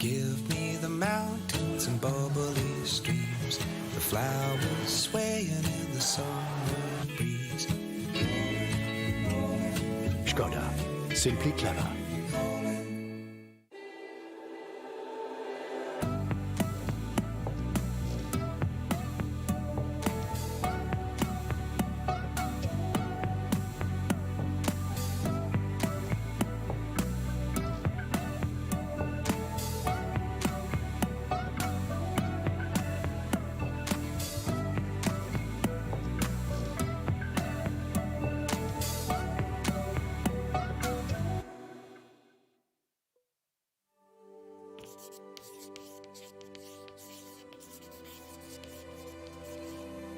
Give me the mountains and bubbly streams, the flowers swaying in the summer breeze. Škoda. Simply clever.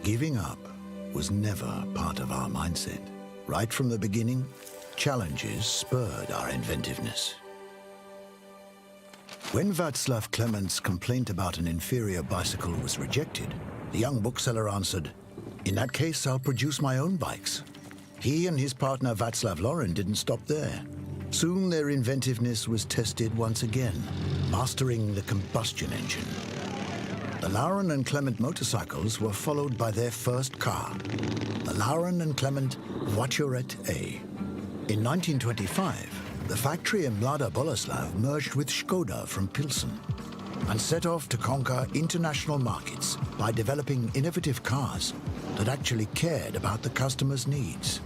Giving up was never part of our mindset. Right from the beginning, challenges spurred our inventiveness. When Václav Klemens' complaint about an inferior bicycle was rejected, the young bookseller answered, "In that case, I'll produce my own bikes." He and his partner Václav Laurin didn't stop there. Soon their inventiveness was tested once again, mastering the combustion engine. The Laurin and Clement motorcycles were followed by their first car, the Laurin and Clement Voiturette A. In 1925, the factory in Mlada Boleslav merged with Škoda from Pilsen and set off to conquer international markets by developing innovative cars that actually cared about the customer's needs.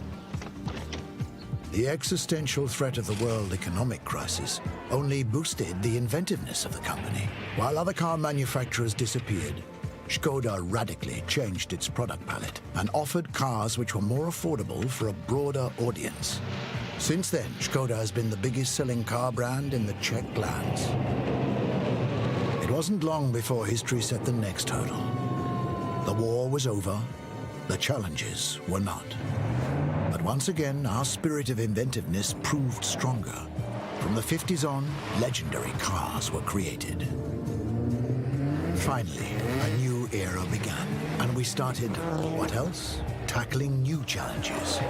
The existential threat of the world economic crisis only boosted the inventiveness of the company. While other car manufacturers disappeared, Škoda radically changed its product palette and offered cars which were more affordable for a broader audience. Since then, Škoda has been the biggest selling car brand in the Czech lands. It wasn't long before history set the next hurdle. The war was over, the challenges were not. But once again, our spirit of inventiveness proved stronger. From the 50s on, legendary cars were created. Finally, a new era began, and we started, what else? Tackling new challenges.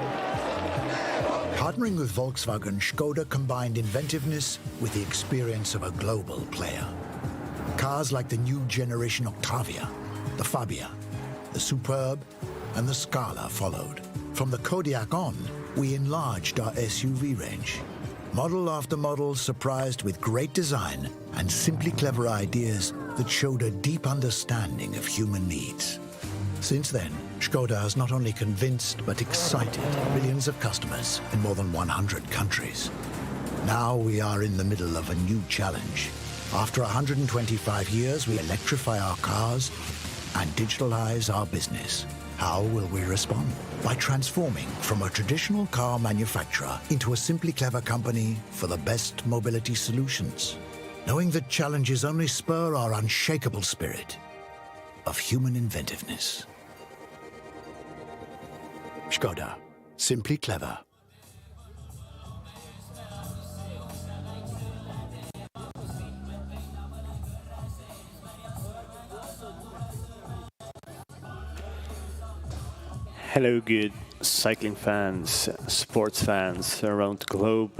Partnering with Volkswagen, Škoda combined inventiveness with the experience of a global player. Cars like the new generation Octavia, the Fabia, the Superb, and the Scala followed. From the Kodiaq on, we enlarged our SUV range. Model after model surprised with great design and simply clever ideas that showed a deep understanding of human needs. Since then, Škoda has not only convinced but excited millions of customers in more than 100 countries. Now we are in the middle of a new challenge. After 125 years, we electrify our cars and digitalize our business. How will we respond? By transforming from a traditional car manufacturer into a simply clever company for the best mobility solutions. Knowing that challenges only spur our unshakable spirit of human inventiveness. Škoda. Simply clever. Hello, good cycling fans, sports fans around the globe,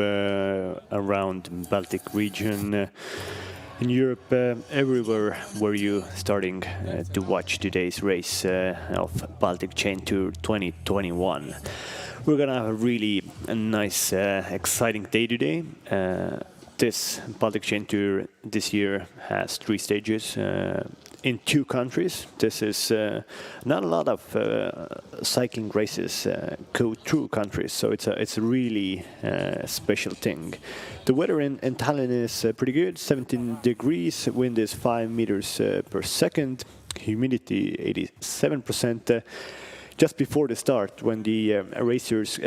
around the Baltic region, in Europe, everywhere where you starting to watch today's race of Baltic Chain Tour 2021. We're gonna have a really nice, exciting day today. This Baltic Chain Tour this year has 3 stages. In 2 countries. This is not a lot of cycling races go through countries, so it's a really special thing. The weather in Tallinn is pretty good, 17 degrees, wind is 5 meters per second, humidity 87%. Just before the start, when the racers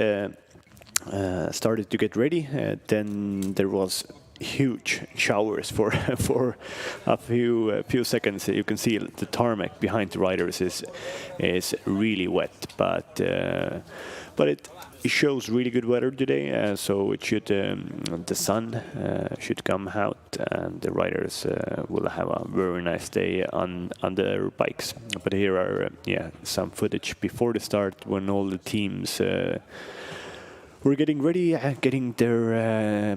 started to get ready, then there was huge showers for a few seconds. You can see the tarmac behind the riders is really wet, but it shows really good weather today. So it should the sun should come out, and the riders will have a very nice day on their bikes. But here are some footage before the start when all the teams we're getting ready, getting their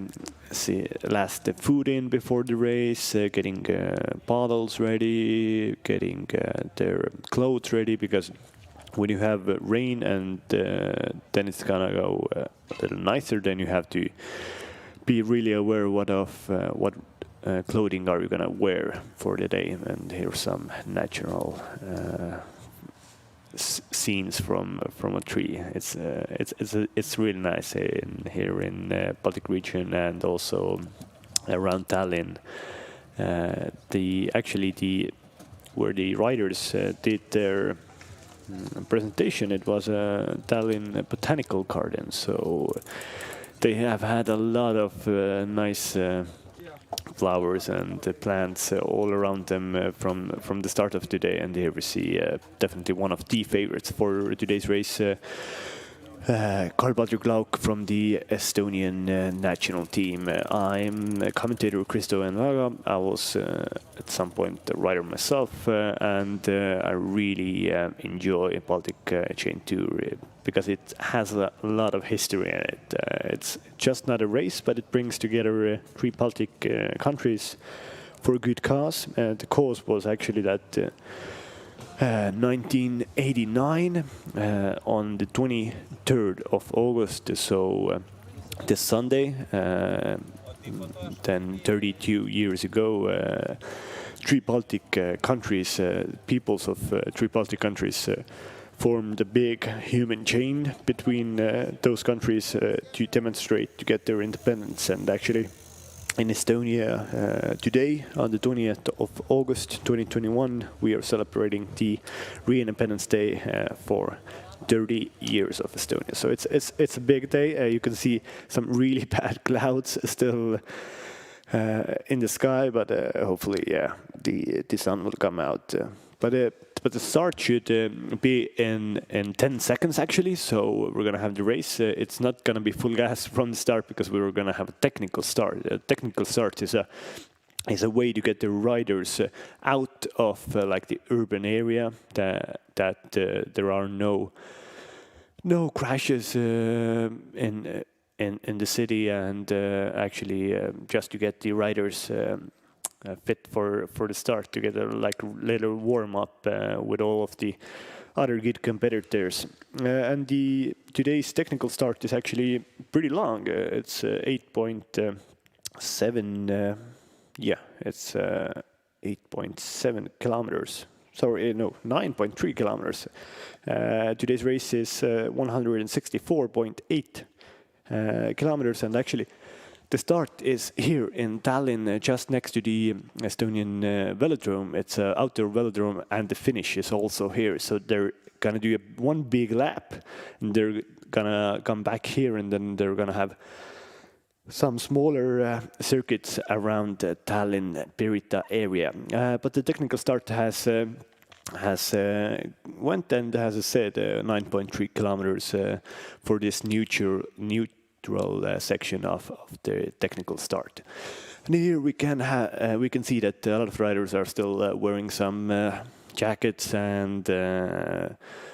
last food in before the race, getting bottles ready, getting their clothes ready, because when you have rain and then it's gonna go a little nicer, then you have to be really aware what clothing are you gonna wear for the day. And here's some natural scenes from a tree. It's really nice here in Baltic region, and also around Tallinn. Where the riders did their presentation, it was a Tallinn botanical garden, so they have had a lot of nice flowers and plants all around them from the start of today. And here we see definitely one of the favorites for today's race, Karl-Patrik Lauk from the Estonian national team. I'm a commentator Kristo and I was at some point a rider myself, and I really enjoy Baltic Chain Tour because it has a lot of history in it. It's just not a race, but it brings together 3 Baltic countries for a good cause. The cause was actually that 1989 on the 23rd of August, so this Sunday, then 32 years ago, 3 Baltic countries, peoples of 3 Baltic countries formed a big human chain between those countries to demonstrate to get their independence. And actually in Estonia today, on the 20th of August 2021, we are celebrating the Re-Independence Day for 30 years of Estonia. So it's a big day. You can see some really bad clouds still in the sky, but hopefully, the sun will come out. But the start should be in 10 seconds actually. So we're gonna have the race. It's not gonna be full gas from the start because we're gonna have a technical start. A technical start is a way to get the riders out of like the urban area, that there are no crashes in the city, and actually just to get the riders fit for the start, to get a little warm up with all of the other good competitors. And today's technical start is actually pretty long. It's 8.7. It's 8.7 kilometers. Sorry, no, 9.3 kilometers. Today's race is 164.8 kilometers, and actually the start is here in Tallinn, just next to the Estonian velodrome. It's an outdoor velodrome, and the finish is also here. So they're gonna do one big lap, and they're gonna come back here, and then they're gonna have some smaller circuits around Tallinn, Pirita area. But the technical start has went and has said 9.3 kilometers for this neutral section of the technical start. And here we can see that a lot of riders are still wearing some jackets and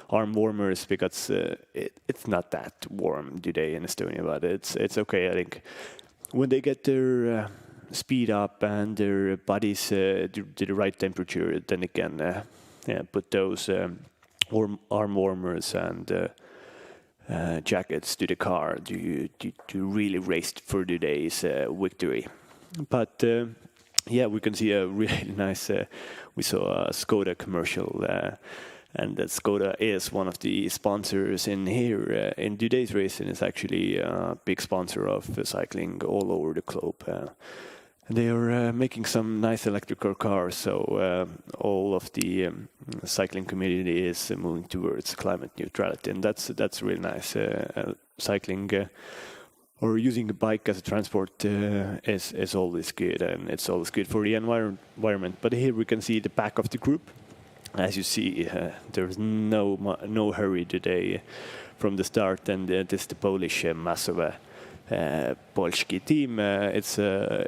arm warmers, because it's not that warm today in Estonia, but it's okay. I think when they get their speed up and their bodies to the right temperature, then they can put those arm warmers and jackets to the car to really race for today's victory. But we can see a really nice. We saw a Skoda commercial, and that Skoda is one of the sponsors in here in today's race, and is actually a big sponsor of cycling all over the globe. They are making some nice electrical cars, so all of the cycling community is moving towards climate neutrality, and that's really nice. Cycling or using a bike as a transport is always good, and it's always good for the environment. But here we can see the back of the group. As you see, there's no hurry today from the start, and this is the Polish Masowe Polski team. It's a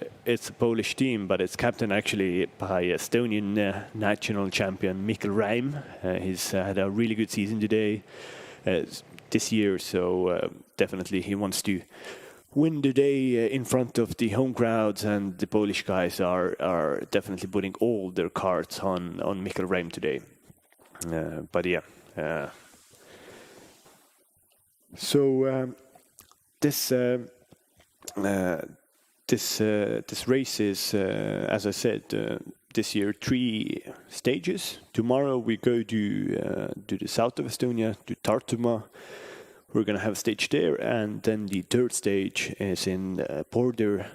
Polish team, but it's captained actually by Estonian national champion Mikkel Räim. He's had a really good season today. this year, so definitely he wants to win the day in front of the home crowds, and the Polish guys are definitely putting all their cards on Mikkel Reim today. But yeah, so this race is, as I said, this year 3 stages. Tomorrow we go to the south of Estonia, to Tartumaa. We're going to have a stage there, and then the third stage is in a border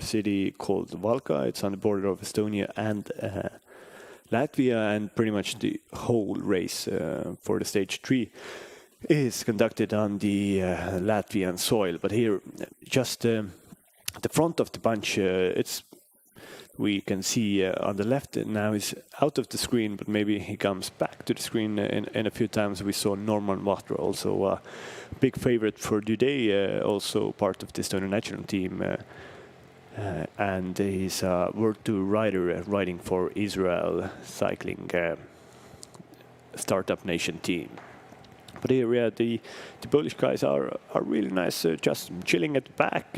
city called Valka. It's on the border of Estonia and Latvia, and pretty much the whole race for the stage 3 is conducted on the Latvian soil. But here, just the front of the bunch, we can see on the left now is out of the screen, but maybe he comes back to the screen in a few times. We saw Norman Vahtra, also a big favorite for today, also part of the Estonian national team. And he's a World Tour rider riding for Israel Cycling Startup Nation team. But here, yeah, the Polish guys are really nice, just chilling at the back.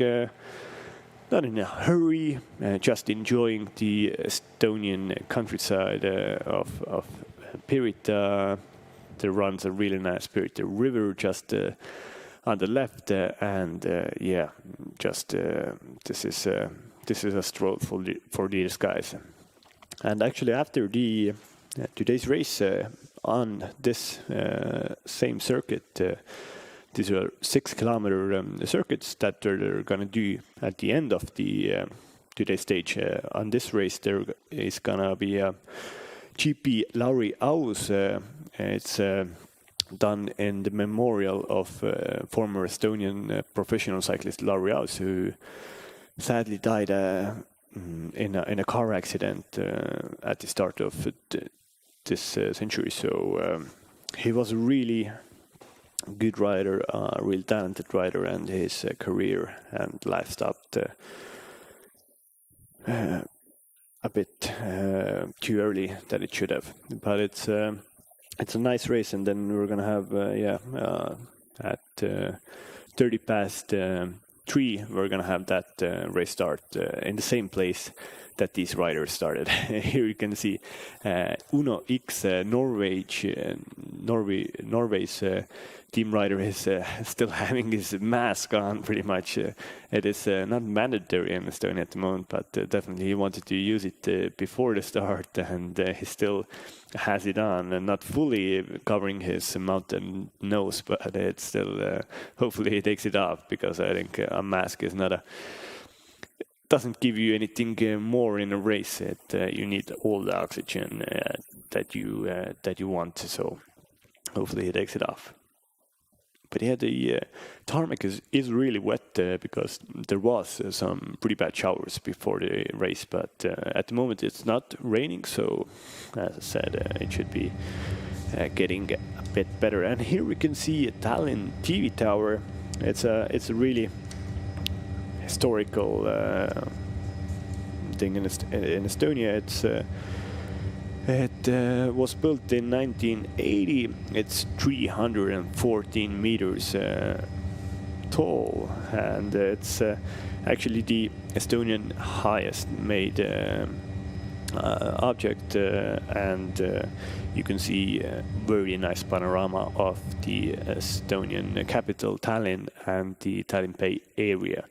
Not in a hurry, just enjoying the Estonian countryside of Pirita. The runs a really nice Pirita river just on the left, and yeah, just this is a stroll for these guys. And actually, after the today's race on this same circuit. These are 6-kilometer circuits that they're going to do at the end of the today's stage. On this race, there is going to be a GP Lauri Aus. It's done in the memorial of former Estonian professional cyclist Lauri Aus, who sadly died in a car accident at the start of this century. So he was a really good rider, a real talented rider, and his career and life stopped a bit too early than it should have. But it's a nice race, and then we're gonna have at 30 past 3 we're gonna have that race start in the same place that these riders started. Here you can see Uno X Norway's team rider is still having his mask on, pretty much. It is not mandatory in Estonia at the moment, but definitely he wanted to use it before the start, and he still has it on, and not fully covering his mouth and nose, but it's still, hopefully he takes it off, because I think a mask is not doesn't give you anything more in a race. You need all the oxygen that you want, so hopefully he takes it off. But yeah, the tarmac is really wet because there was some pretty bad showers before the race, but at the moment it's not raining, so as I said, it should be getting a bit better. And here we can see a Tallinn TV tower. It's a really historical thing in Estonia. It was built in 1980. It's 314 meters tall, and it's actually the Estonian highest made object, and you can see a very nice panorama of the Estonian capital, Tallinn, and the Tallinn Bay area.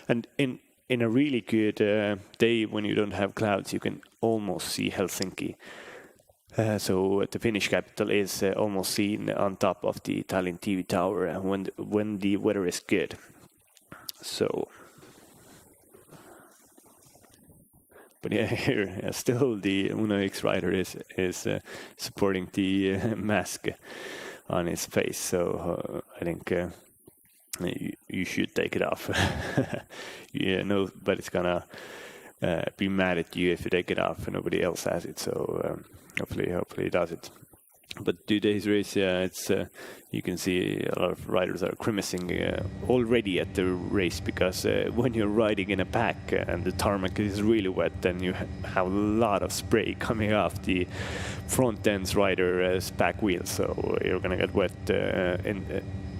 And in a really good day, when you don't have clouds, you can almost see Helsinki. So the Finnish capital is almost seen on top of the Tallinn TV tower when the weather is good. So, but yeah, here still the Uno X rider is supporting the mask on his face. So I think you should take it off. Yeah, nobody's gonna be mad at you if you take it off, and nobody else has it. So hopefully he does it. But today's race, it's you can see a lot of riders are grimacing already at the race, because when you're riding in a pack and the tarmac is really wet, then you have a lot of spray coming off the front end's rider's back wheels, so you're gonna get wet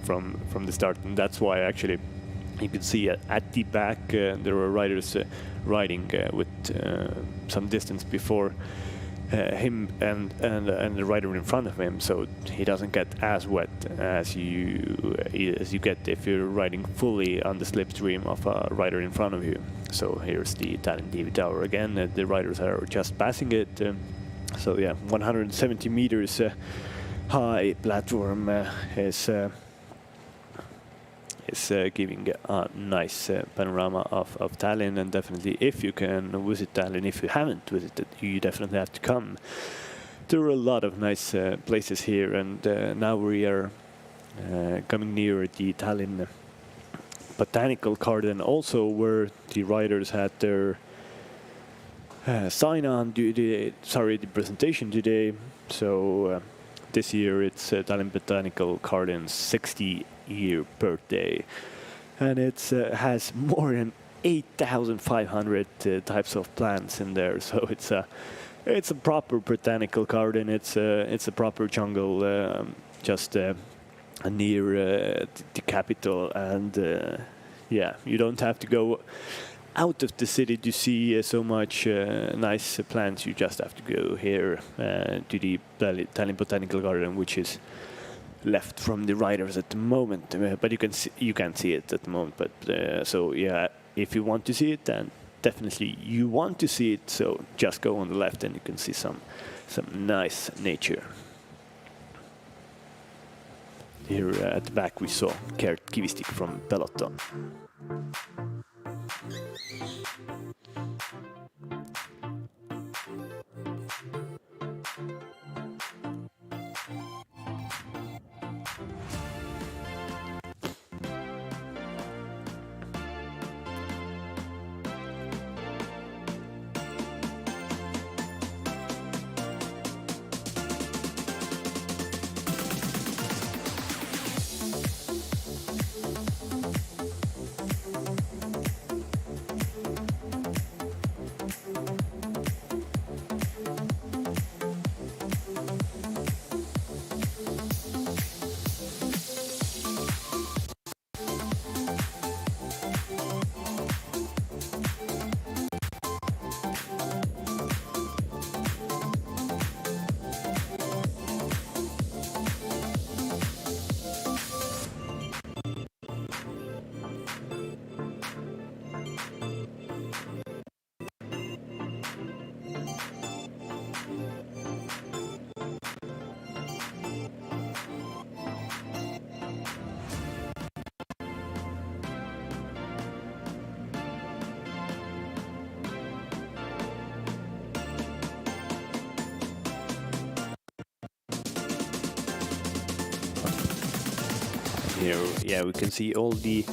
from the start, and that's why actually you can see at the back there are riders riding with some distance before him and the rider in front of him, so he doesn't get as wet as you get if you're riding fully on the slipstream of a rider in front of you. So here's the Tallinn TV Tower again. The riders are just passing it. So yeah, 170 meters high platform is giving a nice panorama of Tallinn, and definitely if you can visit Tallinn, if you haven't visited, you definitely have to come. There are a lot of nice places here, and now we are coming near the Tallinn Botanical Garden, also where the riders had their sign-on the presentation today. So this year it's Tallinn Botanical Garden's 60-year birthday, and it has more than 8,500 types of plants in there. So it's a proper botanical garden. It's a proper jungle, just near the capital, and yeah, you don't have to go out of the city to see so much nice plants. You just have to go here to the Tallinn Botanical Garden, which is left from the riders at the moment, but you can't see it at the moment. But so yeah, if you want to see it, then definitely you want to see it. So just go on the left, and you can see some nice nature. Here at the back we saw Gert Kivistik from Peloton. Here, yeah, we can see all the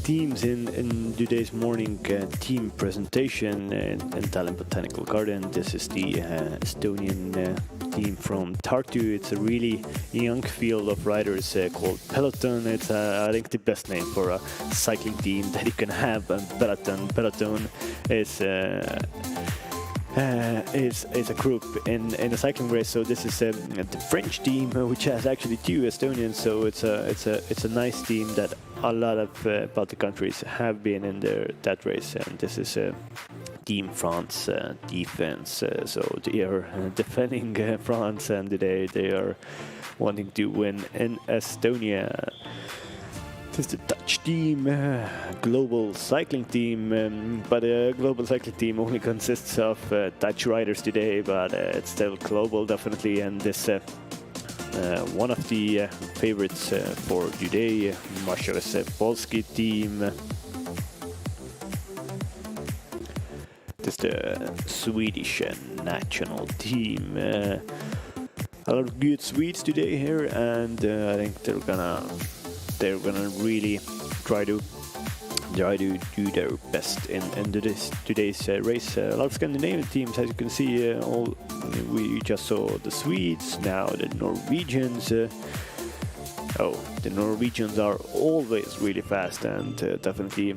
teams in today's morning team presentation in Tallinn Botanical Garden. This is the Estonian team from Tartu. It's a really young field of riders called Peloton. It's I think the best name for a cycling team that you can have. And Peloton is a group in a cycling race. So this is the French team, which has actually two Estonians. So it's a nice team that a lot of Baltic countries have been in that race. And this is Team France defense. So they are defending France, and today they are wanting to win in Estonia. This is the Dutch team, global cycling team, but a global cycling team only consists of Dutch riders today, but it's still global definitely, and this one of the favorites for today, Marshall's Polski team. This is the Swedish national team. A lot of good Swedes today here, and I think they're gonna really try to try to do their best in today's race. A lot of Scandinavian teams, as you can see, we just saw the Swedes, now the Norwegians. The Norwegians are always really fast, and definitely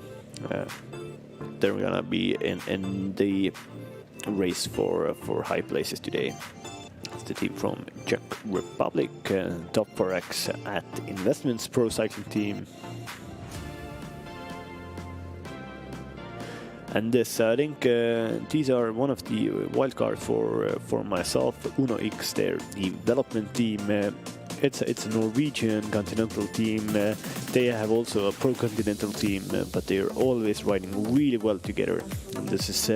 they're gonna be in the race for high places today. It's the team from Czech Republic, Top 4X at Investments Pro Cycling Team. And this, I think, these are one of the wildcards for myself. Uno X, their development team. It's a Norwegian continental team. They have also a pro continental team, but they're always riding really well together. And this is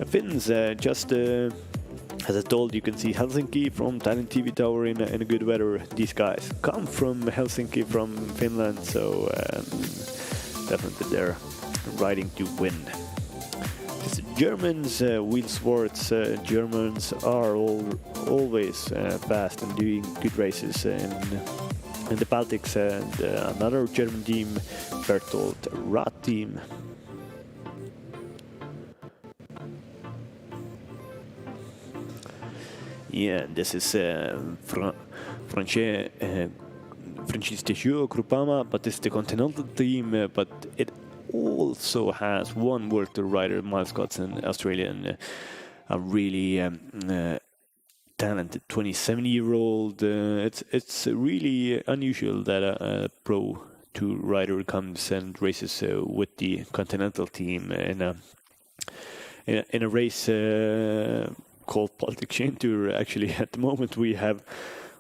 Finns. Just as I told, you can see Helsinki from Tallinn TV Tower in a good weather. These guys come from Helsinki, from Finland, so definitely they're riding to win. Germans, wheel sports. Germans are always fast and doing good races in the Baltics. And another German team, Bertolt Rath team. Yeah, this is Francis Deschaux Groupama, but it's the continental team. But it also has one World Tour rider, Miles Scotts, an Australian, a really talented 27-year-old. It's really unusual that a Pro Tour rider comes and races with the continental team in a race called Baltic Chain Tour. Actually, at the moment we have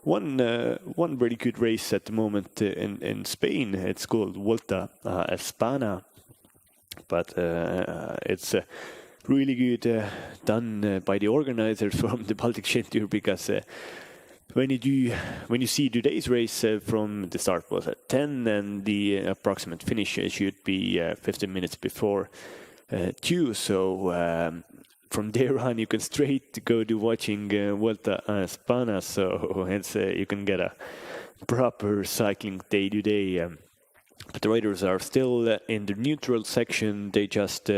one very good race at the moment in Spain. It's called Vuelta a España, but it's really good done by the organizers from the Baltic Chain Tour, because when you see today's race from the start was at 10 and the approximate finish should be 15 minutes before 2, so from there on you can straight go to watching Vuelta a España, so it's you can get a proper cycling day to day. But the riders are still in the neutral section. They just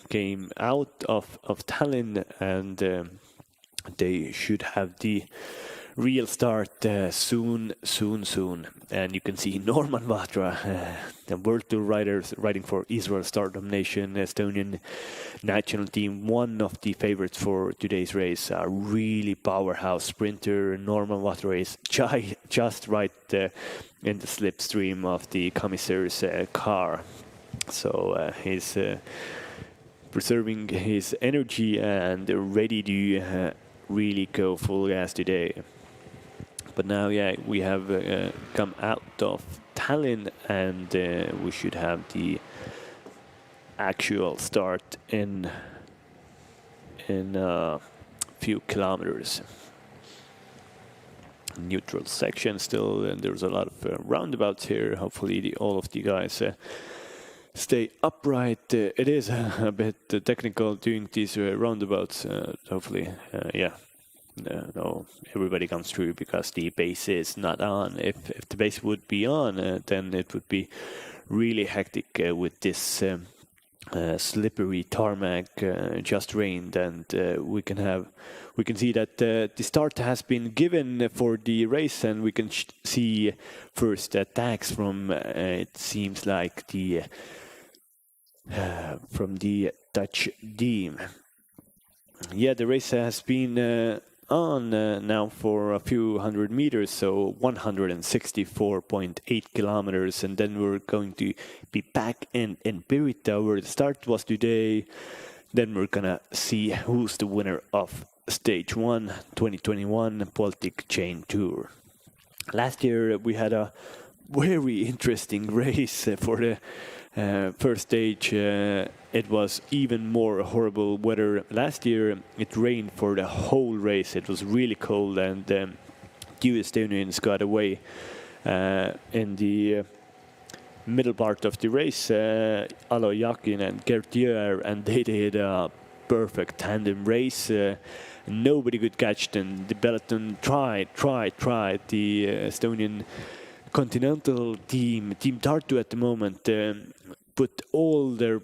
came out of Tallinn, and they should have the real start soon. And you can see Norman Vatra, the World Tour riders riding for Israel Stardom Nation, Estonian national team, one of the favorites for today's race. A really powerhouse sprinter. Norman Vatra is just right in the slipstream of the commissar's car. So he's preserving his energy and ready to really go full gas today. But now, yeah, we have come out of Tallinn, and we should have the actual start in a few kilometers. Neutral section still, and there's a lot of roundabouts here. Hopefully all of the guys stay upright. It is a bit technical doing these roundabouts. Hopefully, yeah. No, everybody comes through because the base is not on. If the base would be on, then it would be really hectic with this slippery tarmac. Just rained, and we can see that the start has been given for the race, and we can see first attacks from it seems like the from the Dutch team. Yeah, the race has been on now for a few hundred meters, so 164.8 kilometers, and then we're going to be back in Pirita, where the start was today. Then we're gonna see who's the winner of Stage 1 2021 Baltic Chain Tour. Last year we had a very interesting race for the first stage. It was even more horrible weather. Last year it rained for the whole race. It was really cold, and two Estonians got away in the middle part of the race, Alo Yakin and Gert Jõer, and they did a perfect tandem race. Nobody could catch them. The peloton tried. The Estonian continental team, Team Tartu at the moment, put all their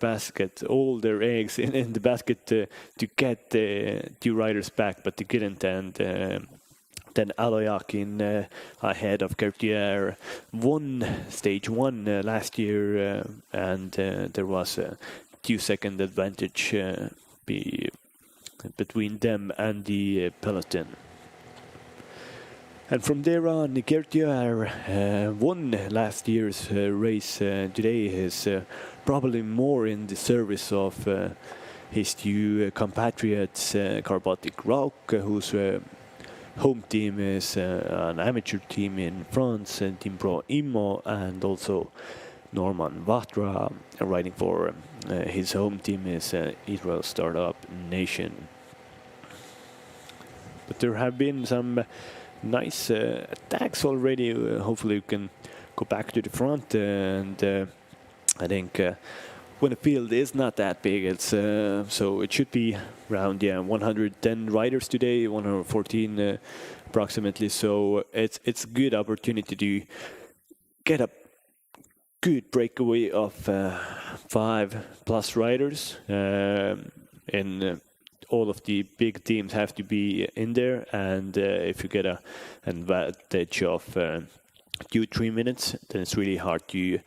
eggs in the basket to get the 2 riders back, but they couldn't. And then Aloyakin ahead of Gertier won stage 1 last year, and there was a 2-second advantage between them and the peloton. And from there on, Gertier won last year's race. Today is probably more in the service of his 2 compatriots, Baltic Rock, whose home team is an amateur team in France, Team Pro Immo, and also Norman Vatra riding for his home team is Israel Startup Nation. But there have been some nice attacks already. Hopefully we can go back to the front, and I think when the field is not that big, it's so it should be around 110 riders today, 114 approximately. So it's a good opportunity to get a good breakaway of 5+ riders, and all of the big teams have to be in there. And if you get an advantage of 2-3 minutes, then it's really hard to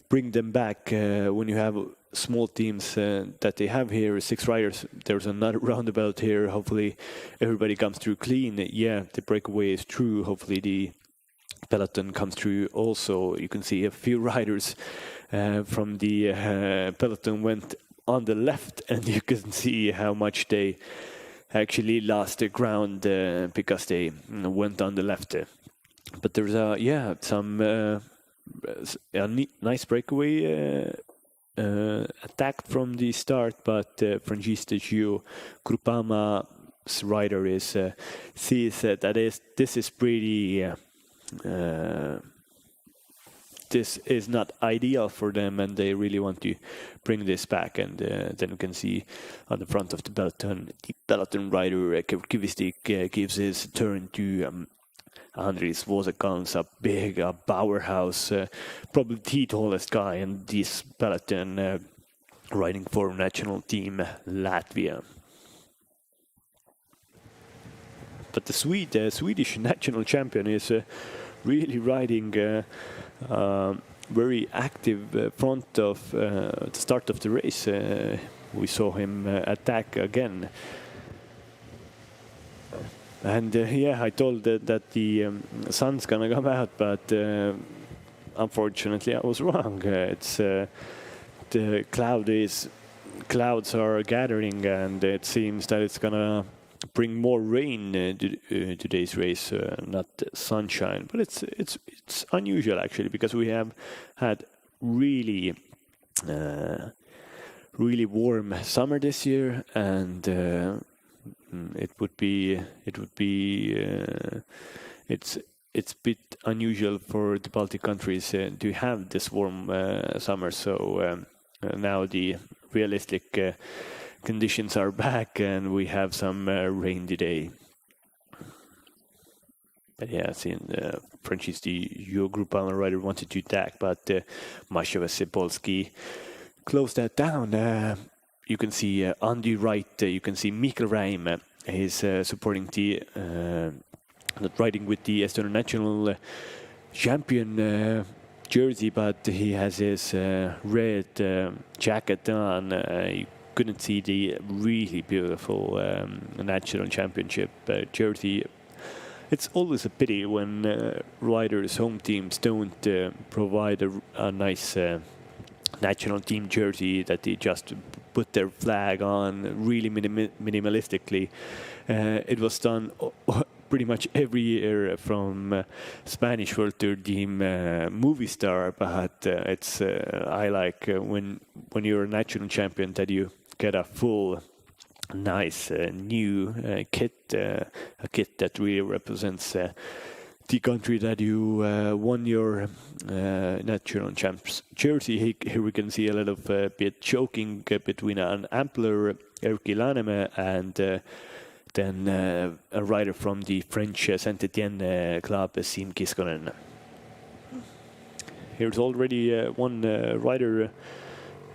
bring them back. When you have small teams that they have here, 6 riders, there's another roundabout here. Hopefully everybody comes through clean. Yeah, the breakaway is true. Hopefully the peloton comes through also. You can see a few riders from the peloton went on the left, and you can see how much they actually lost the ground because they went on the left. But there's some nice breakaway attack from the start, but Francesco Gio Groupama's rider sees that this is pretty. This is not ideal for them, and they really want to bring this back. And then you can see on the front of the peloton rider Kivistik gives his turn to Andris Vozakans, a big powerhouse, probably the tallest guy in this peloton, riding for national team Latvia. But the Swedish national champion is really riding very active front of the start of the race. We saw him attack again. And I told that the sun's gonna come out, but unfortunately I was wrong. It's the clouds are gathering, and it seems that it's gonna bring more rain to today's race, not sunshine. But it's unusual actually, because we have had really warm summer this year, and it's a bit unusual for the Baltic countries to have this warm summer. So now the realistic conditions are back, and we have some rain today. But yeah, seeing Francesco Gio Groupama rider wanted to attack, but Masha Sepolski closed that down. You can see on the right, you can see Mikael Räim. He's supporting the not riding with the Estonian national champion jersey, but he has his red jacket on. You couldn't see the really beautiful national championship jersey. It's always a pity when riders' home teams don't provide a nice national team jersey, that they just put their flag on really minimalistically. It was done pretty much every year from Spanish World Tour team Movistar, but it's I like when you're a national champion that you get a full nice new kit, a kit that really represents the country that you won your national champs jersey. Here we can see a little bit choking between an Ampler, Erkki Laaneme, and then a rider from the French Saint-Etienne club, Siim Kiskonen. Here's already one rider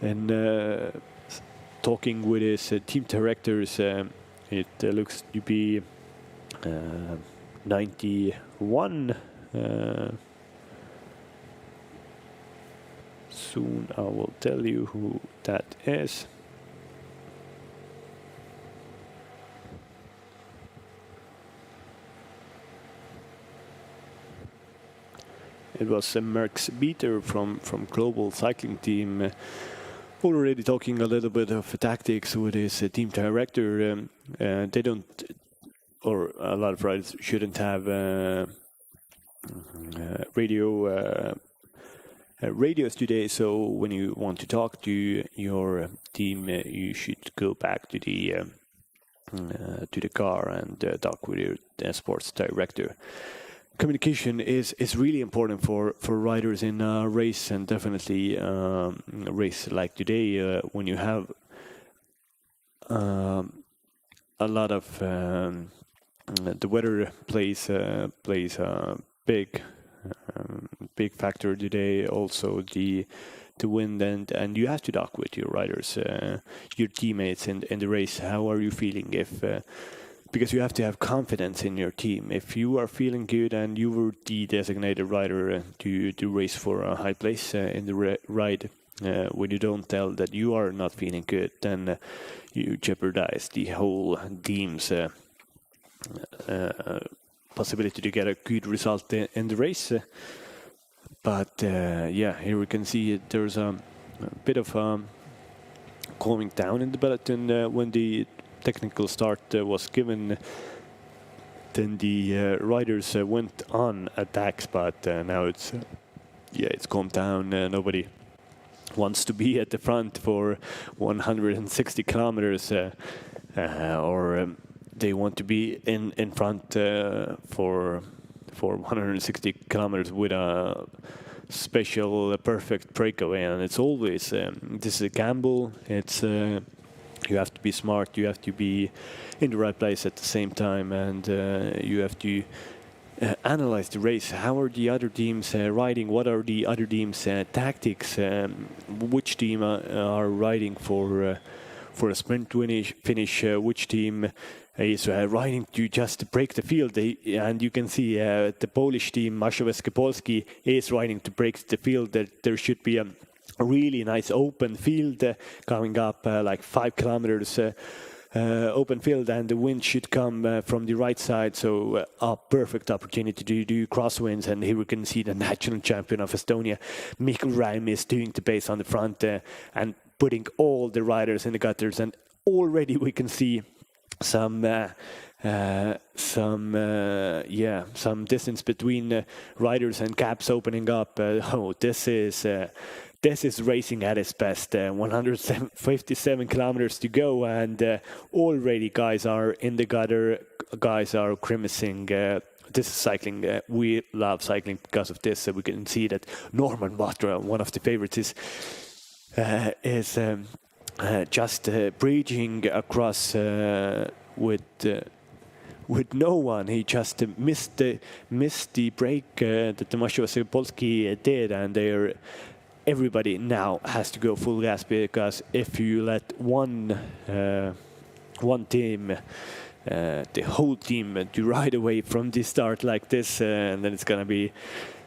And talking with his team directors, it looks to be 91. Soon I will tell you who that is. It was Merckx Beater from Global Cycling Team. Already talking a little bit of tactics with his team director. They don't, or a lot of riders shouldn't have radios today. So when you want to talk to your team, you should go back to the car and talk with your sports director. Communication is really important for riders in a race, and definitely a race like today when you have a lot of the weather plays a big factor today. Also the wind, and you have to talk with your riders, your teammates in the race. How are you feeling? Because you have to have confidence in your team. If you are feeling good and you were the designated rider to race for a high place in the ride, when you don't tell that you are not feeling good, then you jeopardize the whole team's possibility to get a good result in the race. But yeah, here we can see there's a bit of calming down in the peloton when the technical start was given. Then the riders went on attacks, but now it's calmed down. Nobody wants to be at the front for 160 kilometers, or they want to be in front for 160 kilometers with a special perfect breakaway. And it's always this is a gamble. It's you have to be smart, you have to be in the right place at the same time, and you have to analyze the race. How are the other teams riding? What are the other teams' tactics? Which team are riding for a sprint finish? Which team is riding to just break the field? And you can see the Polish team, Mazowiecki Polski, is riding to break the field. That there should be a really nice open field coming up, like 5 kilometers open field, and the wind should come from the right side. So a perfect opportunity to do crosswinds. And here we can see the national champion of Estonia, Mikkel Raim, is doing the pace on the front and putting all the riders in the gutters. And already we can see some distance between riders and gaps opening up. This is racing at its best. 157 kilometers to go, and already guys are in the gutter. Guys are grimacing. This is cycling. We love cycling because of this. We can see that Norman Matra, one of the favorites, is just bridging across with no one. He just missed the break that the Mazowiecki Polski did, and everybody now has to go full gas, because if you let one team, the whole team, to ride away from the start like this, and then it's gonna be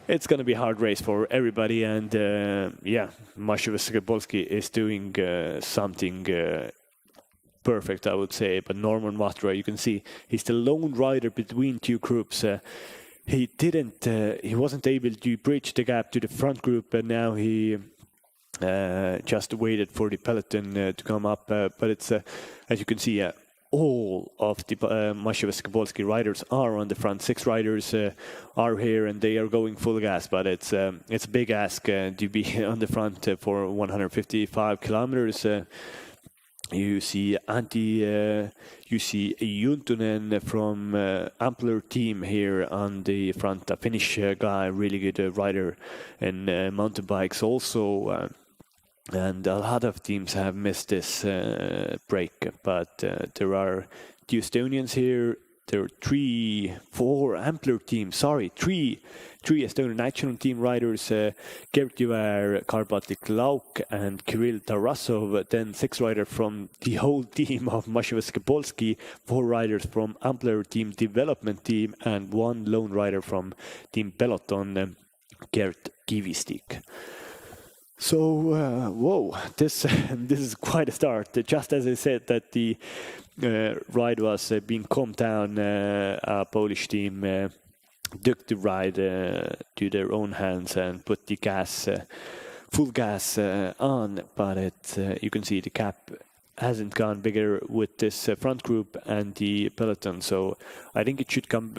a hard race for everybody. And Mazowiecki Polski is doing something perfect, I would say. But Norman Matra, you can see he's the lone rider between two groups. He wasn't able to bridge the gap to the front group, and now he just waited for the peloton to come up. But it's, as you can see, all of the Mazowiecki Polski riders are on the front. 6 riders are here, and they are going full gas. But it's a big ask to be on the front for 155 kilometers. You see you see Juntunen from Ampler team here on the front, a Finnish guy, really good rider in mountain bikes also. And a lot of teams have missed this break, but there are the Estonians here are four Ampler teams. Sorry, three Estonian national team riders: Gert Jõeäär, Baltic Lauk, and Kirill Tarasov. Then 6 riders from the whole team of Maševaske Polski, 4 riders from Ampler team development team, and 1 lone rider from Team Peloton, Gert Kivistik. So, whoa, this is quite a start. Just as I said that the ride was being calmed down, a Polish team took the ride to their own hands and put the gas, full gas on. But you can see the gap hasn't gone bigger with this front group and the peloton. So I think it should come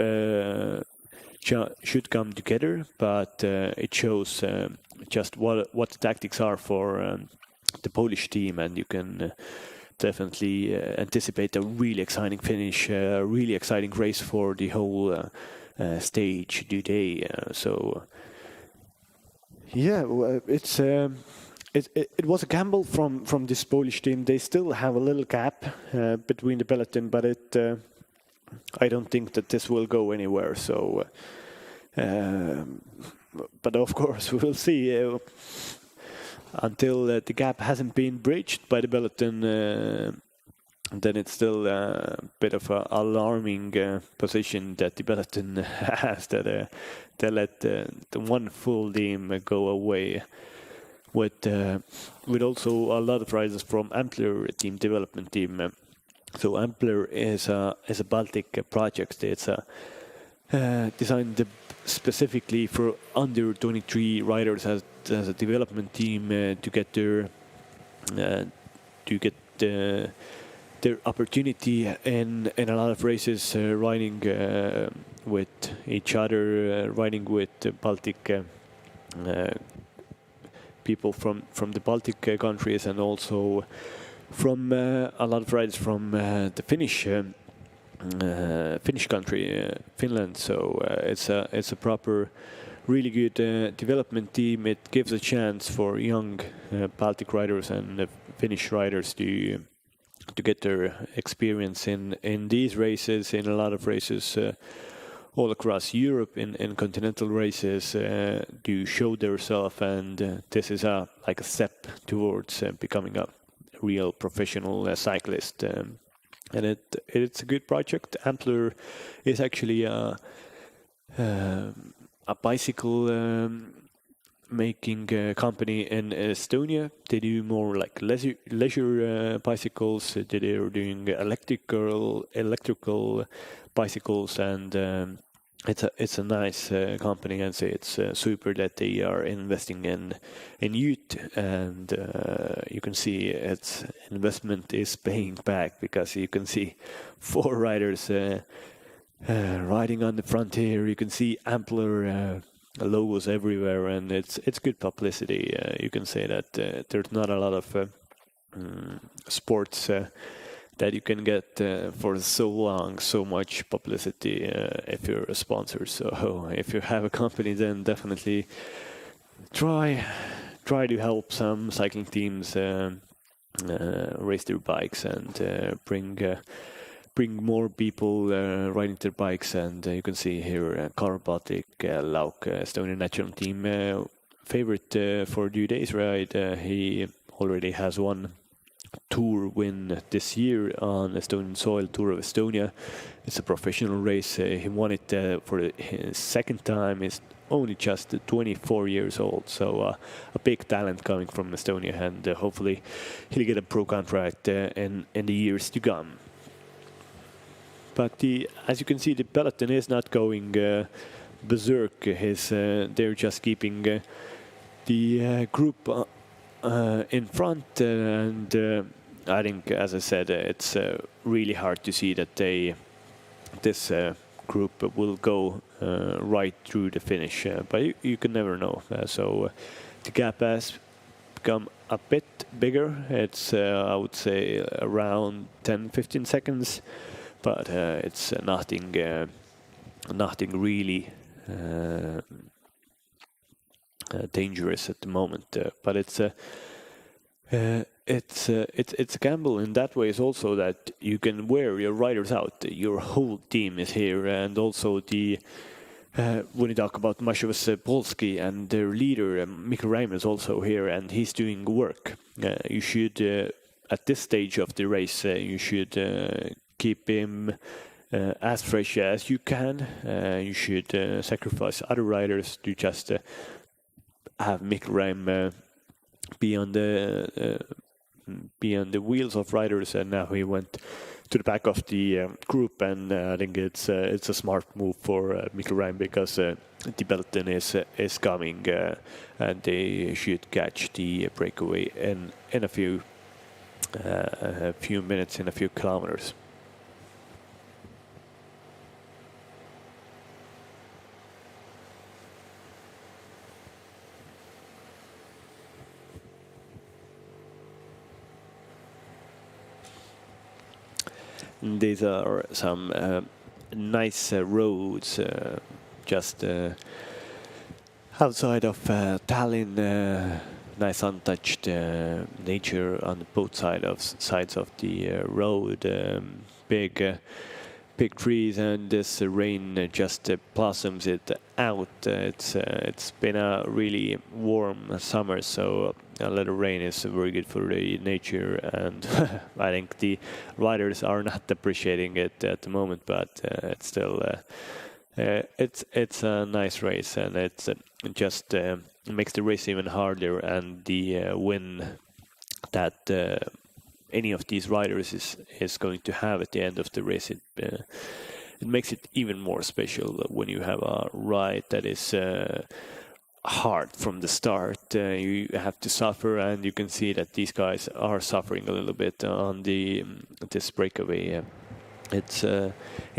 together, but it shows just what the tactics are for the Polish team, and you can definitely anticipate a really exciting finish, a really exciting race for the whole stage today. So yeah, it's it was a gamble from this Polish team. They still have a little gap between the peloton, but I don't think that this will go anywhere. So, but of course we will see until the gap hasn't been breached by the peloton. Then it's still a bit of an alarming position that the peloton has, that they let the one full team go away with also a lot of riders from Ampler team development team. So Ampler is a Baltic project. It's designed specifically for under 23 riders as a development team to get their opportunity in a lot of races, riding with each other, riding with Baltic people from the Baltic countries, and also from a lot of riders from the Finnish country, Finland. So it's a proper, really good development team. It gives a chance for young Baltic riders and Finnish riders to get their experience in these races, in a lot of races all across Europe, in continental races, to show themselves. And this is like a step towards becoming a real professional cyclist. And it's a good project. Ampler is actually a bicycle making company in Estonia. They do more like leisure bicycles. They are doing electrical bicycles, and it's a nice company. And say it's super that they are investing in youth, and you can see its investment is paying back, because you can see 4 riders riding on the front here. You can see Ampler logos everywhere, and it's good publicity. You can say that there's not a lot of sports that you can get for so long, so much publicity if you're a sponsor. So if you have a company, then definitely try to help some cycling teams race their bikes and bring more people riding their bikes. And you can see here Baltic Lauk, Estonian national team favorite for today's ride. He already has one tour win this year on Estonian soil, Tour of Estonia. It's a professional race. He won it for his second time. He's only just 24 years old, so a big talent coming from Estonia, and hopefully he'll get a pro contract in the years to come. But as you can see, the peloton is not going berserk. They're just keeping the group in front, and I think, as I said, it's really hard to see that this group will go right through the finish, but you can never know. So the gap has become a bit bigger. It's I would say around 10-15 seconds, but it's nothing really dangerous at the moment. But it's It's a gamble in that way is also that you can wear your riders out. Your whole team is here, and also the when you talk about Maciej Polski and their leader, Mikko Räim is also here, and he's doing work. You should, at this stage of the race, you should keep him as fresh as you can. You should sacrifice other riders to just have Mikko Räim be on the wheels of riders, and now he went to the back of the group, and I think it's a smart move for Mikko Räim because the Peloton is coming, and they should catch the breakaway in a few minutes, in a few kilometers. These are some nice roads just outside of Tallinn. Nice untouched nature on both sides of the road. Big trees, and this rain just blossoms it out. It's been a really warm summer, so a little rain is very good for the nature, and I think the riders are not appreciating it at the moment, but it's still it's a nice race, and it just makes the race even harder, and the win that any of these riders is going to have at the end of the race, it makes it even more special when you have a ride that is hard from the start. You have to suffer, and you can see that these guys are suffering a little bit on this breakaway. It's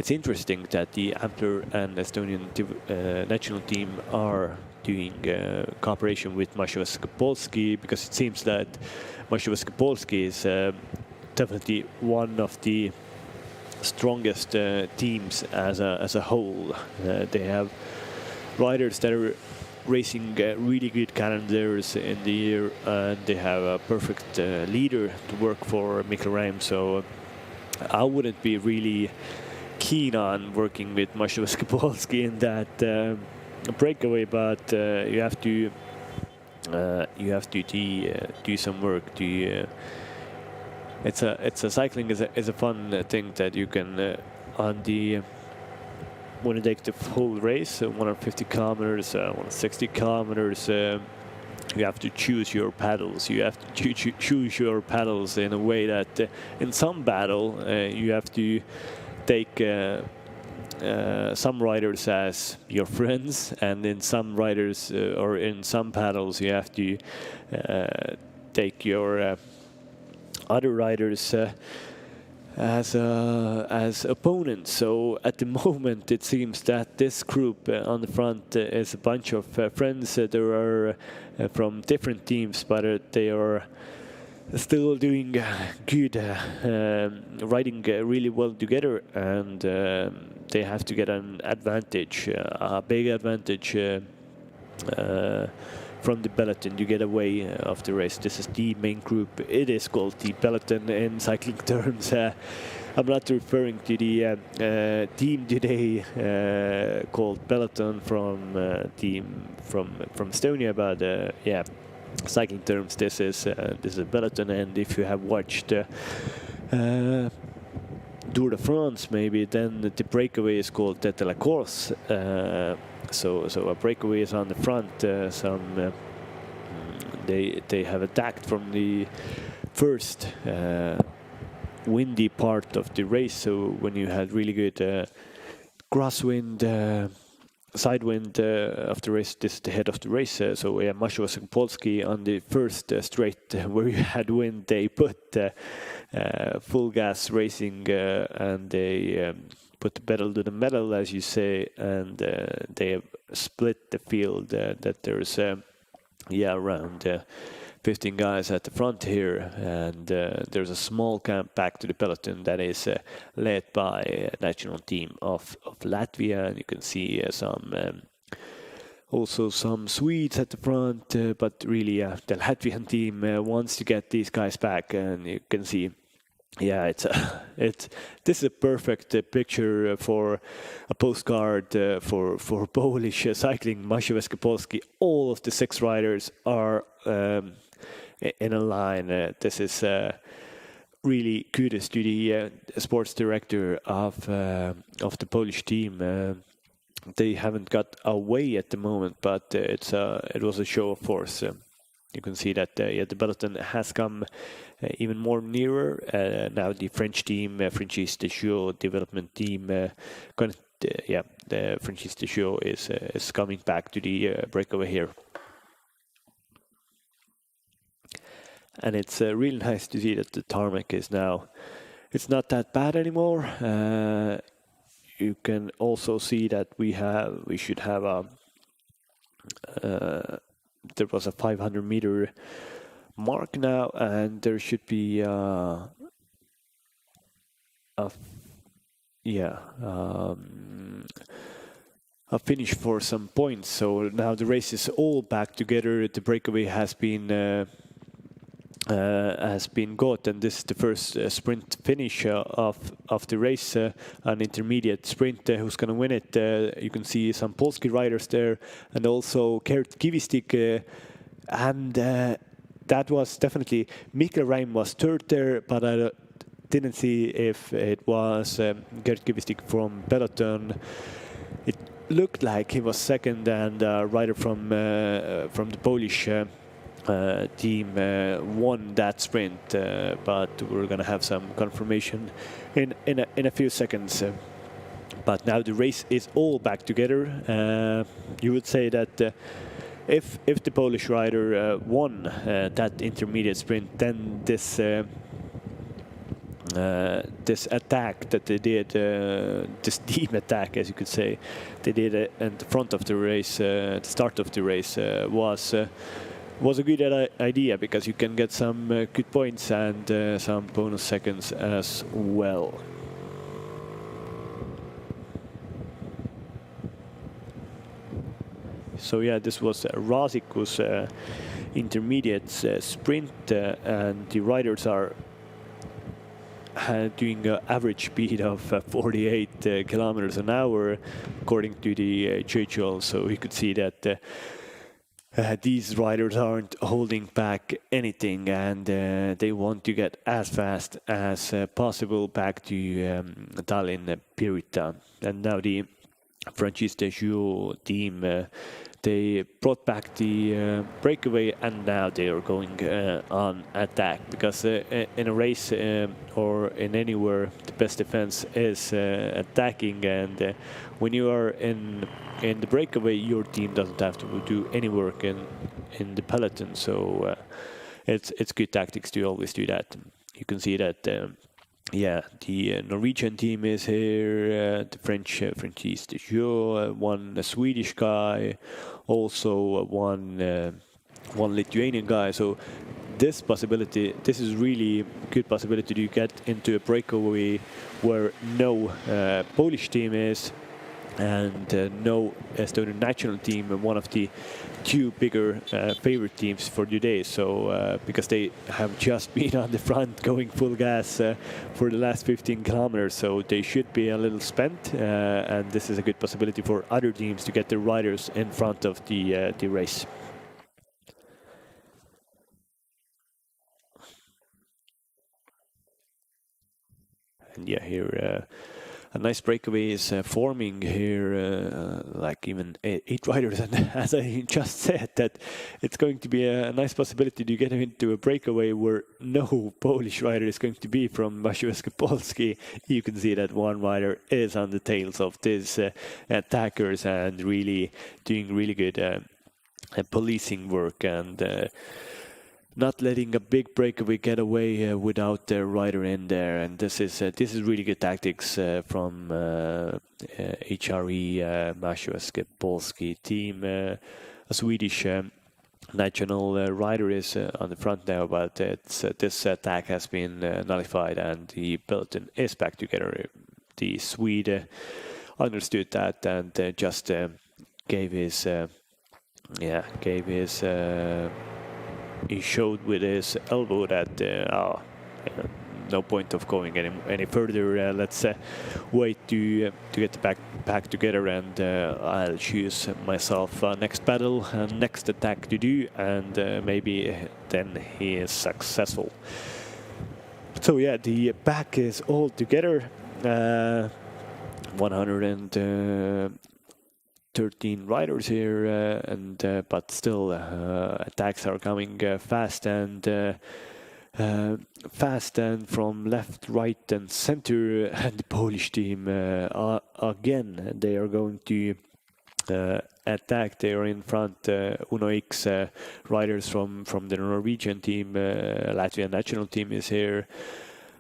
interesting that the Ampler and Estonian national team are doing cooperation with Maciej Polski, because it seems that Maciej Polski is definitely one of the strongest teams as a whole. They have riders that are racing really good calendars in the year, and they have a perfect leader to work for, Mikko Räim. So I wouldn't be really keen on working with Maciej Polski in that breakaway, but you have to do some work. Cycling is a fun thing that you can when you take the full race, 150 kilometers, 160 kilometers. You have to choose your paddles. You have to choose your paddles in a way that in some battle you have to take some riders as your friends, and in some riders or in some paddles you have to take your other riders as opponents. So at the moment it seems that this group on the front is a bunch of friends. There are from different teams, but they are still doing good, riding really well together, and they have to get an advantage, a big advantage from the peloton to get away of the race. This is the main group. It is called the peloton in cycling terms. I'm not referring to the team today called Peloton from team from Estonia, but yeah, cycling terms, this is a peloton. And if you have watched Tour de France, maybe, then the breakaway is called Tête de la Course. So a breakaway is on the front. They have attacked from the first windy part of the race. So when you had really good crosswind, side wind of the race, this is the head of the race. So yeah, Maciej Polski on the first straight where you had wind, they put full gas racing, and they put the pedal to the metal, as you say, and they have split the field. That there's around 15 guys at the front here, and there's a small camp back to the peloton that is led by a national team of Latvia, and you can see some Also some Swedes at the front, but really the Latvian team wants to get these guys back, and you can see, yeah, this is a perfect picture for a postcard for Polish cycling. Maciej Polski. All of the 6 riders are in a line. This is really kudos to the sports director of the Polish team. They haven't got away at the moment, but it was a show of force. You can see that the peloton has come even more nearer. Now the French team, Franchise Deschaux development team, the Franchise Deschaux is coming back to the breakaway here. And it's really nice to see that the tarmac is now, it's not that bad anymore. You can also see that we should have there was a 500 meter mark now, and there should be a finish for some points. So now the race is all back together. The breakaway has been got, and this is the first sprint finish of the race, an intermediate sprint. Who's going to win it? You can see some Polski riders there, and also Gert Kivistik, and that was definitely, Mikkel Reim was third there, but I didn't see if it was Gert Kivistik from peloton. It looked like he was second, and a rider from the Polish team won that sprint, but we're gonna have some confirmation in a few seconds. But now the race is all back together. You would say that if the Polish rider won that intermediate sprint, then this attack that they did, this team attack, as you could say, they did at the front of the race, the start of the race, was a good idea, because you can get some good points and some bonus seconds as well. So yeah, this was Razik's intermediate sprint, and the riders are doing an average speed of 48 kilometers an hour according to the schedule. So you could see that these riders aren't holding back anything, and they want to get as fast as possible back to Tallinn, Pirita. And now the Franchise Deschaux team, they brought back the breakaway, and now they are going on attack, because in a race or in anywhere, the best defense is attacking, and when you are in the breakaway, your team doesn't have to do any work in the peloton. So it's good tactics to always do that. You can see that the Norwegian team is here, the Franchise Deschaux, one Swedish guy, also one Lithuanian guy. So this is really good possibility to get into a breakaway where no Polish team is, and no Estonian national team, one of the two bigger favorite teams for today. So because they have just been on the front going full gas for the last 15 kilometers, so they should be a little spent, and this is a good possibility for other teams to get their riders in front of the race. And yeah, here a nice breakaway is forming here, like even 8 riders, and as I just said, that it's going to be a nice possibility to get into a breakaway where no Polish rider is going to be from Maciej Polski. You can see that one rider is on the tails of these attackers and really doing really good policing work, and not letting a big breakaway get away without the rider in there. And this is really good tactics from HRE Maciej Polski team. A Swedish national rider is on the front now, but this attack has been nullified, and the peloton is back together. The Swede understood that and just gave his gave his he showed with his elbow that no point of going any further. Let's wait to get the back together, and I'll choose myself next battle, next attack to do, and maybe then he is successful. So yeah, the back is all together. 113 riders here, but still attacks are coming fast and from left, right, and center. And the Polish team again, they are going to attack. They are in front. Uno X riders from the Norwegian team, Latvian national team is here.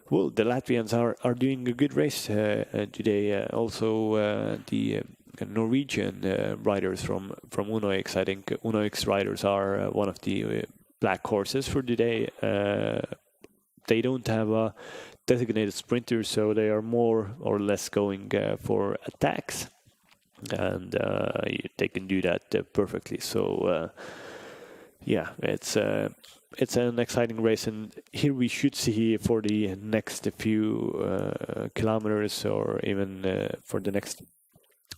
Well, the Latvians are doing a good race today. Also, the Norwegian riders from Uno X. I think Uno X riders are one of the black horses for today. They don't have a designated sprinter, so they are more or less going for attacks, and they can do that perfectly. So yeah, it's an exciting race, and here we should see for the next few kilometers, or even for the next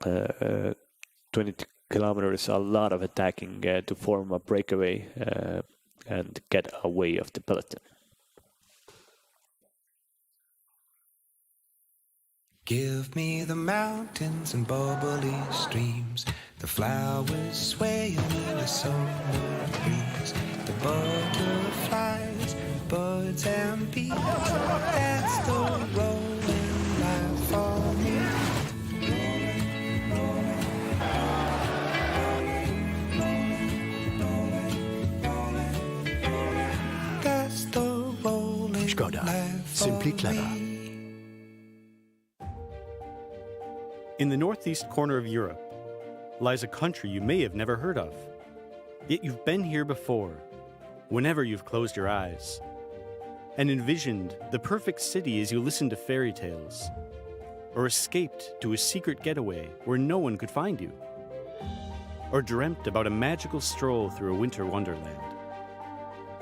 20 kilometers, a lot of attacking to form a breakaway and get away of the peloton. Give me the mountains and bubbly streams, the flowers swaying in the summer breeze, the butterflies, birds and bees. That's the rolling life for me. That's the rolling Skoda, life for simply clever. me. In the northeast corner of Europe lies a country you may have never heard of. Yet you've been here before, whenever you've closed your eyes, and envisioned the perfect city as you listened to fairy tales, or escaped to a secret getaway where no one could find you, or dreamt about a magical stroll through a winter wonderland.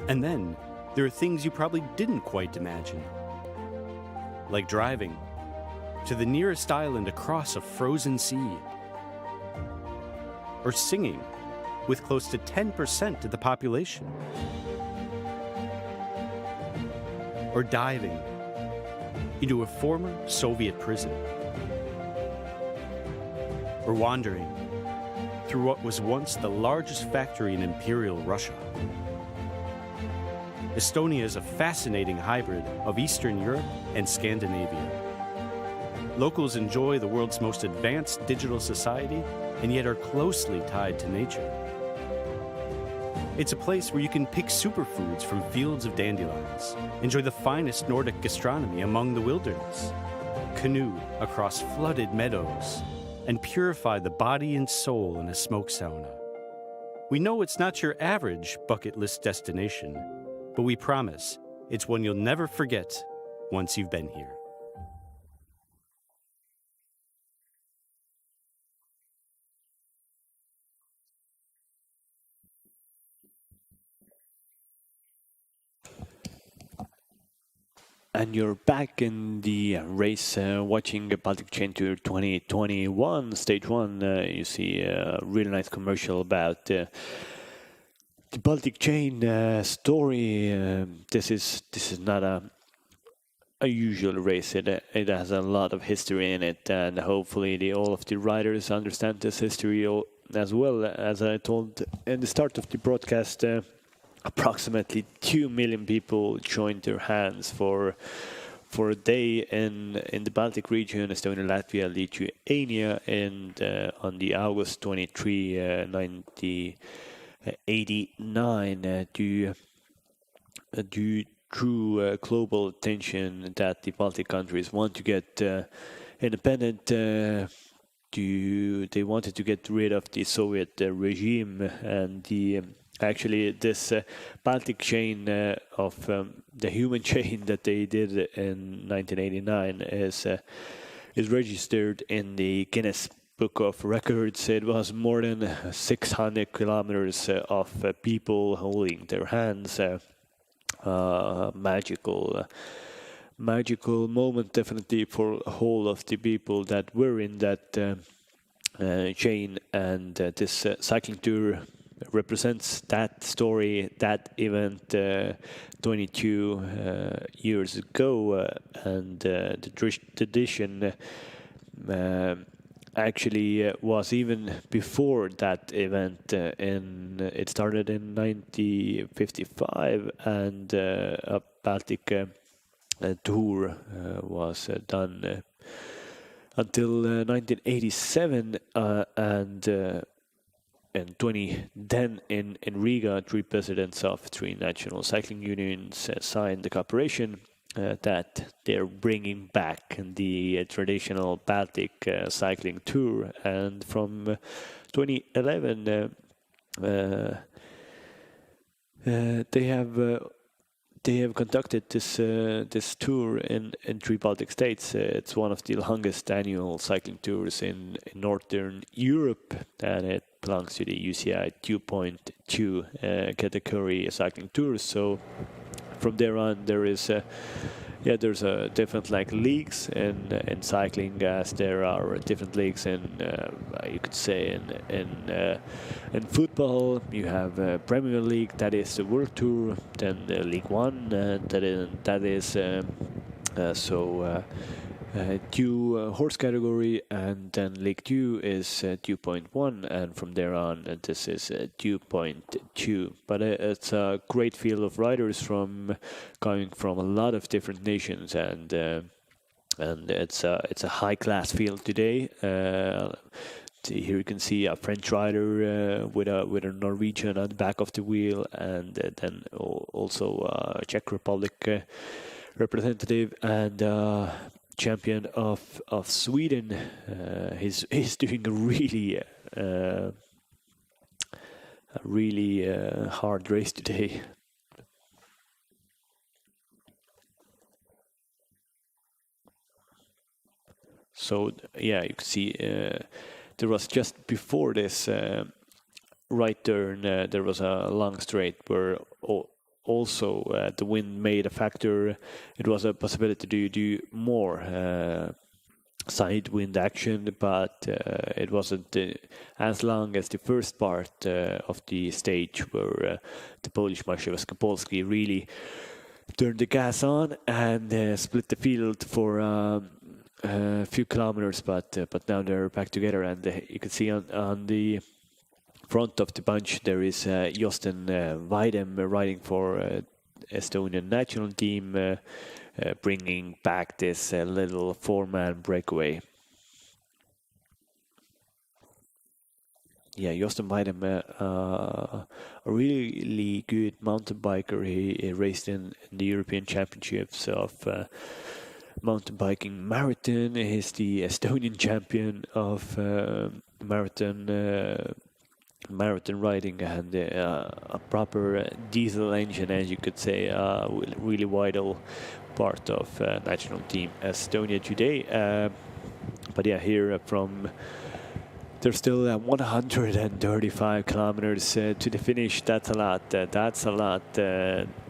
And then there are things you probably didn't quite imagine, like driving to the nearest island across a frozen sea, or singing with close to 10% of the population, or diving into a former Soviet prison, or wandering through what was once the largest factory in Imperial Russia. Estonia is a fascinating hybrid of Eastern Europe and Scandinavia. Locals enjoy the world's most advanced digital society and yet are closely tied to nature. It's a place where you can pick superfoods from fields of dandelions, enjoy the finest Nordic gastronomy among the wilderness, canoe across flooded meadows, and purify the body and soul in a smoke sauna. We know it's not your average bucket list destination, but we promise it's one you'll never forget once you've been here. And you're back in the race, watching Baltic Chain Tour 2021, Stage 1. You see a really nice commercial about the Baltic Chain story. This is not a usual race. It has a lot of history in it, and hopefully all of the riders understand this history as well. As I told in the start of the broadcast, approximately 2 million people joined their hands for a day in the Baltic region, Estonia, Latvia, Lithuania, and on the August 23, 1989, to drew global attention that the Baltic countries want to get independent. They wanted to get rid of the Soviet regime, and actually this Baltic chain of the human chain that they did in 1989 is registered in the Guinness book of records. It was more than 600 kilometers of people holding their hands. Magical moment, definitely, for whole of the people that were in that chain. And this cycling tour represents that story, that event 22 years ago, and the tradition actually was even before that event. It started in 1955, and a Baltic tour was done until 1987, and in 2010 in Riga, 3 presidents of 3 national cycling unions signed the cooperation that they're bringing back the traditional Baltic cycling tour. And from 2011, they have conducted this tour in 3 Baltic states. It's one of the longest annual cycling tours in Northern Europe, and it belongs to the UCI 2.2 category cycling tours. So from there on, there's different like leagues in cycling, as there are different leagues in you could say in football. You have Premier League, that is the World Tour, then League One, that is 2 horse category, and then League 2 is 2.1, and from there on this is 2.2. But it's a great field of riders coming from a lot of different nations, and it's a high class field today. Here you can see a French rider with a Norwegian on the back of the wheel, and then also a Czech Republic representative, and champion of Sweden. He's doing a really hard race today. So yeah, you can see there was just before this right turn, there was a long straight where also the wind made a factor. It was a possibility to do more side wind action, but it wasn't as long as the first part of the stage, where the Polish Maciej Skopolski really turned the gas on and split the field for a few kilometers, but now they're back together, and you can see on the front of the bunch there is Josten Weidem riding for Estonian national team, bringing back this little 4-man breakaway. Yeah, Josten Weidem, a really good mountain biker. He raced in the European Championships of mountain biking marathon. He's the Estonian champion of marathon riding, and a proper diesel engine, as you could say, really vital part of national team Estonia today. But yeah, here there's still 135 kilometers to the finish. That's a lot.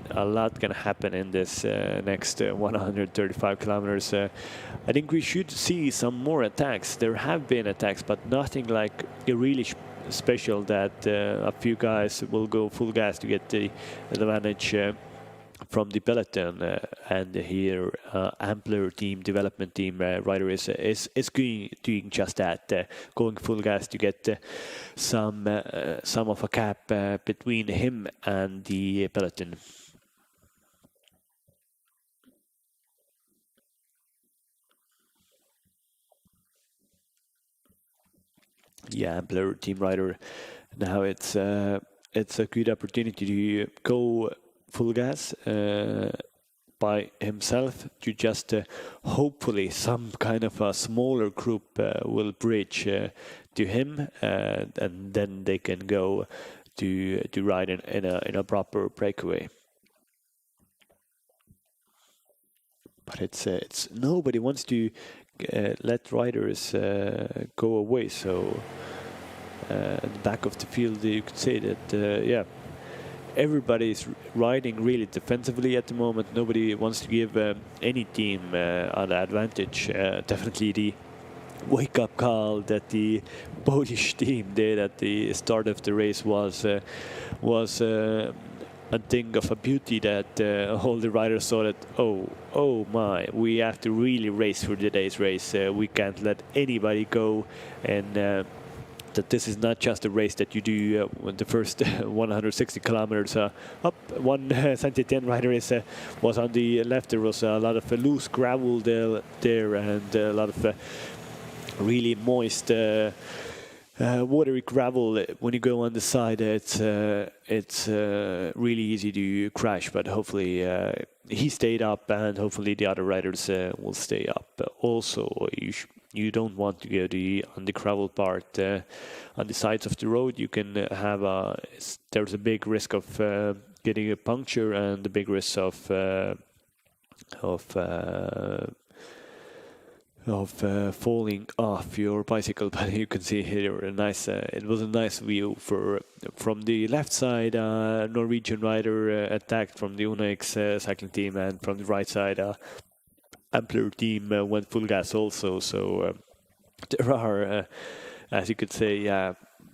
A lot can happen in this next 135 kilometers. I think we should see some more attacks. There have been attacks, but nothing like really special that a few guys will go full gas to get the advantage from the peloton. And here Ampler team, development team rider is doing just that, going full gas to get some of a gap between him and the peloton. Yeah, Ampler team rider. Now it's a good opportunity to go full gas by himself, to just hopefully some kind of a smaller group will bridge to him, and then they can go to ride in a proper breakaway. But it's nobody wants to let riders go away. So at the back of the field, you could say that, yeah, everybody's riding really defensively at the moment. Nobody wants to give any team an advantage. Definitely the wake-up call that the Polish team did at the start of the race was a thing of a beauty, that all the riders saw that, oh my, we have to really race for today's race. We can't let anybody go, and that this is not just a race that you do when the first 160 kilometers up. One Saint-Étienne rider was on the left. There was a lot of loose gravel there and a lot of really moist watery gravel. When you go on the side, it's really easy to crash, but hopefully he stayed up, and hopefully the other riders will stay up. Also, you don't want to go on the gravel part. On the sides of the road, you can have there's a big risk of getting a puncture, and the big risk of falling off your bicycle. But you can see here a nice, it was a nice view from the left side. Norwegian rider attacked from the UNX cycling team, and from the right side, Ampler team went full gas also. So there are, as you could say,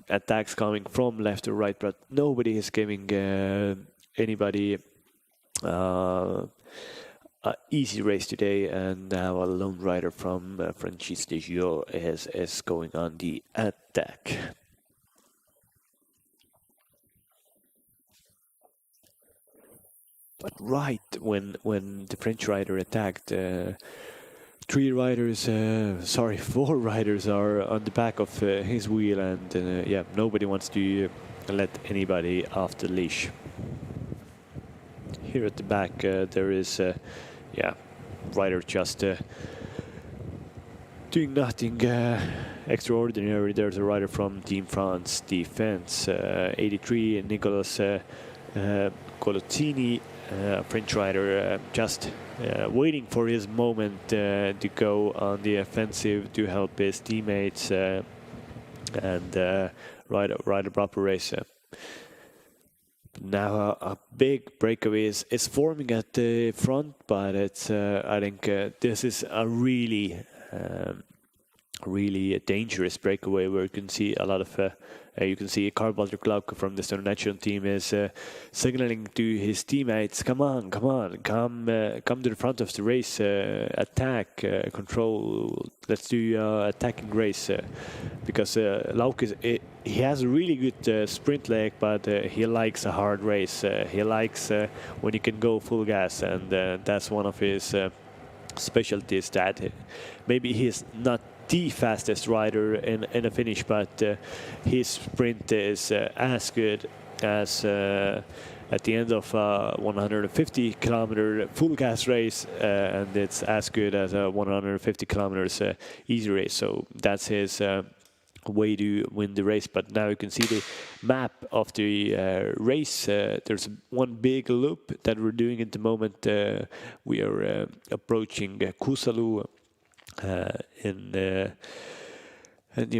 attacks coming from left or right, but nobody is giving anybody an easy race today. And now a lone rider from Francis de Gio is going on the attack. But right when the French rider attacked, four riders are on the back of his wheel, and yeah, nobody wants to let anybody off the leash. Here at the back, there is, rider just doing nothing extraordinary. There's a rider from Team France Defense, 83, Nicolas Colottini, French rider, just waiting for his moment to go on the offensive to help his teammates and ride a proper race. Now a big breakaway is forming at the front, but it's I think this is a really a dangerous breakaway, where you can see a lot of you can see Karl Walter Klauke from the Estonian national team is signaling to his teammates, come to the front of the race, attack, control, let's do attacking race, because Lauke he has a really good sprint leg, but he likes a hard race. He likes when he can go full gas, and that's one of his specialties, that maybe he's not the fastest rider in a finish, but his sprint is as good as at the end of a 150 kilometer full gas race, and it's as good as a 150 kilometers easy race. So that's his way to win the race. But now you can see the map of the race. There's one big loop that we're doing at the moment. We are approaching Kuusalu in near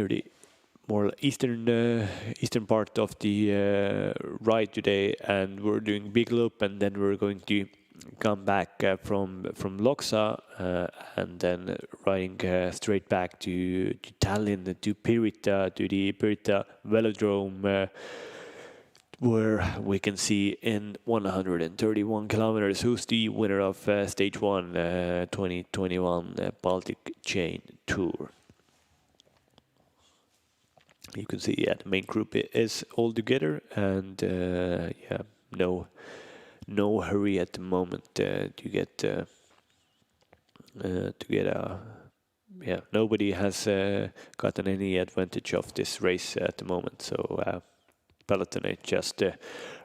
the more eastern part of the ride today, and we're doing big loop, and then we're going to come back from Loksa and then riding straight back to Tallinn, to Pirita, to the Pirita Velodrome, where we can see in 131 kilometers who's the winner of Stage 1 2021 Baltic Chain Tour. You can see, the main group is all together, and no hurry at the moment to get nobody has gotten any advantage of this race at the moment. So peloton is just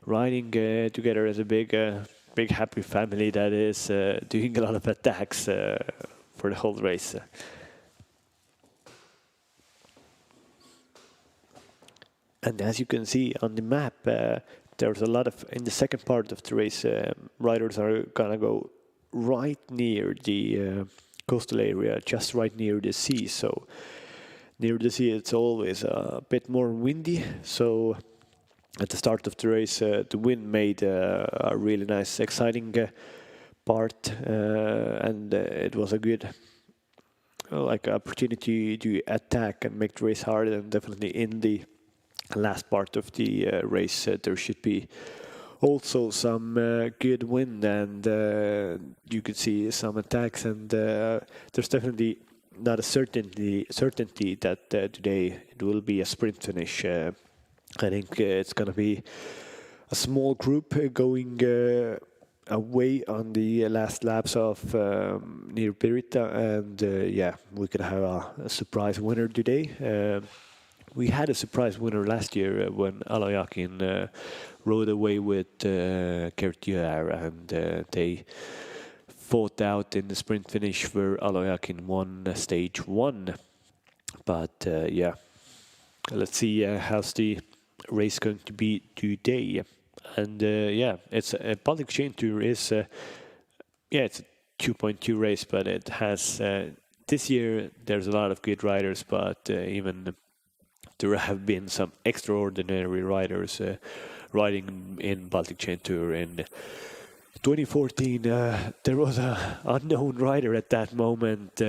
riding together as a big happy family that is doing a lot of attacks for the whole race. And as you can see on the map, there's a lot of, in the second part of the race, riders are gonna go right near the coastal area, just right near the sea. So near the sea, it's always a bit more windy. So at the start of the race, the wind made a really nice, exciting part, and it was a good opportunity to attack and make the race hard. And definitely in the last part of the race, there should be also some good wind, and you could see some attacks. And there's definitely not a certainty that today it will be a sprint finish. I think it's going to be a small group going away on the last laps of near Pirita, and yeah, we could have a surprise winner today. We had a surprise winner last year when Aloyakin rode away with Kertier, and they fought out in the sprint finish where Aloyakin won stage 1. But yeah, let's see how's the race going to be today. And yeah, it's a Baltic Chain Tour is yeah, it's a 2.2 race, but it has this year there's a lot of good riders, but even there have been some extraordinary riders riding in Baltic Chain Tour. In 2014, there was an unknown rider at that moment,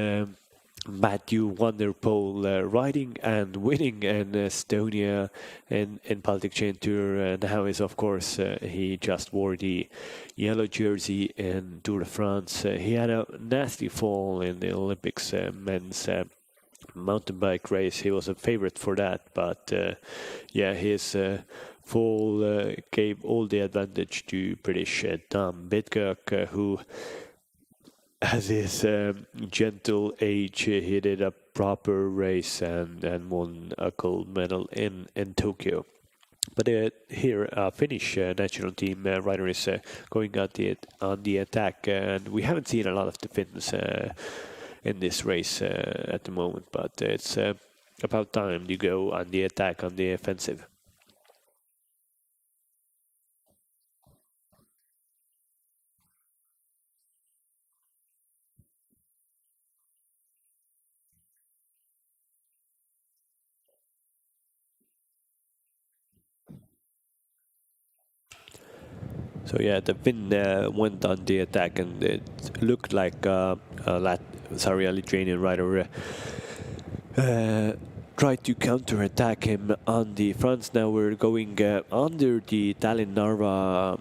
Matthew Van der Poel, riding and winning in Estonia in Baltic Chain Tour. Now is, of course, he just wore the yellow jersey in Tour de France. He had a nasty fall in the Olympics men's mountain bike race. He was a favorite for that, but yeah, his fall gave all the advantage to British Dan Bidcock, who, as his gentle age, he did a proper race and won a gold medal in Tokyo. But here, Finnish national team rider is going on the attack, and we haven't seen a lot of the Finns in this race at the moment, but it's about time to go on the attack, on the offensive. So yeah, the Finn went on the attack, and it looked like Lithuanian rider tried to counter-attack him on the fronts. Now we're going under the Tallinn-Narva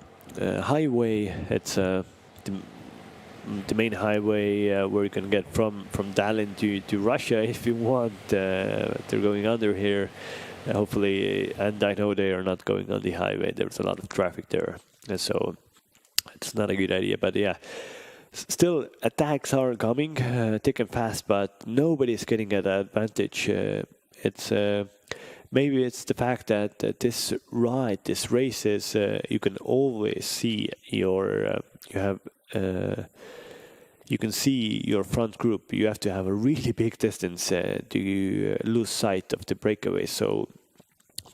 highway. It's the main highway where you can get from Tallinn to Russia if you want. They're going under here, hopefully, and I know they are not going on the highway. There's a lot of traffic there, so it's not a good idea. But yeah, still attacks are coming thick and fast, but nobody's getting an advantage. It's maybe it's the fact that this race is you can always see your you can see your front group. You have to have a really big distance to lose sight of the breakaway. So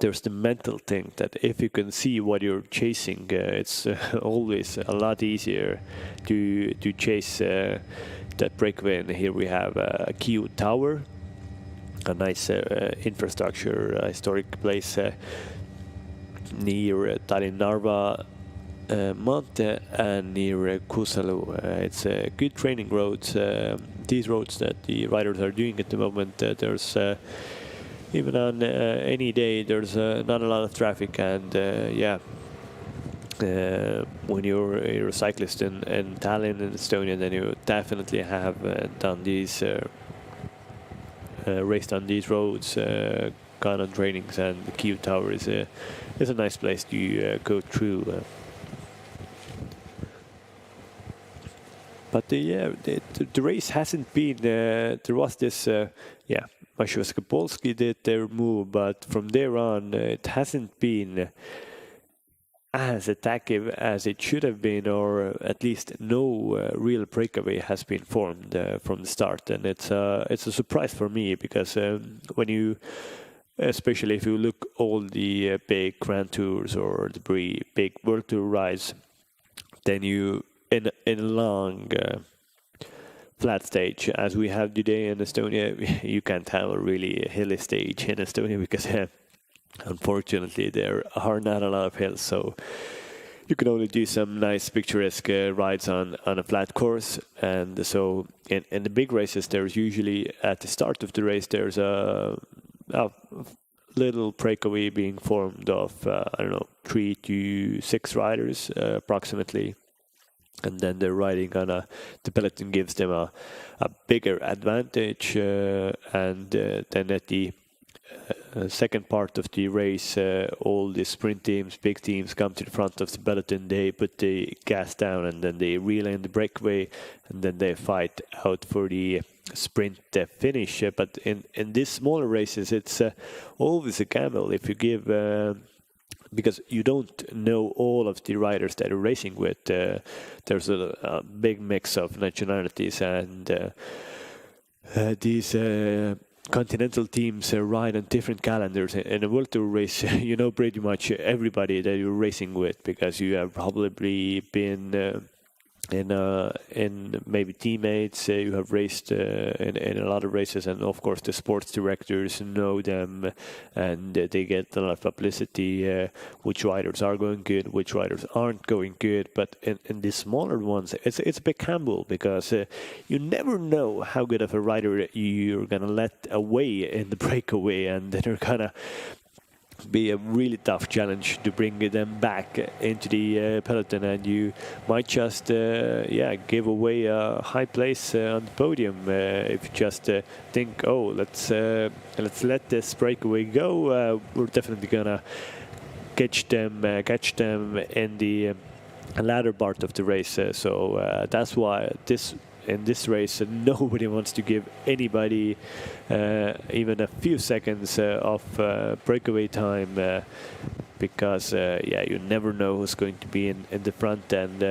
there's the mental thing that if you can see what you're chasing, it's always a lot easier to chase that breakaway. And here we have a Kiu Tower, a nice infrastructure, historic place near Tallinn-Narva Monte and near Kuusalu. It's good training roads. These roads that the riders are doing at the moment, there's even on any day, there's not a lot of traffic, and yeah, when you're a cyclist in Tallinn and Estonia, then you definitely have done these raced on these roads, gone on trainings, and the Kiu Tower is a nice place to go through. But yeah, the race hasn't been. There was this, yeah, Maciej did their move, but from there on, it hasn't been as attackive as it should have been, or at least no real breakaway has been formed from the start. And it's a surprise for me, because when you, especially if you look all the big Grand Tours or the big World Tour rides, then you in a long flat stage as we have today in Estonia. You can't have a really hilly stage in Estonia because unfortunately there are not a lot of hills, so you can only do some nice picturesque rides on a flat course. And so in the big races, there's usually at the start of the race there's a little breakaway being formed of 3 to 6 riders approximately, and then they're riding on the peloton gives them a bigger advantage, and then at the second part of the race, all the sprint teams, big teams, come to the front of the peloton. They put the gas down and then they reel in the breakaway, and then they fight out for the sprint finish. But in these smaller races, it's always a gamble if you give, because you don't know all of the riders that are racing with. There's a big mix of nationalities, and these continental teams ride on different calendars. In a World Tour race, you know pretty much everybody that you're racing with, because you have probably been in maybe teammates. You have raced in a lot of races, and of course the sports directors know them, and they get a lot of publicity, which riders are going good, which riders aren't going good. But in the smaller ones, it's a big gamble, because you never know how good of a rider you're gonna let away in the breakaway, and then you're gonna be a really tough challenge to bring them back into the peloton, and you might just give away a high place on the podium if you just think, oh, let's let this breakaway go. We're definitely gonna catch them in the latter part of the race. So that's why in this race, nobody wants to give anybody even a few seconds of breakaway time, because you never know who's going to be in the front. And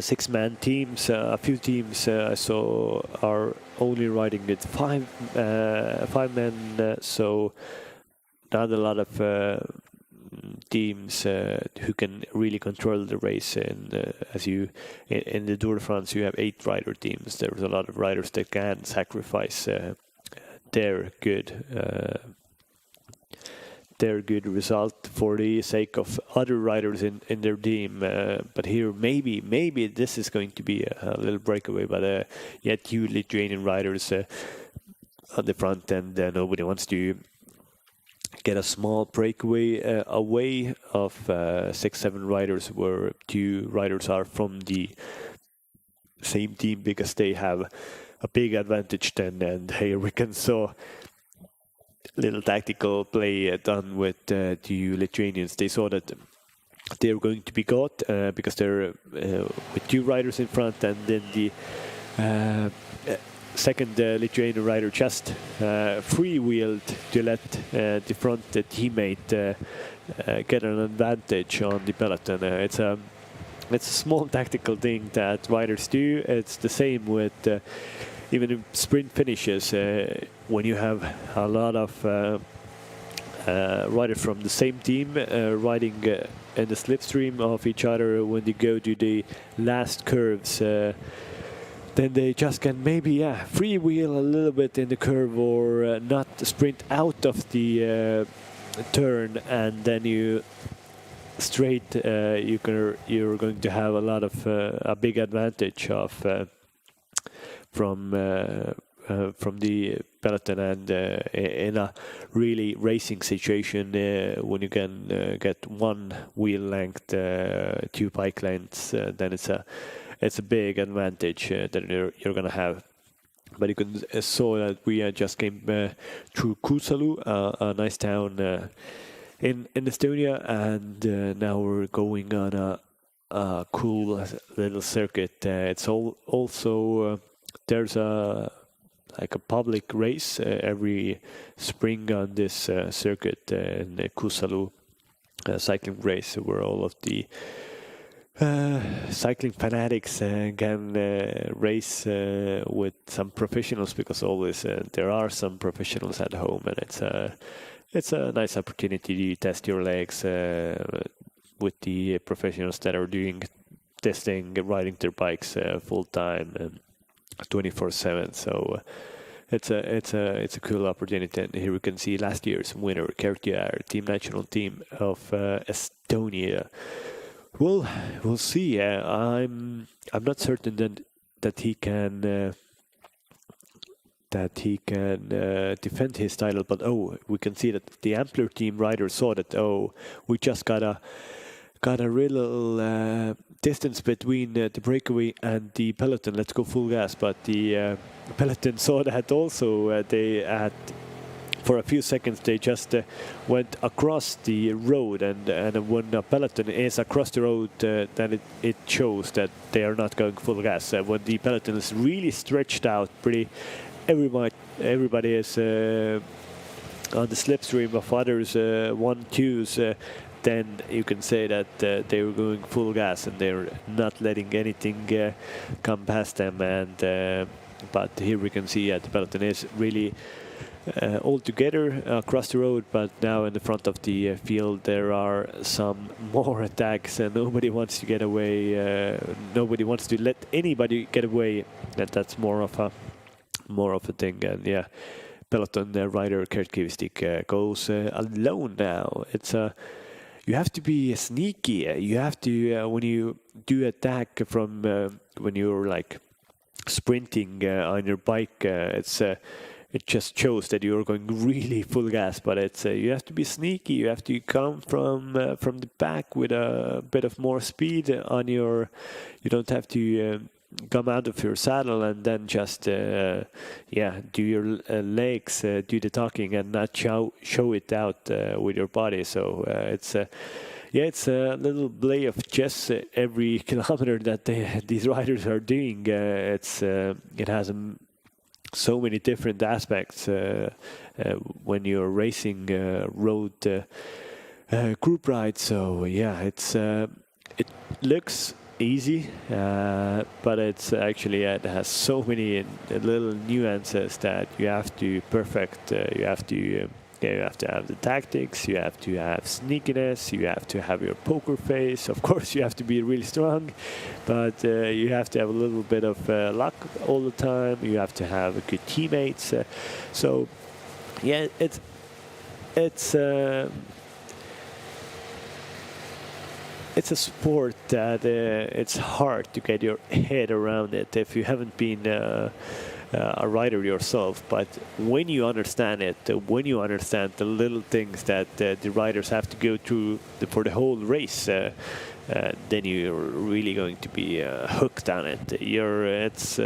six-man teams. A few teams I saw are only riding with five men, so not a lot of teams who can really control the race. And in the Tour de France, you have 8 rider teams. There's a lot of riders that can sacrifice their good result for the sake of other riders in their team. But here, maybe this is going to be a little breakaway. But yet, 2 Lithuanian riders on the front, and nobody wants to get a small breakaway away of 6-7 riders, where 2 riders are from the same team, because they have a big advantage then. And here we can saw little tactical play done with the Lithuanians. They saw that they're going to be caught because they're with 2 riders in front, and then the second Lithuanian rider just freewheeled to let the front teammate get an advantage on the peloton. It's a small tactical thing that riders do. It's the same with even in sprint finishes, when you have a lot of riders from the same team riding in the slipstream of each other. When they go to the last curves, then they just can maybe freewheel a little bit in the curve, or not sprint out of the turn, and then you straight you're going to have a lot of a big advantage of from the peloton. And in a really racing situation, when you can get 1 wheel length, 2 bike lengths, then it's a big advantage that you're gonna have. But you can saw that we just came through Kuusalu, a nice town in Estonia, and now we're going on a cool little circuit. It's also there's a public race every spring on this circuit in Kuusalu, cycling race, where all of the cycling fanatics can race with some professionals, because always there are some professionals at home, and it's a nice opportunity to test your legs with the professionals that are doing testing, riding their bikes full time and 24/7. So it's a cool opportunity. And here we can see last year's winner, Kertjär, team national team of Estonia. Well, we'll see. I'm not certain that he can. Defend his title, but we can see that the Ampler team rider saw that we just got a little distance between the breakaway and the peloton. Let's go full gas. But the peloton saw that also. For a few seconds they just went across the road, and when a peloton is across the road, then it shows that they are not going full gas. When the peloton is really stretched out, everybody is on the slipstream of others 1-2s, then you can say that they were going full gas and they're not letting anything come past them. And but here we can see the peloton is really all together across the road, but now in the front of the field there are some more attacks, and nobody wants to get away. Nobody wants to let anybody get away. That's more of a thing. And yeah, peloton rider Kurt Kivistik goes alone now. It's you have to be sneaky. You have to when you do attack from when you're like sprinting on your bike. It just shows that you're going really full gas, but it's you have to be sneaky. You have to come from the back with a bit of more speed on your. You don't have to come out of your saddle and then just do your legs, do the talking, and not show it out with your body. So it's a little play of chess every kilometer that these riders are doing. It has so many different aspects when you're racing road group rides. So yeah, it looks easy, but it's actually it has so many little nuances that you have to perfect. You have to have the tactics, you have to have sneakiness, you have to have your poker face. Of course, you have to be really strong, but you have to have a little bit of luck all the time. You have to have good teammates. So yeah, it's a sport that it's hard to get your head around it if you haven't been a rider yourself. But when you understand it, when you understand the little things that the riders have to go through for the whole race, then you're really going to be hooked on it. It's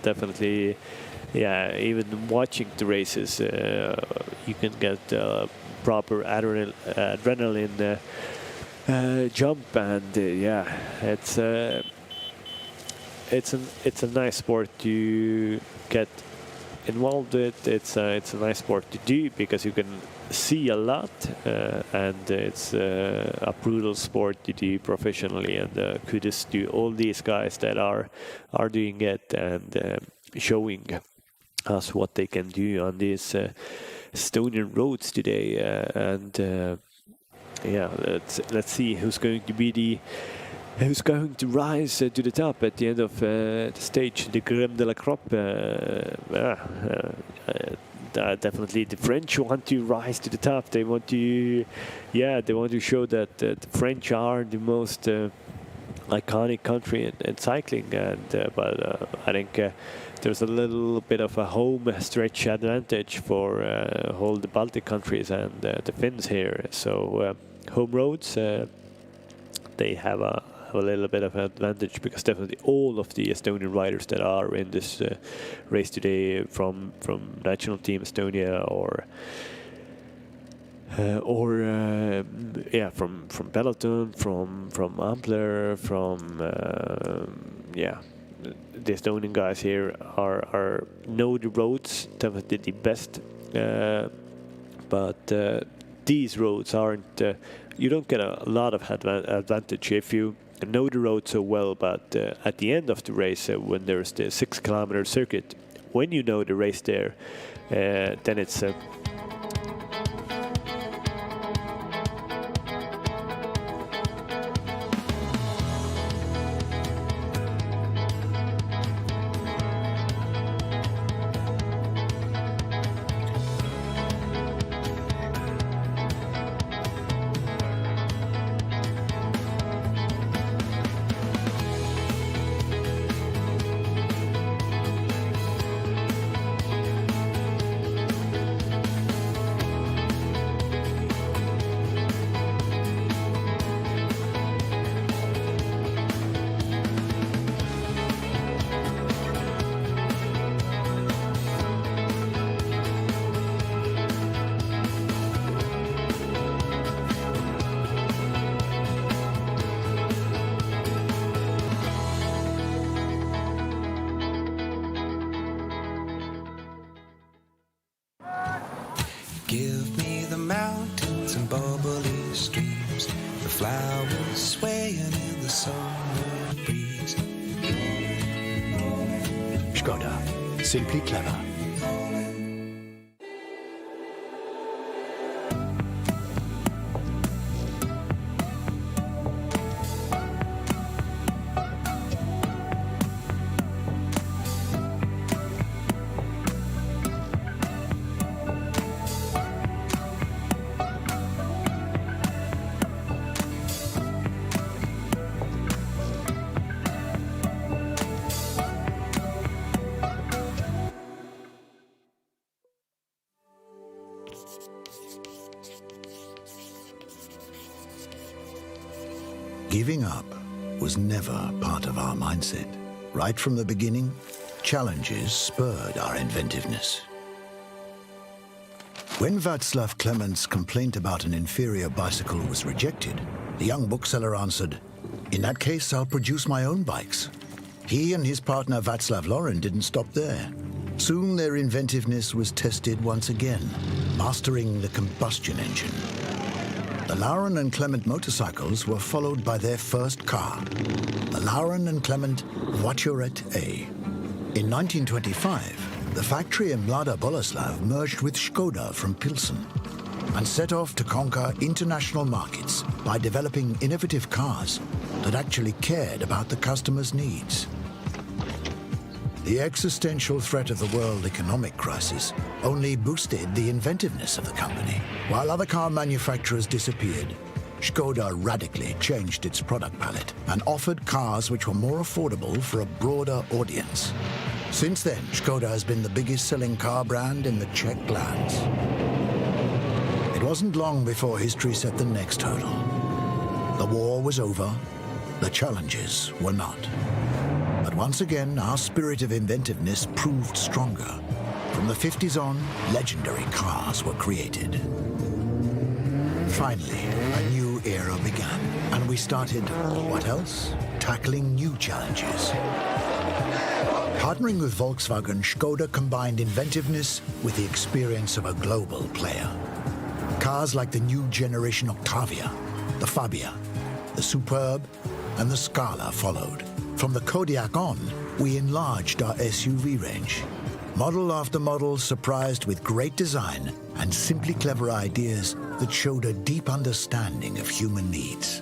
definitely, yeah. Even watching the races, you can get proper adrenaline jump, and yeah, it's a nice sport to get involved with. It's a nice sport to do because you can see a lot, and it's a brutal sport to do professionally. And kudos to all these guys that are doing it and showing us what they can do on these Estonian roads today. Yeah, let's see who's going to rise to the top at the end of the stage, the crème de la crop. Definitely the French want to rise to the top. They want to show that the French are the most iconic country in cycling. But I think there's a little bit of a home stretch advantage for all the Baltic countries and the Finns here. So home roads, they have a little bit of an advantage, because definitely all of the Estonian riders that are in this race today from national team Estonia or from peloton, from Ampler, from the Estonian guys here are know the roads definitely the best, but these roads aren't. You don't get a lot of advantage if you know the road so well. But at the end of the race, when there's the 6-kilometer circuit, when you know the race there, then it's Simply Clever. Giving up was never part of our mindset. Right from the beginning, challenges spurred our inventiveness. When Václav Klemens' complaint about an inferior bicycle was rejected, the young bookseller answered, "In that case, I'll produce my own bikes." He and his partner Václav Loren didn't stop there. Soon their inventiveness was tested once again, mastering the combustion engine. The Lauren and Clement motorcycles were followed by their first car, the Lauren and Clement Voiturette A. In 1925, the factory in Mlada Boleslav merged with Škoda from Pilsen and set off to conquer international markets by developing innovative cars that actually cared about the customer's needs. The existential threat of the world economic crisis only boosted the inventiveness of the company. While other car manufacturers disappeared, Škoda radically changed its product palette and offered cars which were more affordable for a broader audience. Since then, Škoda has been the biggest selling car brand in the Czech lands. It wasn't long before history set the next hurdle. The war was over, the challenges were not. But once again, our spirit of inventiveness proved stronger. From the 50s on, legendary cars were created. Finally, a new era began, and we started, what else? Tackling new challenges. Partnering with Volkswagen, Škoda combined inventiveness with the experience of a global player. Cars like the new generation Octavia, the Fabia, the Superb, and the Scala followed. From the Kodiaq on, we enlarged our SUV range. Model after model surprised with great design and simply clever ideas that showed a deep understanding of human needs.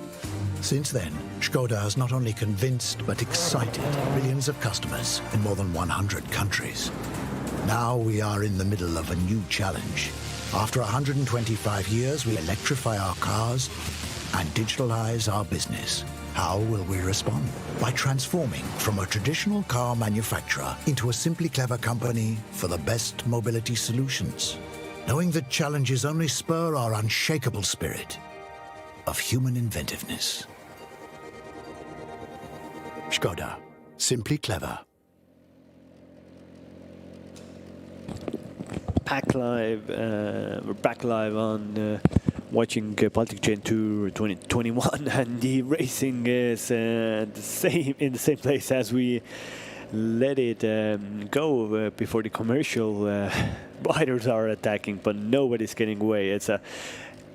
Since then, Škoda has not only convinced but excited millions of customers in more than 100 countries. Now we are in the middle of a new challenge. After 125 years, we electrify our cars and digitalize our business. How will we respond? By transforming from a traditional car manufacturer into a simply clever company for the best mobility solutions. Knowing that challenges only spur our unshakable spirit of human inventiveness. Škoda, simply clever. We're back live on watching Baltic Chain Tour 2021, and the racing is in the same place as we let it go before the commercial riders are attacking, but nobody's getting away.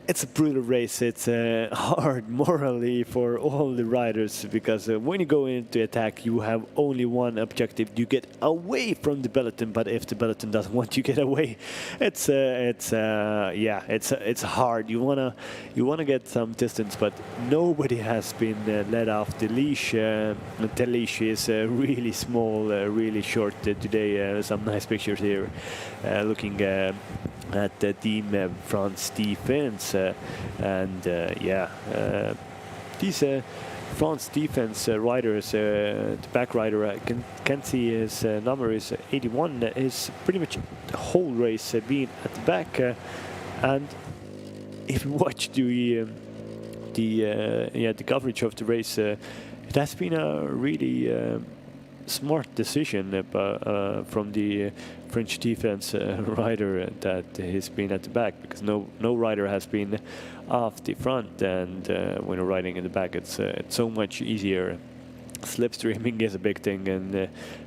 It's a brutal race. It's hard morally for all the riders, because when you go into attack, you have only one objective: you get away from the peloton. But if the peloton doesn't want you to get away, it's hard. You wanna get some distance, but nobody has been let off the leash. The leash is really small, really short today. Some nice pictures here, looking at the team France defense, these France defense riders, the back rider, I can see his number is 81, is pretty much the whole race being at the back, and if you watch the coverage of the race, it has been a really smart decision from the French defense rider that he's been at the back, because no rider has been off the front, and when you're riding in the back, it's so much easier. Slipstreaming is a big thing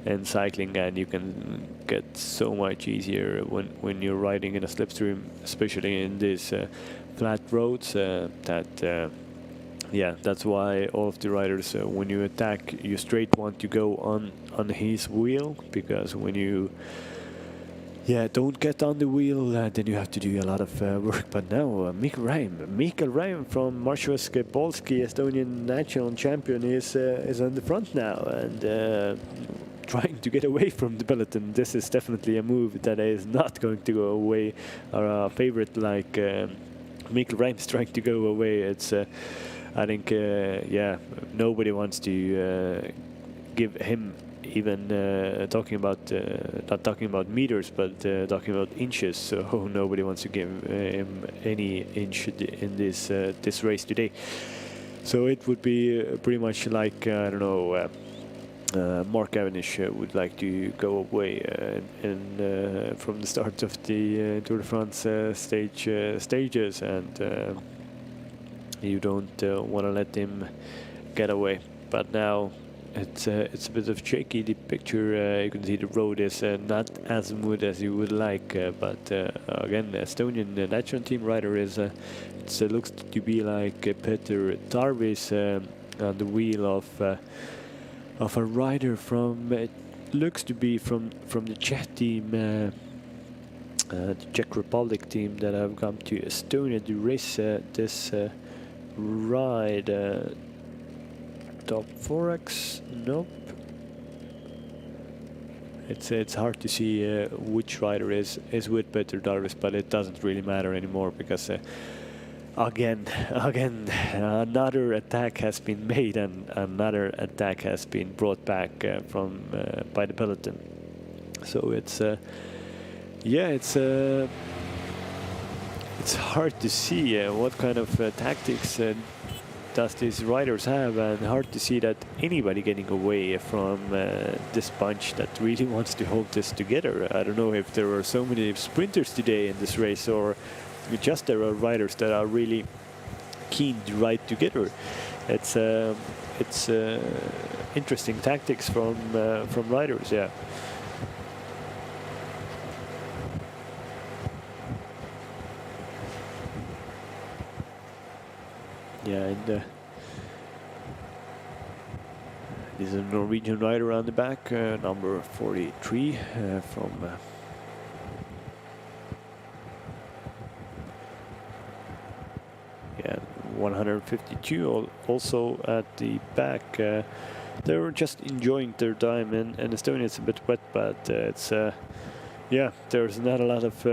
in cycling, and you can get so much easier when you're riding in a slipstream, especially in these flat roads that yeah, that's why all of the riders, when you attack, you straight want to go on his wheel, because when you don't get on the wheel, then you have to do a lot of work. But now Mikael Räim from Marshalske Polski, Estonian national champion, is on the front now and trying to get away from the peloton. This is definitely a move that is not going to go away. Our favorite, like Mikael Räim, is trying to go away. It's I think nobody wants to give him even talking about not talking about meters, but talking about inches. So nobody wants to give him any inch in this race today. So it would be pretty much like I don't know. Mark Cavendish would like to go away and from the start of the Tour de France stages, and you don't want to let him get away. But now it's a bit of shaky. The picture, you can see the road is not as smooth as you would like, but again, Estonian national team rider is it looks to be like Peter Tarvis on the wheel of a rider from it looks to be from the Czech team, the Czech Republic team that have come to Estonia to race this ride. Top Forex, nope. It's hard to see which rider is with Peter Darvis, but it doesn't really matter anymore, because again, another attack has been made and another attack has been brought back from by the peloton. So it's hard to see what kind of tactics does these riders have, and hard to see that anybody getting away from this bunch that really wants to hold this together. I don't know if there are so many sprinters today in this race, or just there are riders that are really keen to ride together. It's interesting tactics from riders, yeah. Yeah, and this is a Norwegian rider on the back, number 43 from. Yeah, 152 also at the back. They were just enjoying their time, and Estonia is a bit wet, but it's yeah, there's not a lot of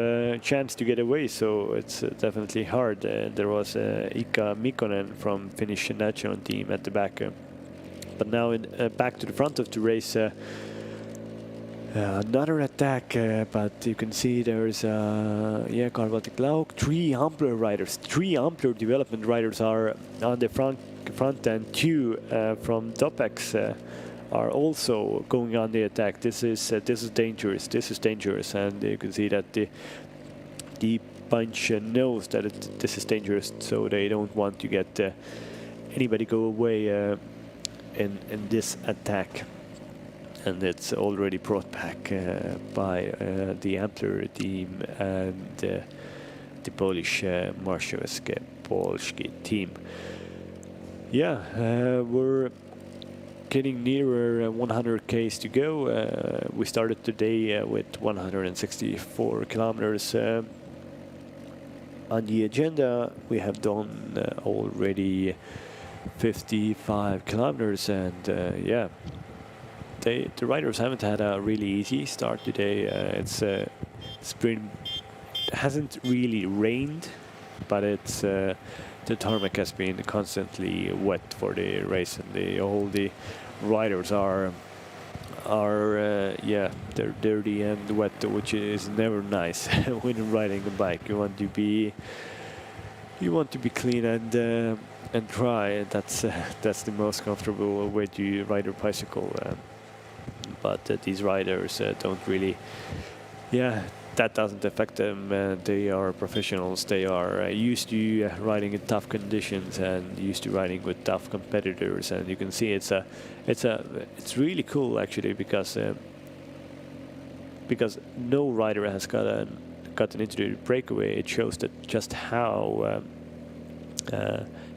chance to get away, so it's definitely hard. There was Ika Mikkonen from Finnish national team at the back, but now back to the front of the race. Another attack, but you can see there's Karl Baltic Lauk, 3 Ampler riders, 3 Ampler development riders are on the front, and 2 from Topex are also going on the attack. This is dangerous. This is dangerous, and you can see that the bunch knows that this is dangerous, so they don't want to get anybody go away in this attack. And it's already brought back by the Ampler team and the Polish Marshalske Polski team. Yeah, we're getting nearer 100 k's to go. We started today with 164 kilometers on the agenda. We have done already 55 kilometers, and yeah, the riders haven't had a really easy start today. It's hasn't really rained, but it's the tarmac has been constantly wet for the race, and all the riders are yeah, they're dirty and wet, which is never nice when riding a bike. You want to be clean and dry. That's the most comfortable way to ride a bicycle. But these riders don't really, yeah, that doesn't affect them. They are professionals. They are used to riding in tough conditions and used to riding with tough competitors. And you can see it's really cool actually, because no rider has gotten into the breakaway. It shows that just how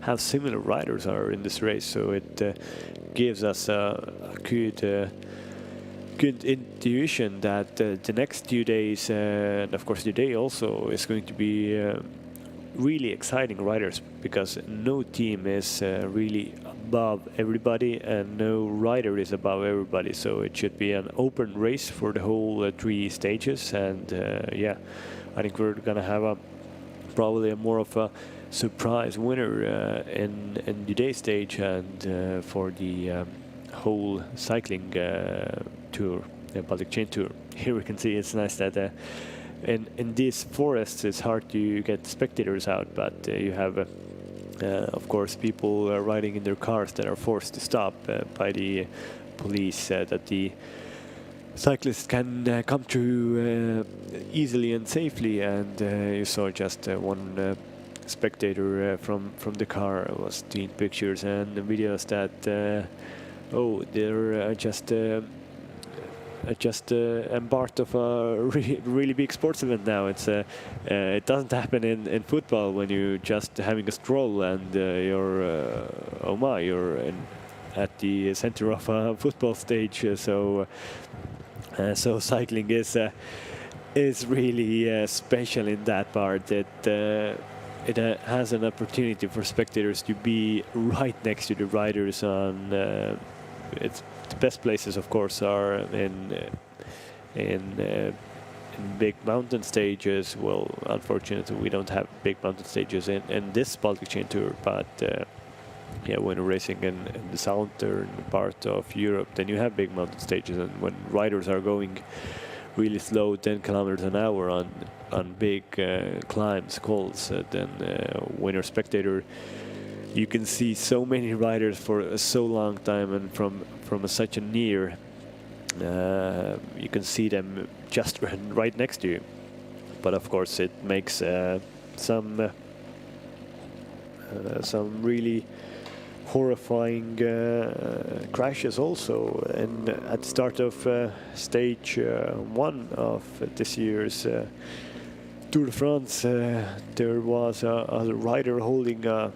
how similar riders are in this race. So it gives us a good intuition that the next 2 days, and of course today also, is going to be really exciting riders, because no team is really above everybody and no rider is above everybody. So it should be an open race for the whole 3 stages. And yeah, I think we're gonna have probably more of a surprise winner in today's stage and for the whole cycling tour, the Baltic Chain Tour. Here we can see it's nice that in these forests it's hard to get spectators out, but you have of course people riding in their cars that are forced to stop by the police, that the cyclists can come through easily and safely. And you saw just one spectator from the car was taking pictures and videos that oh, they're just embarked of a really big sports event now. It's it doesn't happen in football when you're just having a stroll and you're oh my, you're at the center of a football stage. So cycling is really special in that part. It has an opportunity for spectators to be right next to the riders on. It's the best places, of course, are in big mountain stages. Well, unfortunately, we don't have big mountain stages in this Baltic Chain Tour, but yeah, when you're racing in the southern part of Europe, then you have big mountain stages, and when riders are going really slow, 10 kilometers an hour on big climbs, calls, then when you're a spectator, you can see so many riders for a so long time, and from such a near, you can see them just right next to you. But of course, it makes some really horrifying crashes also. And at the start of stage 1 of this year's Tour de France, there was a rider holding a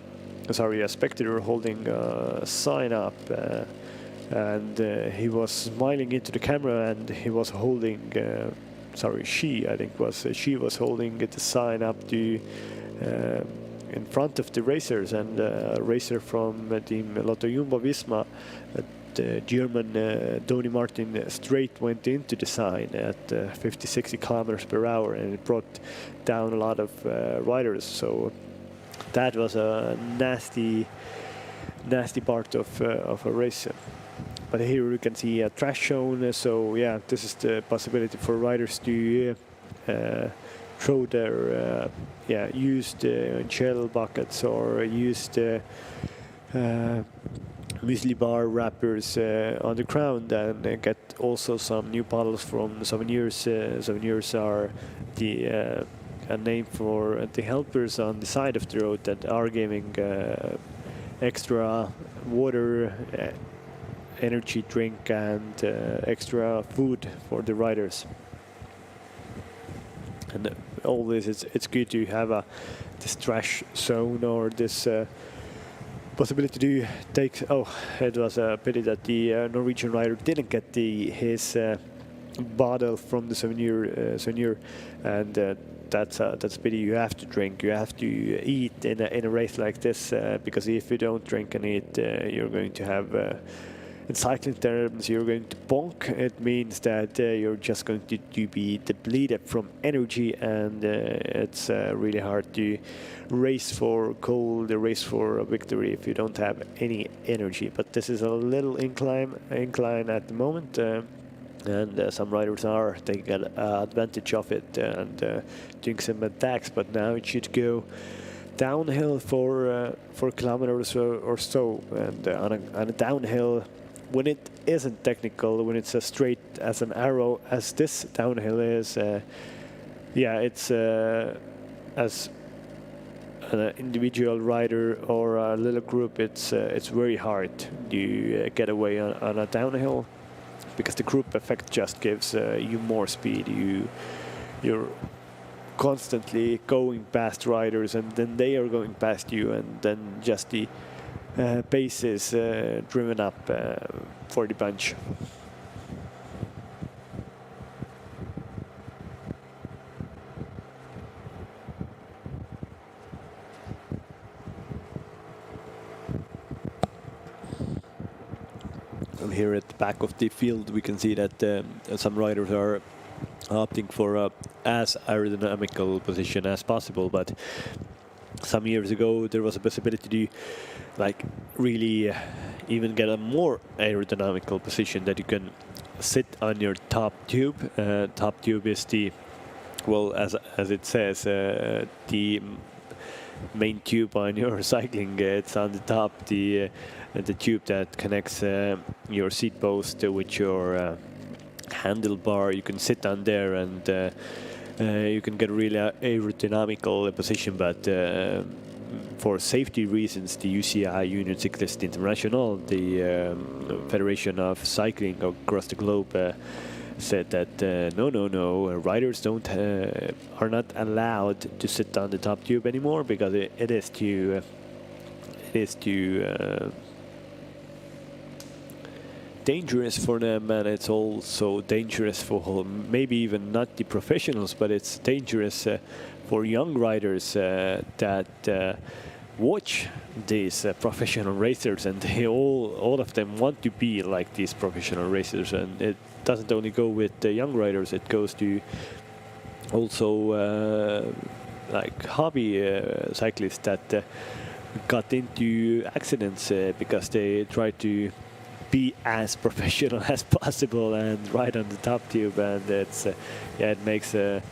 spectator holding a sign up, and he was smiling into the camera, and he was holding she was holding the sign up to in front of the racers, and a racer from Team Lotto Jumbo-Visma, the German Tony Martin, straight went into the sign at 50-60 kilometers per hour, and it brought down a lot of riders. So that was a nasty part of a race. But here you can see a trash shown. So yeah, this is the possibility for riders to throw their used shell buckets or used muesli bar wrappers on the ground, and get also some new bottles from souvenirs. Souvenirs are the a name for the helpers on the side of the road that are giving extra water, energy drink, and extra food for the riders. And all this, it's good to have this trash zone, or this possibility to take. Oh, it was a pity that the Norwegian rider didn't get his bottle from the souvenir, and that's a pity. You have to drink, you have to eat in a race like this, because if you don't drink and eat, you're going to have, in cycling terms, you're going to bonk. It means that you're just going to be depleted from energy, and it's really hard to race for gold, race for a victory, if you don't have any energy. But this is a little incline at the moment. And some riders are taking advantage of it and doing some attacks, but now it should go downhill for kilometers or so. And on a downhill, when it isn't technical, when it's as straight as an arrow as this downhill is, yeah, it's as an individual rider or a little group, it's very hard to get away on a downhill, because the group effect just gives you more speed. You're constantly going past riders, and then they are going past you, and then just the pace is driven up for the bunch. Here at the back of the field, we can see that some riders are opting for as aerodynamical position as possible, but some years ago there was a possibility to like really even get a more aerodynamical position, that you can sit on your top tube. Top tube is the, well, as it says, the main tube on your cycling. It's on the top, the tube that connects your seat post with your handlebar. You can sit on there, and you can get really aerodynamical position, but for safety reasons, the UCI, Union Cycliste International, the Federation of Cycling across the globe, said that no, riders are not allowed to sit on the top tube anymore, because it is too dangerous for them, and it's also dangerous for maybe even not the professionals, but it's dangerous for young riders that watch these professional racers, and they all of them want to be like these professional racers. And it doesn't only go with the young riders, it goes to also like hobby cyclists that got into accidents because they try to be as professional as possible and ride on the top tube, and it's yeah, it makes it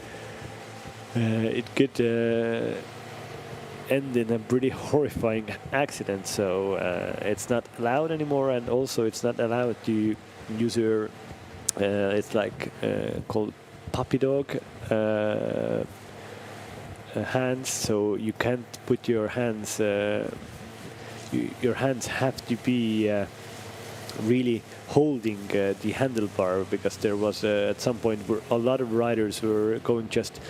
could end in a pretty horrifying accident. So it's not allowed anymore, and also it's not allowed to use your it's like called puppy dog hands. So you can't put your hands your hands have to be really holding the handlebar, because there was at some point where a lot of riders were going just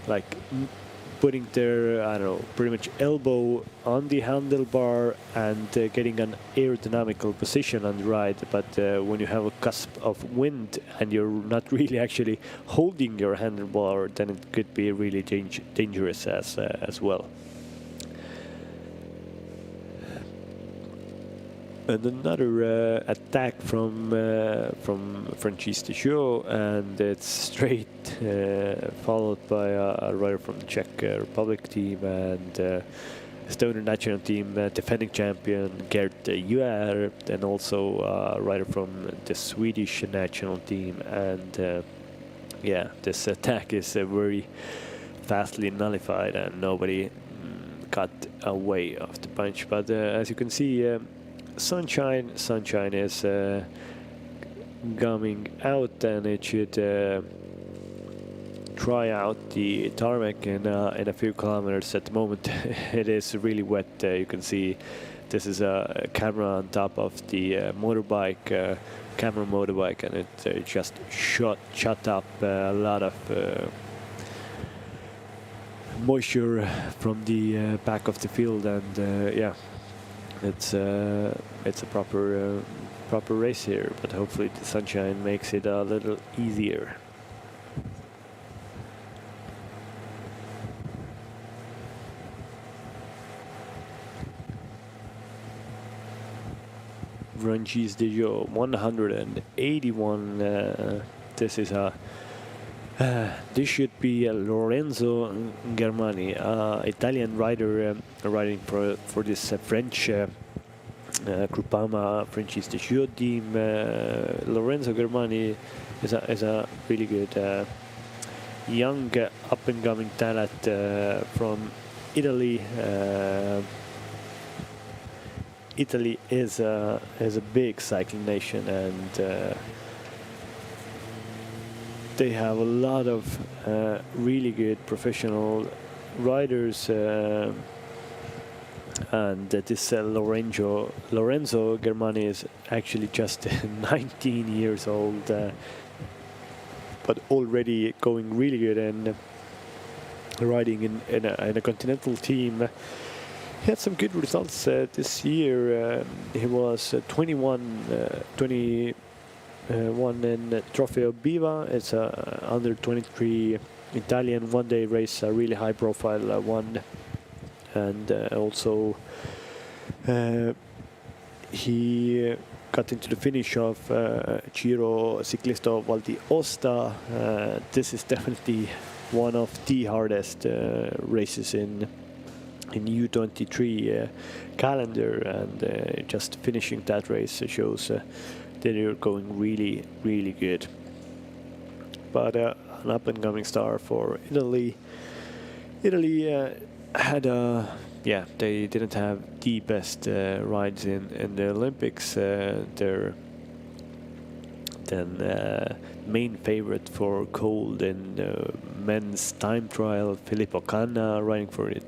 like putting their, I don't know, pretty much elbow on the handlebar and getting an aerodynamical position on the ride. But when you have a cusp of wind and you're not really actually holding your handlebar, then it could be really dangerous as well. And another attack from Francis Deschaux, and it's straight followed by a rider from the Czech Republic team and Estonian national team defending champion Gert Juer, and also a rider from the Swedish national team. And yeah, this attack is very fastly nullified, and nobody got away of the punch. But as you can see, Sunshine is coming out, and it should try out the tarmac in a few kilometers. At the moment it is really wet. You can see this is a camera on top of the motorbike, camera motorbike, and it just shut up a lot of moisture from the back of the field. And yeah, it's a proper race here, but hopefully the sunshine makes it a little easier. Francis Deschaux 181. This is a this should be Lorenzo Germani, Italian rider riding for this French Groupama Francis Deschaux team. Lorenzo Germani is a really good young up-and-coming talent from Italy. Italy is a big cycling nation, and they have a lot of really good professional riders, and this Lorenzo Germani is actually just 19 years old, but already going really good. And riding in a continental team. He had some good results this year. He was 21 in Trofeo Biva. It's a under 23 Italian one-day race, a really high-profile one, and also he got into the finish of Giro Ciclisto Val di Osta. This is definitely one of the hardest races in U23 calendar, and just finishing that race shows that you're going really, really good. But an up-and-coming star for Italy. Italy had they didn't have the best rides in the Olympics. Their main favorite for gold in men's time trial, Filippo Canna, riding for it.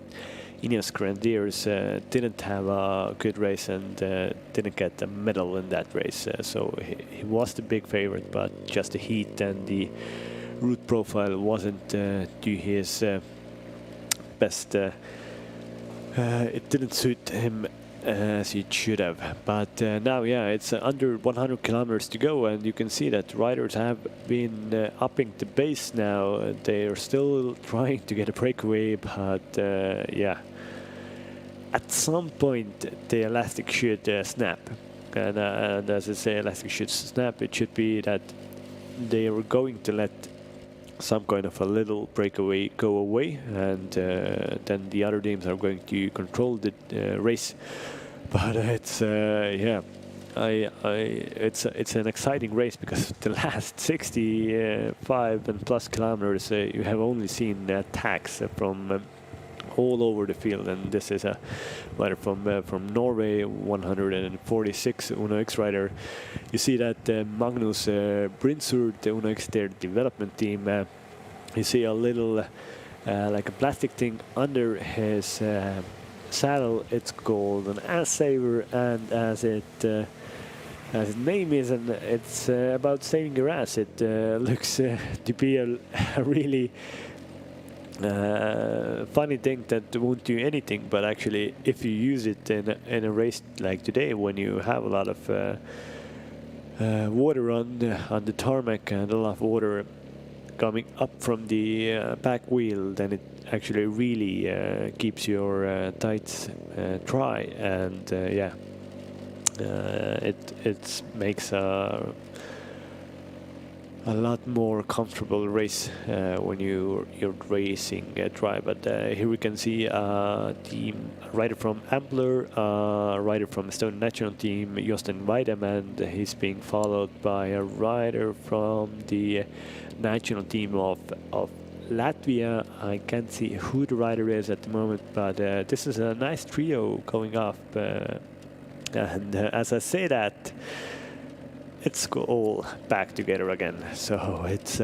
Ineos Grenadiers didn't have a good race and didn't get a medal in that race. So he was the big favorite, but just the heat and the route profile wasn't to his best. It didn't suit him as it should have. But now, it's under 100 kilometers to go, and you can see that riders have been upping the pace now. They are still trying to get a breakaway, but at some point the elastic should snap. And as I say, elastic should snap. It should be that they are going to let some kind of a little breakaway go away, and then the other teams are going to control the race. But it's it's an exciting race, because the last 65 and plus kilometers you have only seen attacks from all over the field, and this is a rider from Norway, 146 Uno X rider. You see that Magnus Brinsur, the Uno X, their development team. You see a little like a plastic thing under his saddle. It's called an ass saver, and as its name is, and it's about saving your ass. It looks to be a really funny thing that won't do anything, but actually if you use it in a race like today, when you have a lot of water on the tarmac and a lot of water coming up from the back wheel, then it actually really keeps your tights dry, and it makes a lot more comfortable race when you're racing dry. But here we can see a rider from Ambler, a rider from Estonian national team, Josten Vaidem, and he's being followed by a rider from the national team of Latvia. I can't see who the rider is at the moment, but this is a nice trio going off. And as I say that, it's all back together again. So it's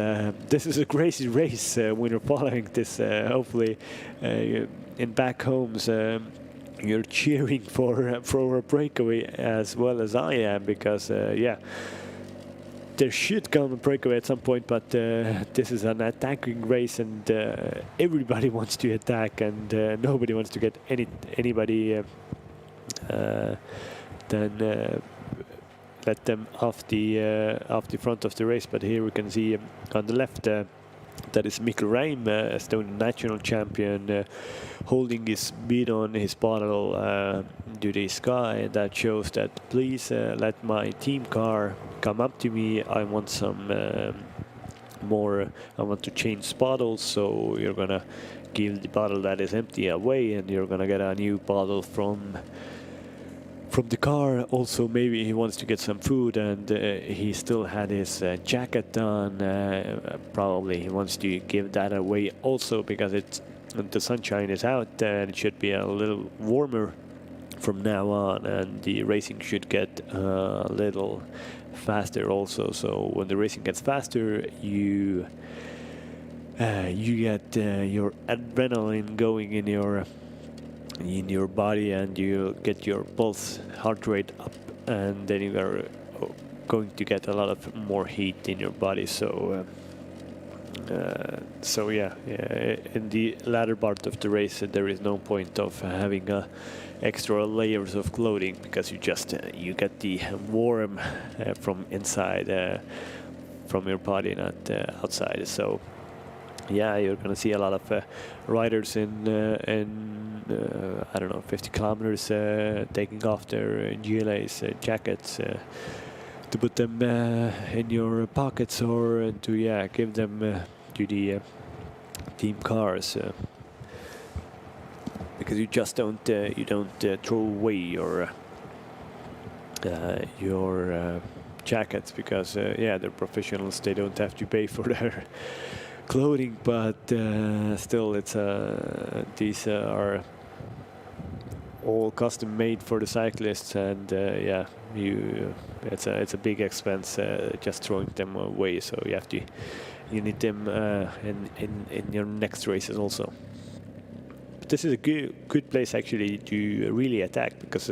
this is a crazy race when you're following this. Hopefully, in back homes, you're cheering for a breakaway as well as I am, because there should come a breakaway at some point. But this is an attacking race, and everybody wants to attack, and nobody wants to get anybody. Then let them off the front of the race. But here we can see on the left that is Mikkel Reim, Estonian national champion, holding his bidon, his bottle to the sky. That shows that, please let my team car come up to me. I want some more. I want to change bottles. So you're gonna give the bottle that is empty away, and you're gonna get a new bottle from the car. Also, maybe he wants to get some food, and he still had his jacket on. Probably he wants to give that away also, because the sunshine is out and it should be a little warmer from now on, and the racing should get a little faster also. So when the racing gets faster, you get your adrenaline going in your body, and you get your pulse heart rate up, and then you are going to get a lot of more heat in your body. So So yeah, in the latter part of the race, there is no point of having extra layers of clothing, because you just you get the warm from inside, from your body, not outside. So yeah, you're gonna see a lot of riders in I don't know, 50 kilometers taking off their GLA's jackets to put them in your pockets, or to give them to the team cars, because you just don't throw away your jackets, because they're professionals, they don't have to pay for their clothing, but still it's these are all custom made for the cyclists, and it's a big expense just throwing them away, so you need them in your next races also. But this is a good place actually to really attack, because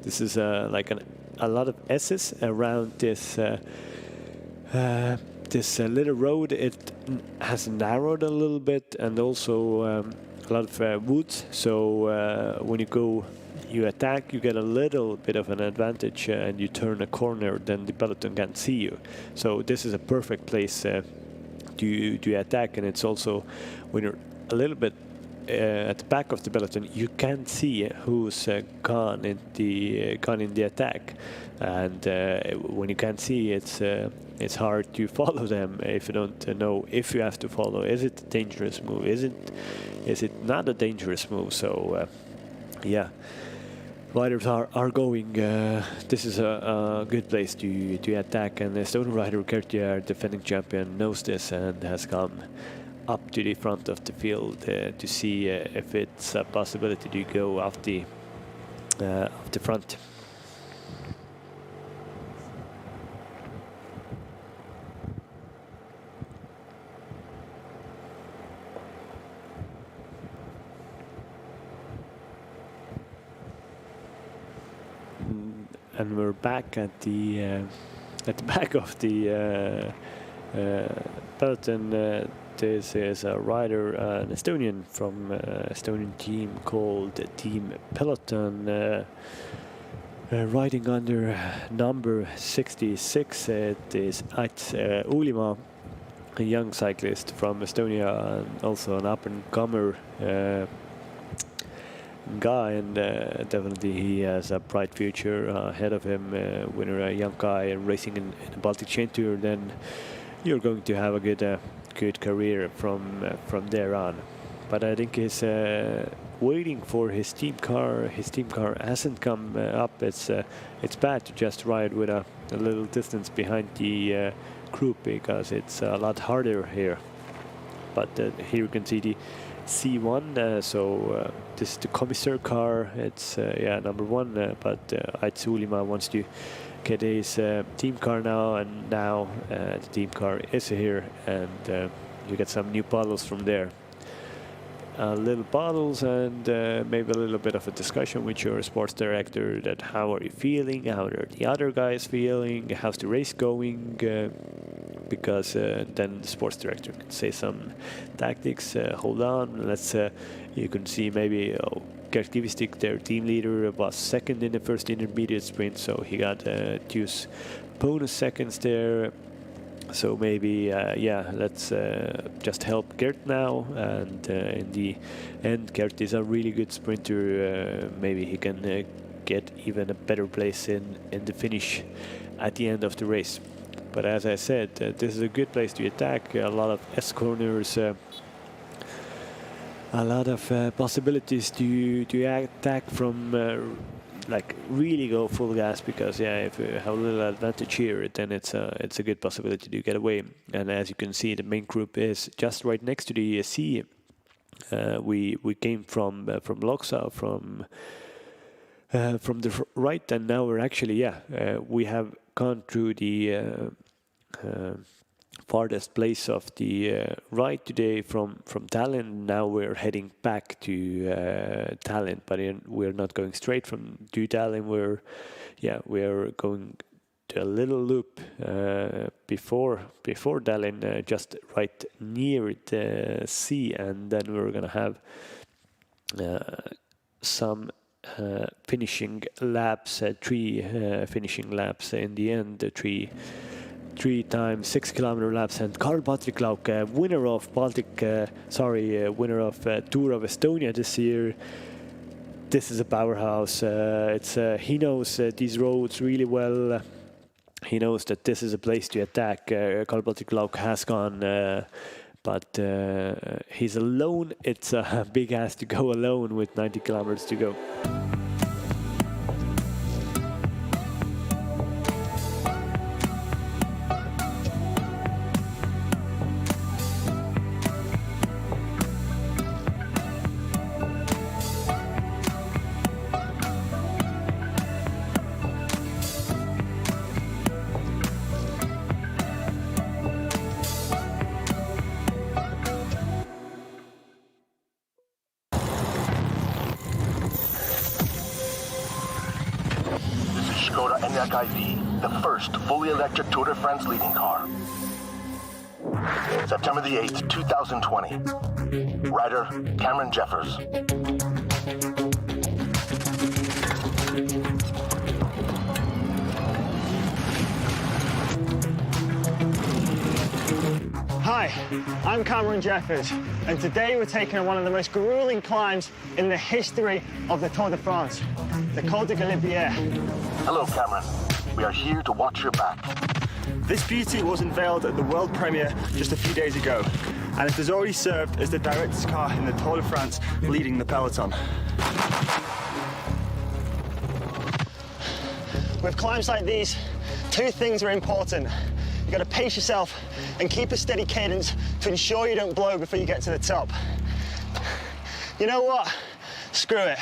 this is like a lot of S's around this this little road. It has narrowed a little bit, and also a lot of woods, so when you attack, you get a little bit of an advantage, and you turn a corner, then the peloton can't see you. So this is a perfect place to attack, and it's also when you're a little bit at the back of the peloton, you can't see who's gone in the attack, and when you can't see, it's hard to follow them if you don't know if you have to follow. Is it a dangerous move? Is it not a dangerous move? So riders are going. This is a good place to attack, and the Estonian rider Gert, defending champion, knows this and has come up to the front of the field to see if it's a possibility to go off the front. And we're back at the back of the peloton. This is a rider, an Estonian from Estonian team called Team Peloton, riding under number 66. It is Ats Ulimaa, a young cyclist from Estonia, and also an up-and-comer guy, and definitely he has a bright future ahead of him. When you're a young guy racing in the Baltic Chain Tour, then you're going to have a good career from there on. But I think he's waiting for his team car. His team car hasn't come up. It's bad to just ride with a little distance behind the group, because it's a lot harder here. But here you can see the C1, so this is the commissar car. It's number 1, but Ats Ulimaa wants to get his team car now, and now the team car is here, and you get some new bottles from there. Little bottles, and maybe a little bit of a discussion with your sports director, that how are you feeling, how are the other guys feeling, how's the race going, because then the sports director can say some tactics. Hold on, let's you can see maybe Gert Kivistik, their team leader, was second in the first intermediate sprint, so he got 2 bonus seconds there. So maybe let's just help Gert now, and in the end, Gert is a really good sprinter. Maybe he can get even a better place in the finish at the end of the race. But as I said, this is a good place to attack. A lot of S corners, a lot of possibilities to attack from, like really go full gas, because if you have a little advantage here, then it's a good possibility to get away. And as you can see, the main group is just right next to the sea. We came from Loksa, from the right, and now we're actually we have gone through the farthest place of the ride today from Tallinn. Now we're heading back to Tallinn, but we're not going straight to Tallinn. We're going a little loop before Tallinn, just right near the sea, and then we're gonna have some finishing laps, three finishing laps in the end, three times 6 kilometer laps. And Karl-Patrik Lauk, winner of winner of Tour of Estonia this year. This is a powerhouse. He knows these roads really well. He knows that this is a place to attack. Karl-Patrik Lauk has gone, but he's alone. It's a big ask to go alone with 90 kilometers to go. ENG, the first fully electric Tour de France leading car. September the 8th, 2020. Rider, Cameron Jeffers. Hi, I'm Cameron Jeffers, and today we're taking on one of the most grueling climbs in the history of the Tour de France, the Col de Galibier. Hello, Cameron. We are here to watch your back. This beauty was unveiled at the world premiere just a few days ago, and it has already served as the director's car in the Tour de France, leading the peloton. With climbs like these, two things are important. You've got to pace yourself and keep a steady cadence to ensure you don't blow before you get to the top. You know what? Screw it.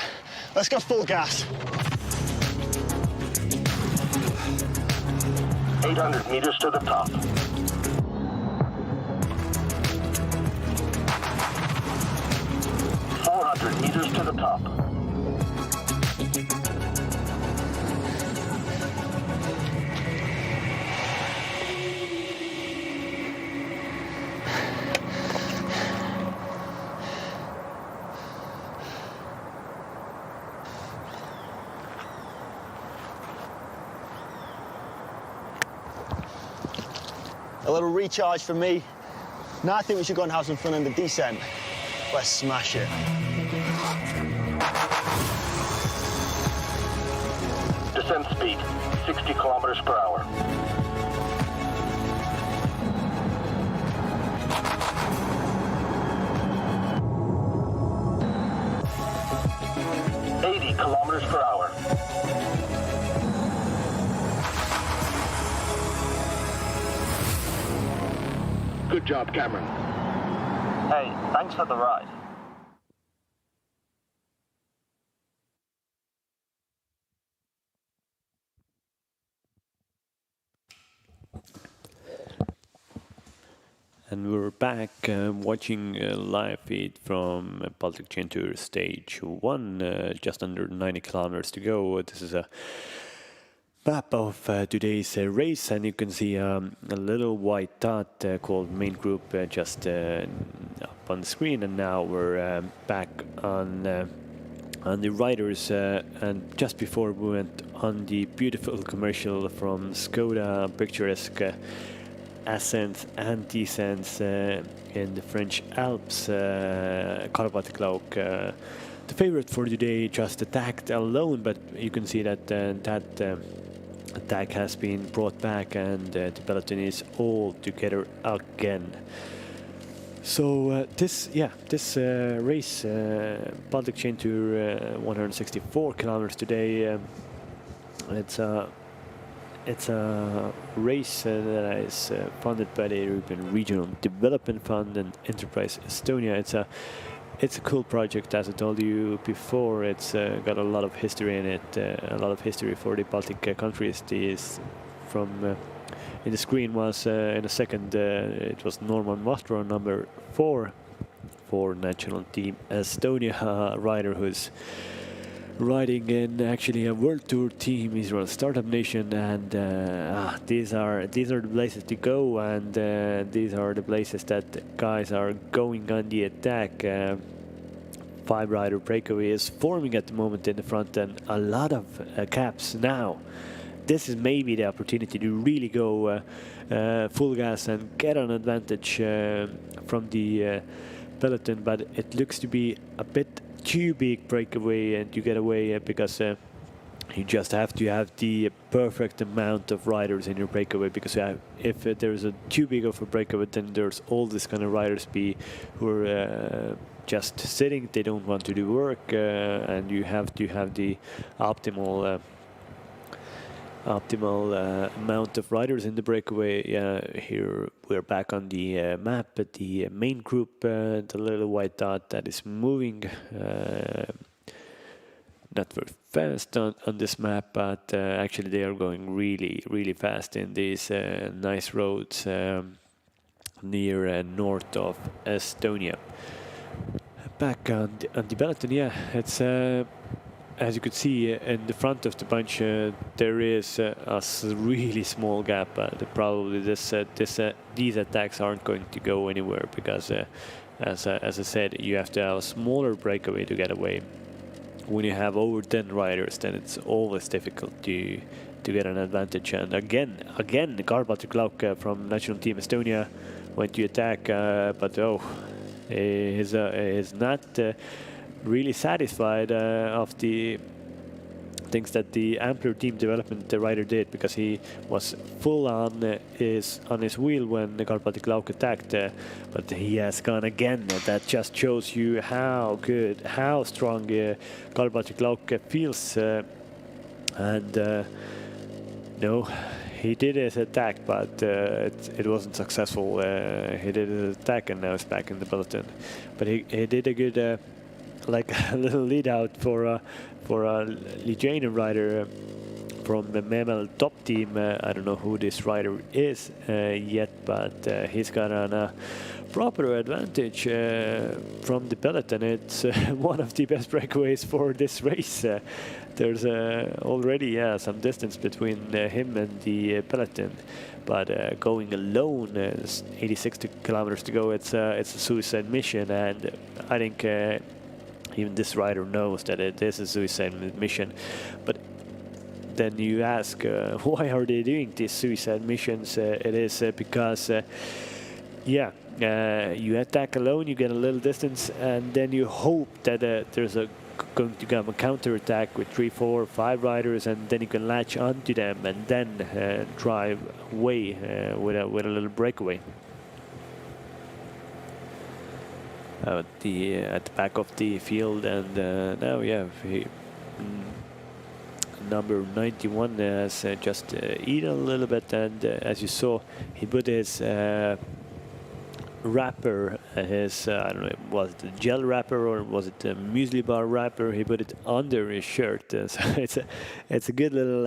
Let's go full gas. 800 meters to the top. Meters to the top. A little recharge from me. Now I think we should go and have some fun in the descent. Let's smash it. Descent speed, 60 kilometers per hour. Kilometers per hour. Good job, Cameron. Hey, thanks for the ride. And we're back watching a live feed from Baltic Chain Tour Stage 1, just under 90 kilometers to go. This is a map of today's race, and you can see a little white dot called main group just up on the screen. And now we're back on the riders, and just before we went on the beautiful commercial from Skoda, picturesque ascents and descents in the French Alps. Karl-Patrik Lauk, the favorite for today, just attacked alone, but you can see that that attack has been brought back, and the peloton is all together again. So this race, Baltic Chain Tour, 164 kilometers today. It's a race that is funded by the European Regional Development Fund and Enterprise Estonia. It's a cool project, as I told you before. It's got a lot of history in it, a lot of history for the Baltic countries. These from in the screen was in a second. It was Norman Mastro, number 4 for national team Estonia, a rider who's riding in actually a World Tour team, Israel Startup Nation, and these are the places to go, and these are the places that guys are going on the attack. 5-rider breakaway is forming at the moment in the front, and a lot of caps now. This is maybe the opportunity to really go full gas and get an advantage from the peloton, but it looks to be a bit too big breakaway and you get away because you just have to have the perfect amount of riders in your breakaway, because if there's a too big of a breakaway, then there's all this kind of riders who are just sitting, they don't want to do work, and you have to have the optimal amount of riders in the breakaway. Here we're back on the map at the main group, the little white dot that is moving not very fast on this map, but actually they are going really fast in these nice roads near north of Estonia. Back on the peloton, yeah, it's as you could see in the front of the bunch, there is a really small gap. Probably these attacks aren't going to go anywhere, because as I said, you have to have a smaller breakaway to get away. When you have over 10 riders, then it's always difficult to get an advantage. And again, Baltic from national team Estonia went to attack, but he's not really satisfied of the things that the Ampler team development rider did, because he was full on his wheel when the Baltic attacked, but he has gone again. That just shows you how good, how strong Baltic feels, and no, he did his attack, but it wasn't successful. He did his attack and now he's back in the peloton, but he did a good like a little lead out for a Lithuanian rider from the Memel top team. I don't know who this rider is yet, but he's got a proper advantage from the peloton. It's one of the best breakaways for this race. There's already some distance between him and the peloton, but going alone, 86 kilometers to go. It's a suicide mission, and I think even this rider knows that it is a suicide mission. But then you ask, why are they doing these suicide missions? It is because, you attack alone, you get a little distance, and then you hope that there's going to come a counter attack with 3, 4, 5 riders, and then you can latch onto them and then drive away with a little breakaway. At the back of the field, and now number 91 has just eaten a little bit, and as you saw, he put his wrapper, his I don't know, was it a gel wrapper or was it a muesli bar wrapper? He put it under his shirt, so it's a good little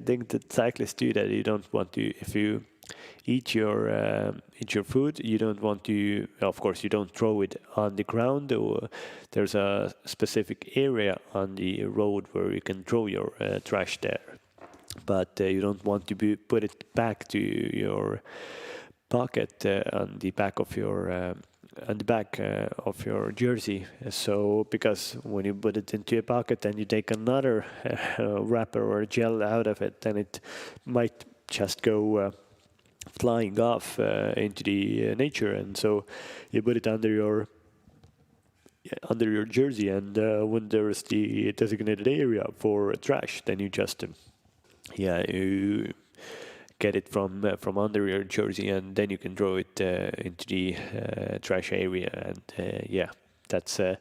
thing that cyclists do, that you don't want to, if you eat your food, you don't want to, of course you don't throw it on the ground, or there's a specific area on the road where you can throw your trash there, but you don't want to put it back to your pocket on the back of your jersey. So because when you put it into a pocket and you take another wrapper or gel out of it, then it might just go flying off into the nature, and so you put it under your jersey, and when there is the designated area for trash, then you just you get it from under your jersey, and then you can throw it into the trash area, and that's a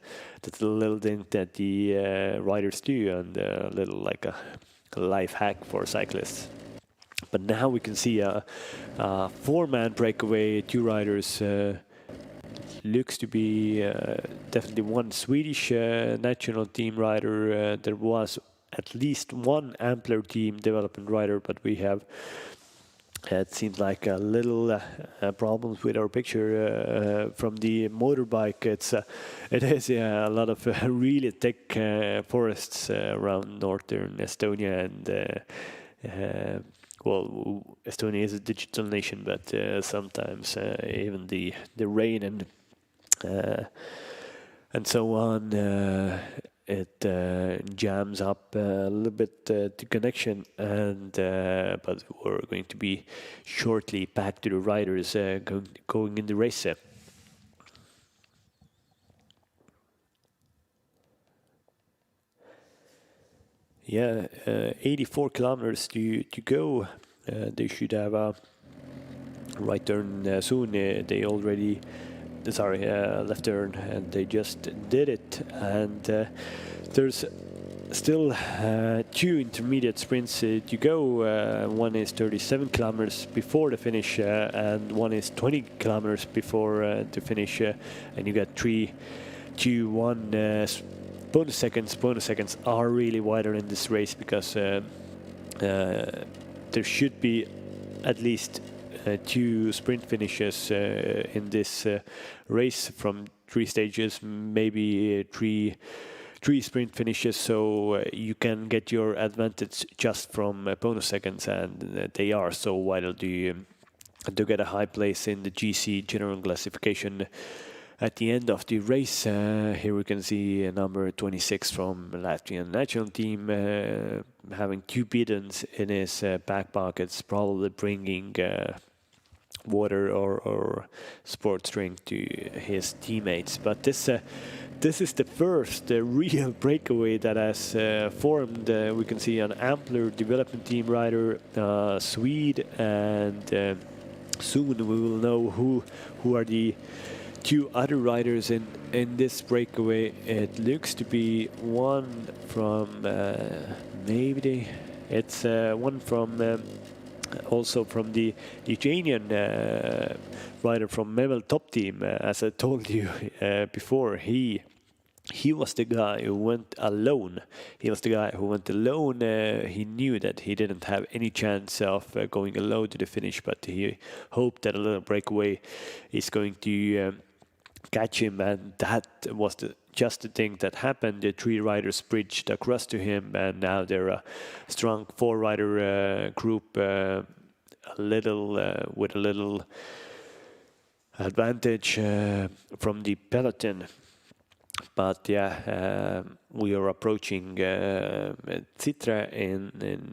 little thing that the riders do, and a little like a life hack for cyclists. But now we can see a 4-man breakaway, 2 riders. Looks to be definitely one Swedish national team rider. There was at least one Ampler team development rider, but we have It seems like a little problems with our picture from the motorbike. It is a lot of really thick forests around northern Estonia, and well, Estonia is a digital nation, but sometimes even the rain and so on, it jams up a little bit the connection, and but we're going to be shortly back to the riders going in the race. Yeah, 84 kilometers to go. They should have a right turn soon. They already left turn, and they just did it. And there's still 2 intermediate sprints to go. One is 37 kilometers before the finish, and one is 20 kilometers before the finish. And you got 3, 2, 1 bonus seconds. Bonus seconds are really wider in this race because there should be at least 2 sprint finishes in this race from 3 stages, maybe 3 sprint finishes, so you can get your advantage just from bonus seconds, and they are so vital to get a high place in the GC general classification at the end of the race. Here we can see number 26 from Latvian national team having 2 bidons in his back pockets, probably bringing water or sports drink to his teammates. But this is the first real breakaway that has formed. We can see an Ampler development team rider, Swede, and soon we will know who are the 2 other riders in this breakaway. It looks to be one from it's one from also from the Lithuanian rider from Mevel top team. As I told you before, he was the guy who went alone. He knew that he didn't have any chance of going alone to the finish, but he hoped that a little breakaway is going to catch him, and that was just the thing that happened. The 3 riders bridged across to him, and now they're a strong 4-rider group, with a little advantage from the peloton. But yeah, we are approaching Citra in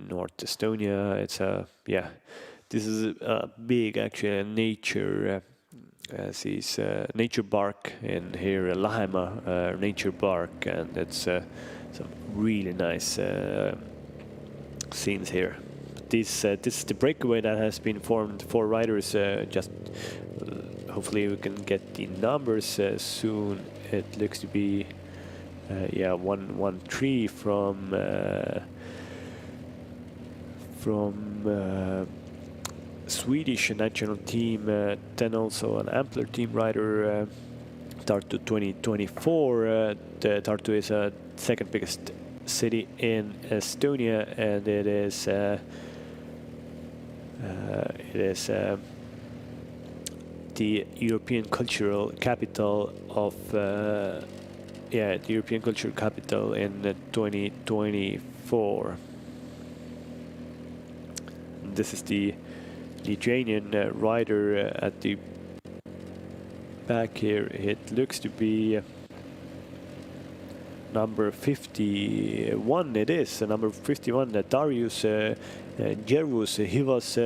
North Estonia. This is a big actually nature. Sees nature park in here, Lahemaa nature park, and it's some really nice scenes here. This is the breakaway that has been formed for riders. Just hopefully we can get the numbers soon. It looks to be 1-1-3 from Swedish national team, then also an Ampler team rider, Tartu 2024. Tartu is a second biggest city in Estonia, and it is the European cultural capital of the European cultural capital in 2024. This is the Lithuanian rider at the back here. It looks to be number 51. It is number 51, Darius Gervus. He was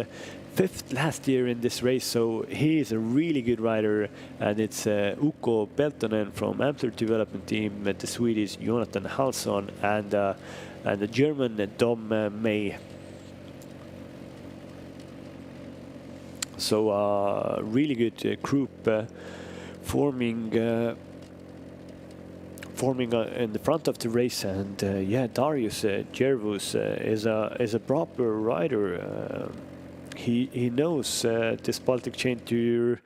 5th last year in this race, so he is a really good rider. And it's Uko Peltonen from Ampler development team, the Swedish Jonathan Halsson, and the German Dom May. So really good group forming in the front of the race. And Darius Gervus is a proper rider. He knows this Baltic chain tour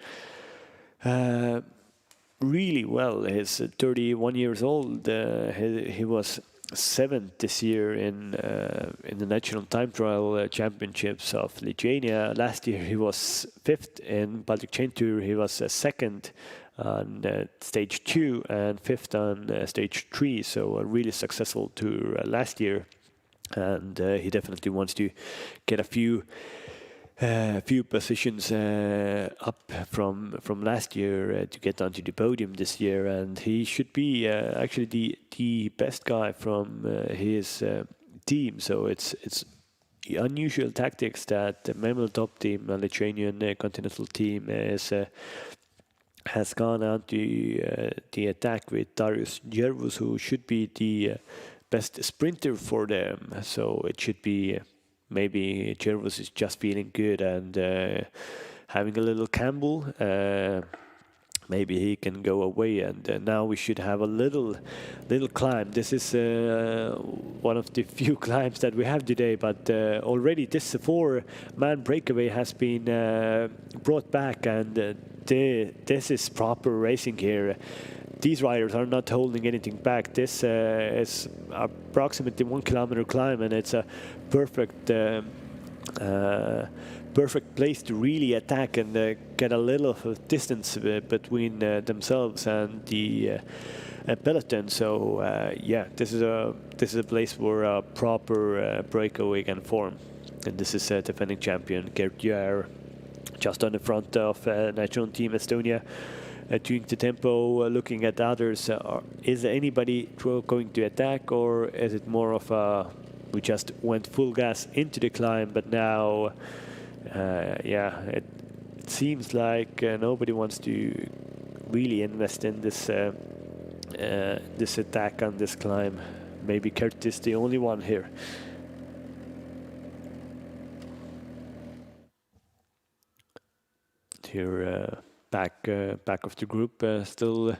really well. He's 31 years old. He was seventh this year in the national time trial championships of Lithuania. Last year he was fifth in Baltic Chain Tour. He was second on stage 2 and fifth on stage 3. So a really successful tour last year, and he definitely wants to get a few positions up from last year to get onto the podium this year, and he should be actually the best guy from his team. So it's unusual tactics that the Memel top team, a Lithuanian continental team, has gone on to the attack with Darius Jervus, who should be the best sprinter for them. So it should be maybe Jervus is just feeling good and having a little gamble. Maybe he can go away, and now we should have a little climb. This is one of the few climbs that we have today, but already this 4-man breakaway has been brought back, and this is proper racing here. These riders are not holding anything back. This is approximately 1 kilometer climb, and it's a perfect place to really attack and get a little distance between themselves and the peloton. So yeah, this is a place where a proper breakaway can form. And this is defending champion Gert Jaer, just on the front of national team Estonia. Doing the tempo, looking at others. Is anybody going to attack, or is it more of a we just went full gas into the climb, but now yeah, it seems like nobody wants to really invest in this this attack on this climb. Maybe Kurt is the only one here. Here back of the group, still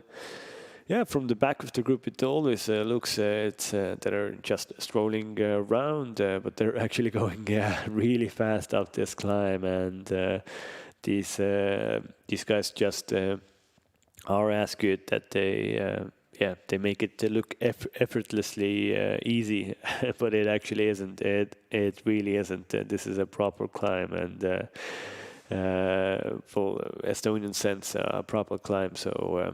yeah, from the back of the group it always looks it's they're just strolling around, but they're actually going really fast up this climb, and these guys just are as good that they yeah, they make it look effortlessly easy, but it actually isn't. It really isn't. This is a proper climb, and for Estonian sense, a proper climb. So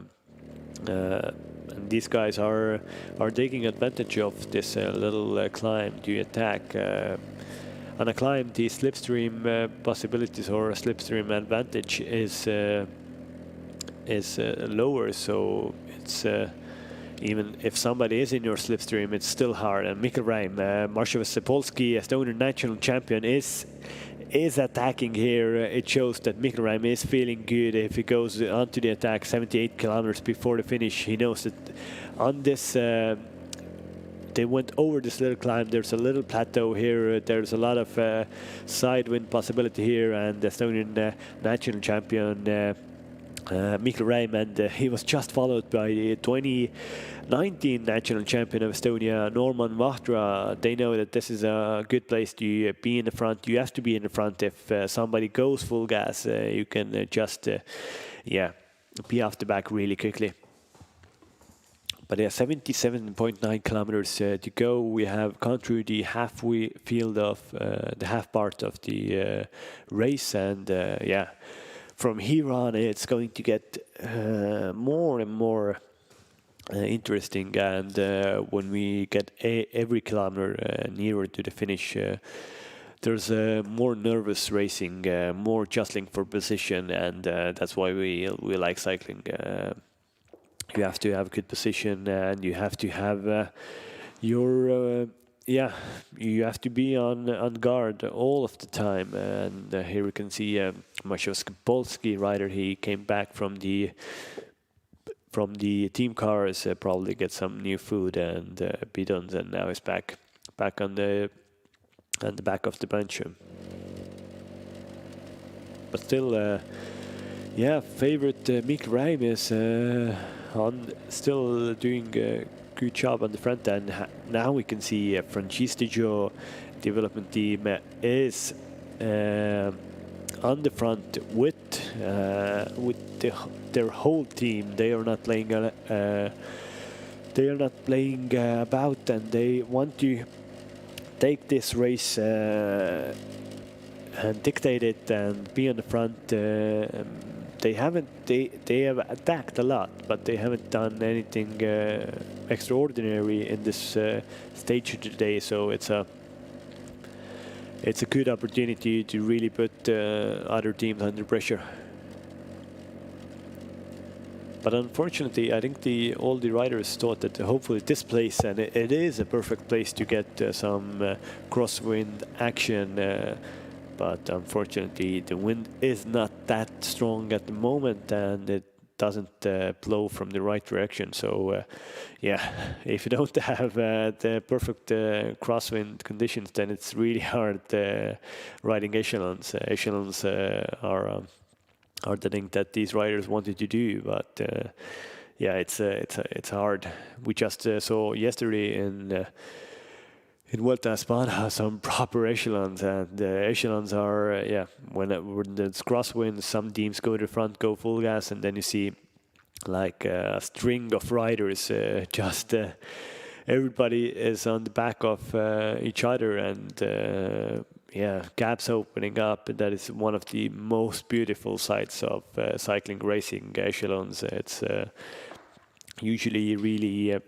and these guys are taking advantage of this little climb to attack. On a climb, the slipstream possibilities or a slipstream advantage is lower. So it's even if somebody is in your slipstream, it's still hard. And Mikkel Reim, Marshall Sepolsky, Estonian national champion, is attacking here. It shows that Mikkel Reim is feeling good. If he goes onto the attack 78 kilometers before the finish, he knows that on this they went over this little climb. There's a little plateau here. There's a lot of side wind possibility here, and the Estonian national champion Mikkel Reim, and he was just followed by the 2019 national champion of Estonia, Norman Vahtra. They know that this is a good place to be in the front. You have to be in the front. If somebody goes full gas, you can just yeah, be off the back really quickly. But yeah, 77.9 kilometers to go. We have gone through the halfway field of the half part of the race, and yeah, from here on it's going to get more and more interesting. And when we get every kilometer nearer to the finish, there's more nervous racing, more jostling for position, and that's why we like cycling. You have to have good position, and you have to have your yeah, you have to be on guard all of the time. And here we can see Marshall Skopolsky rider. He came back from the team cars, probably get some new food and bidons, and now he's back on the back of the bunch. But still, yeah, favorite Mikkel Reim is still doing a good job on the front end. Now we can see Francisco development team is on the front with their whole team. They are not laying they are not playing about, and they want to take this race and dictate it and be on the front. They have attacked a lot, but they haven't done anything extraordinary in this stage today. So it's a good opportunity to really put other teams under pressure. But unfortunately, I think all the riders thought that hopefully this place, and it is a perfect place to get some crosswind action. But unfortunately, the wind is not that strong at the moment, and it doesn't blow from the right direction. So, yeah, if you don't have the perfect crosswind conditions, then it's really hard riding echelons. Echelons are the thing that these riders wanted to do, but yeah, it's hard. We just saw yesterday in Vuelta a España some proper echelons, and echelons are when there's crosswind, some teams go to the front, go full gas, and then you see like a string of riders just everybody is on the back of each other, and gaps opening up. That is one of the most beautiful sights of cycling racing echelons. It's usually really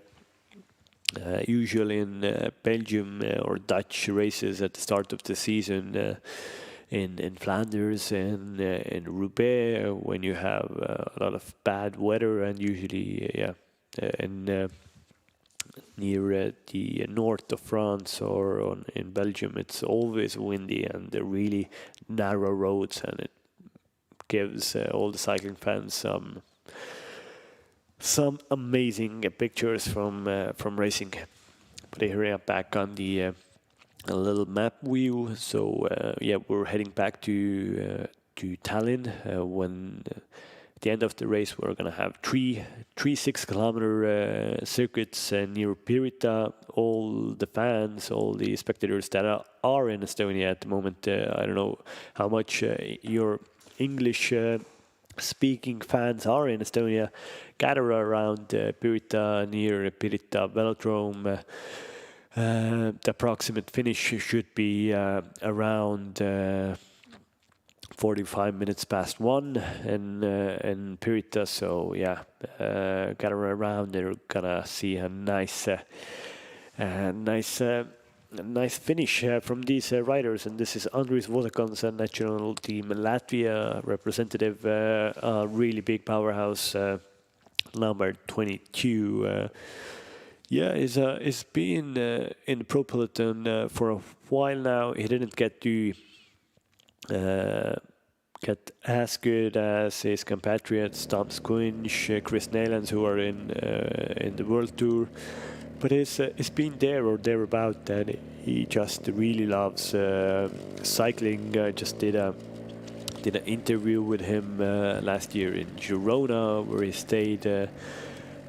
usual in Belgium or Dutch races at the start of the season, in Flanders and in Roubaix, when you have a lot of bad weather, and usually near the north of France or in Belgium, it's always windy and they're really narrow roads, and it gives all the cycling fans some amazing pictures from racing. But here I am back on the a little map view. So we're heading back to Tallinn when. At the end of the race, we're going to have three 6-kilometer circuits near Pirita. All the fans, all the spectators that are in Estonia at the moment, I don't know how much your English speaking fans are in Estonia, gather around Pirita, near Pirita Velodrome. The approximate finish should be around 45 minutes past 1 in Pirita. So gather around. They're gonna see a nice finish from these riders. And this is Andris Vosakon's national team Latvia representative, a really big powerhouse, number 22. He's been in the pro peloton for a while now. He didn't get as good as his compatriots Thomas Quinch, Chris Neylands, who are in the World Tour, but it's been there or thereabout, and he just really loves cycling. Just did an interview with him last year in Girona, where he stayed.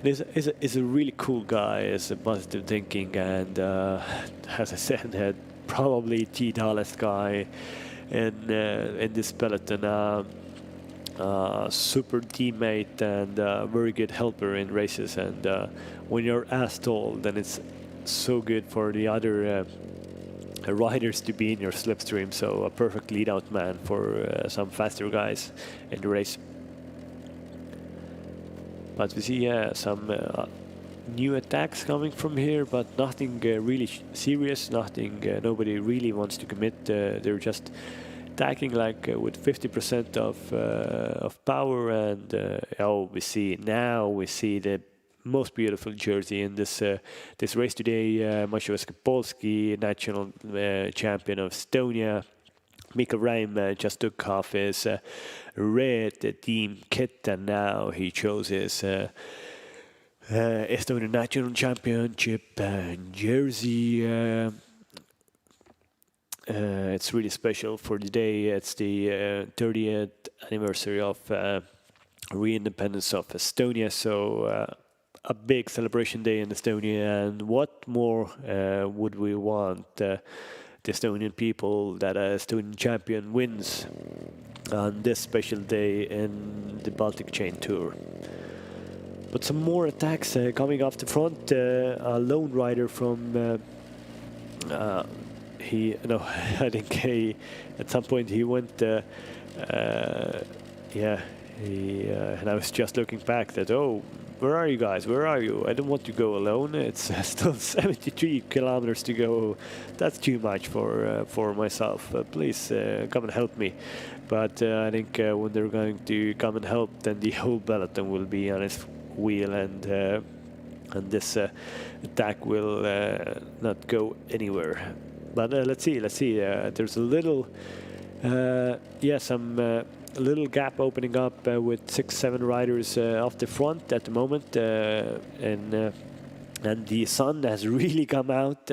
Is a really cool guy. Is a positive thinking, and as I said, probably the tallest guy in this peloton, super teammate and very good helper in races. And when you're as tall, then it's so good for the other riders to be in your slipstream. So a perfect lead-out man for some faster guys in the race. But we see some new attacks coming from here, but nothing really serious. Nothing. Nobody really wants to commit. They're just attacking like with 50% of power. And we see the most beautiful jersey in this race today. Maciej Skopolski, national champion of Estonia. Mikko Räim just took off his red team kit, and now he chose his Estonian National Championship jersey. It's really special for the day. It's the 30th anniversary of re-independence of Estonia, so a big celebration day in Estonia. And what more would we want? The Estonian people, that a Estonian champion wins on this special day in the Baltic Chain Tour. But some more attacks coming off the front. A lone rider from I think at some point he went. And I was just looking back that, oh, where are you guys? Where are you? I don't want to go alone. It's still 73 kilometers to go. That's too much for myself. Please come and help me. But I think when they're going to come and help, then the whole peloton will be on its wheel, and this attack will not go anywhere. But let's see. There's a little, a little gap opening up with 6-7 riders off the front at the moment, and the sun has really come out.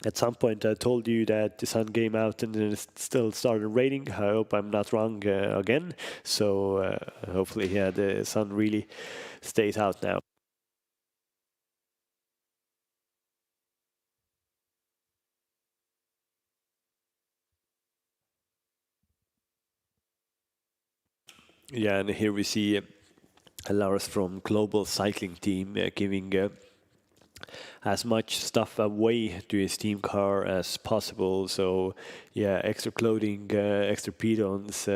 At some point, I told you that the sun came out and then it still started raining. I hope I'm not wrong again. So hopefully, the sun really stays out now. Yeah, and here we see Lars from Global Cycling Team giving as much stuff away to his team car as possible. So, yeah, extra clothing, extra pedons,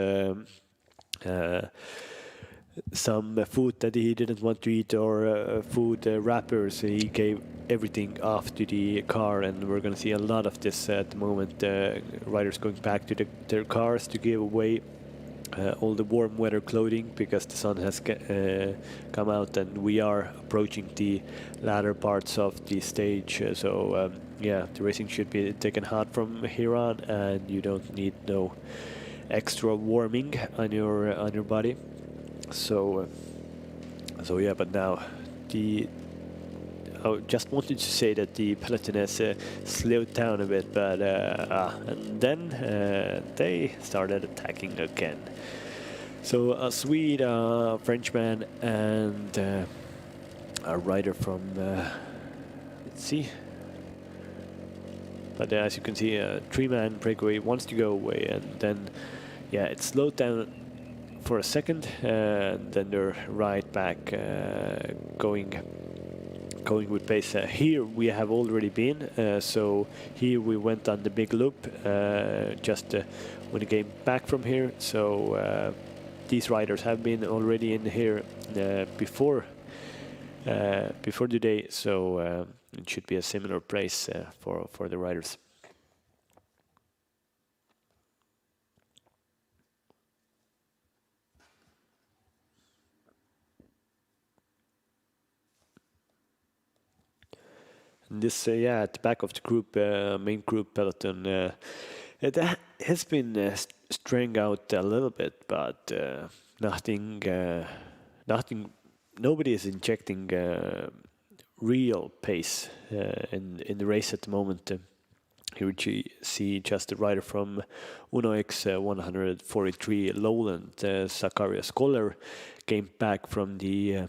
some food that he didn't want to eat, or food wrappers. He gave everything off to the car, and we're going to see a lot of this at the moment. Riders going back to their cars to give away all the warm weather clothing, because the sun has come out and we are approaching the latter parts of the stage. So the racing should be taken hot from here on, and you don't need no extra warming on your body. So yeah, but now I just wanted to say that the peloton has slowed down a bit, but and then they started attacking again. So a Swede, a Frenchman, and a rider from let's see. But as you can see, a 3-man breakaway wants to go away, and then it slowed down for a second, and then they're right back going with pace. Here we have already been, so here we went on the big loop just when we came back from here. So these riders have been already in here before today, so it should be a similar pace for the riders. This, at the back of the group, main group peloton, it has been straying out a little bit, but nothing. Nobody is injecting real pace in the race at the moment. Here we see just a rider from Uno X 143 Lowland, Zacharias Koller, came back from the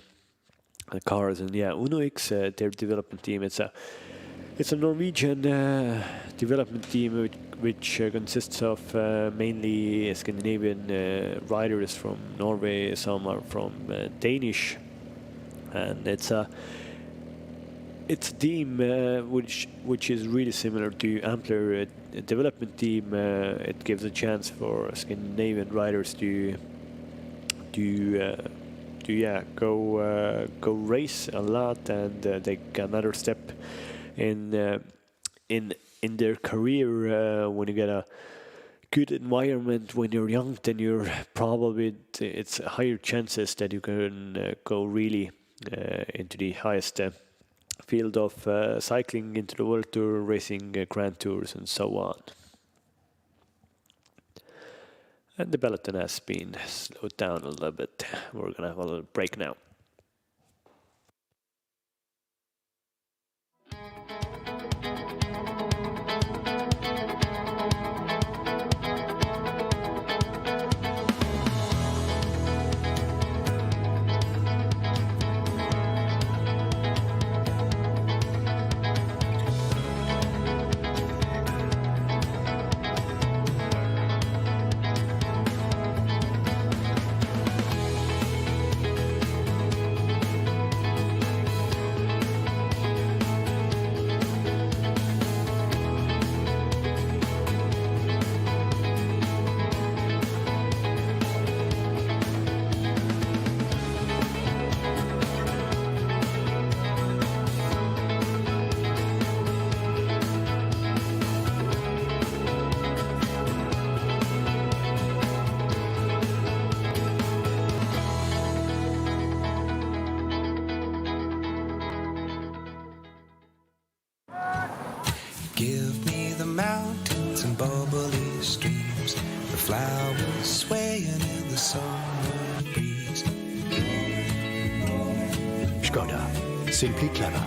cars, and Uno X, their development team. It's a Norwegian development team which consists of mainly Scandinavian riders from Norway. Some are from Danish, and it's a team which is really similar to Ampler development team. It gives a chance for Scandinavian riders to go race a lot and take another step in their career. When you get a good environment when you're young, then you're probably it's higher chances that you can go really into the highest field of cycling, into the World Tour, racing Grand Tours, and so on. And the peloton has been slowed down a little bit. We're going to have a little break now. flowers swaying in the summer breeze. Skoda, simply clever.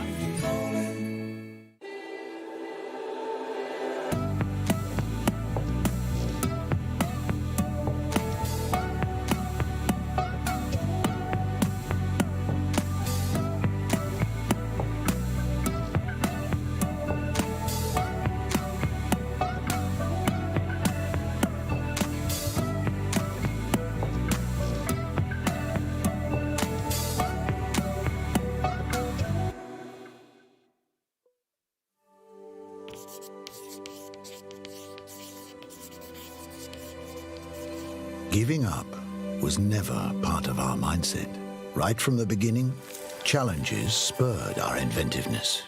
Giving up was never part of our mindset. Right from the beginning, challenges spurred our inventiveness.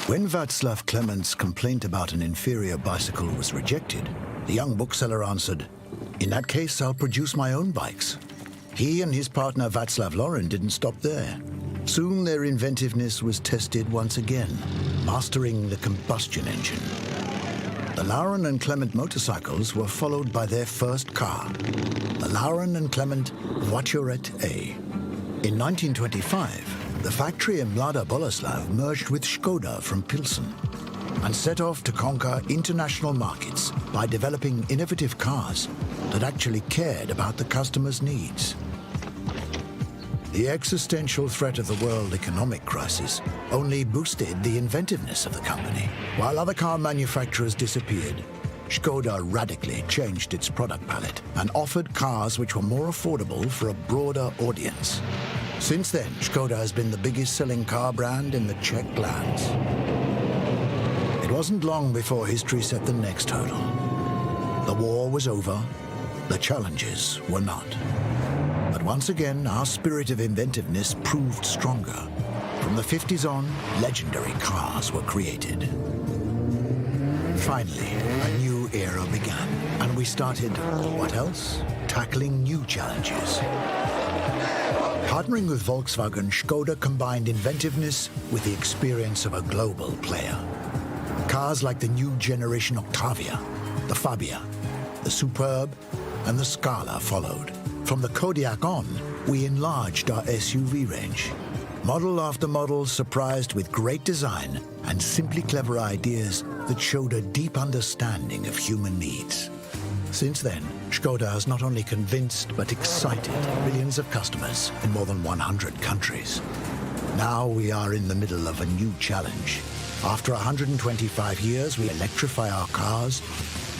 When Václav Klemens's complaint about an inferior bicycle was rejected, the young bookseller answered, "In that case, I'll produce my own bikes." He and his partner Václav Loren didn't stop there. Soon their inventiveness was tested once again, mastering the combustion engine. The Lauren and Clement motorcycles were followed by their first car, the Lauren and Clement Voiturette A. In 1925, the factory in Mlada Boleslav merged with Skoda from Pilsen and set off to conquer international markets by developing innovative cars that actually cared about the customer's needs. The existential threat of the world economic crisis only boosted the inventiveness of the company. While other car manufacturers disappeared, Skoda radically changed its product palette and offered cars which were more affordable for a broader audience. Since then, Skoda has been the biggest selling car brand in the Czech lands. It wasn't long before history set the next hurdle. The war was over, the challenges were not. But once again, our spirit of inventiveness proved stronger. From the 50s on, legendary cars were created. Finally, a new era began, and we started, what else? Tackling new challenges. Partnering with Volkswagen, Skoda combined inventiveness with the experience of a global player. Cars like the new generation Octavia, the Fabia, the Superb, and the Scala followed. From the Kodiaq on, we enlarged our SUV range. Model after model surprised with great design and simply clever ideas that showed a deep understanding of human needs. Since then, Skoda has not only convinced but excited millions of customers in more than 100 countries. Now we are in the middle of a new challenge. After 125 years, we electrify our cars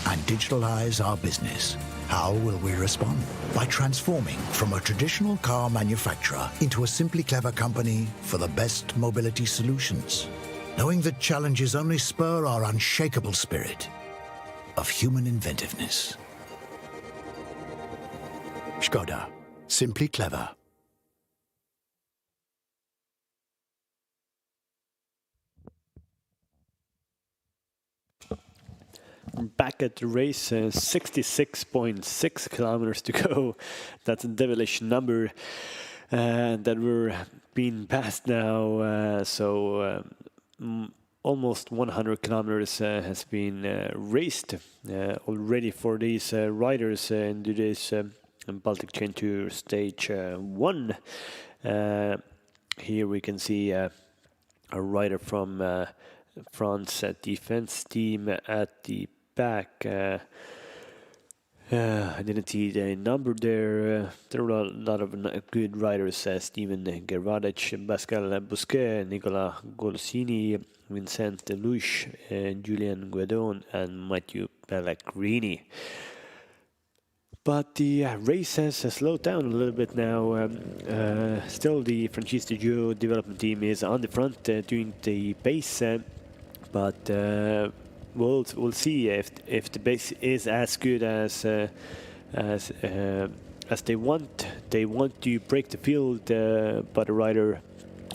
and digitalize our business. How will we respond? By transforming from a traditional car manufacturer into a simply clever company for the best mobility solutions. Knowing that challenges only spur our unshakable spirit of human inventiveness. Skoda, simply clever. Back at the race, 66.6 kilometers to go. That's a devilish number that we're being passed now. Almost 100 kilometers has been raced already for these riders in today's Baltic Chain Tour Stage 1. Here we can see a rider from France defense team at the back. I didn't see the number there. There were a lot of good riders: Steven Gervadic, Pascal Bousquet, Nicolas Golsini, Vincent Delouche, Julien Guedon, and Mathieu Pellegrini. But the race has slowed down a little bit now. Still, the Franchise de Joux development team is on the front doing the pace, but we'll see if the base is as good as they want. They want to break the field, but the rider.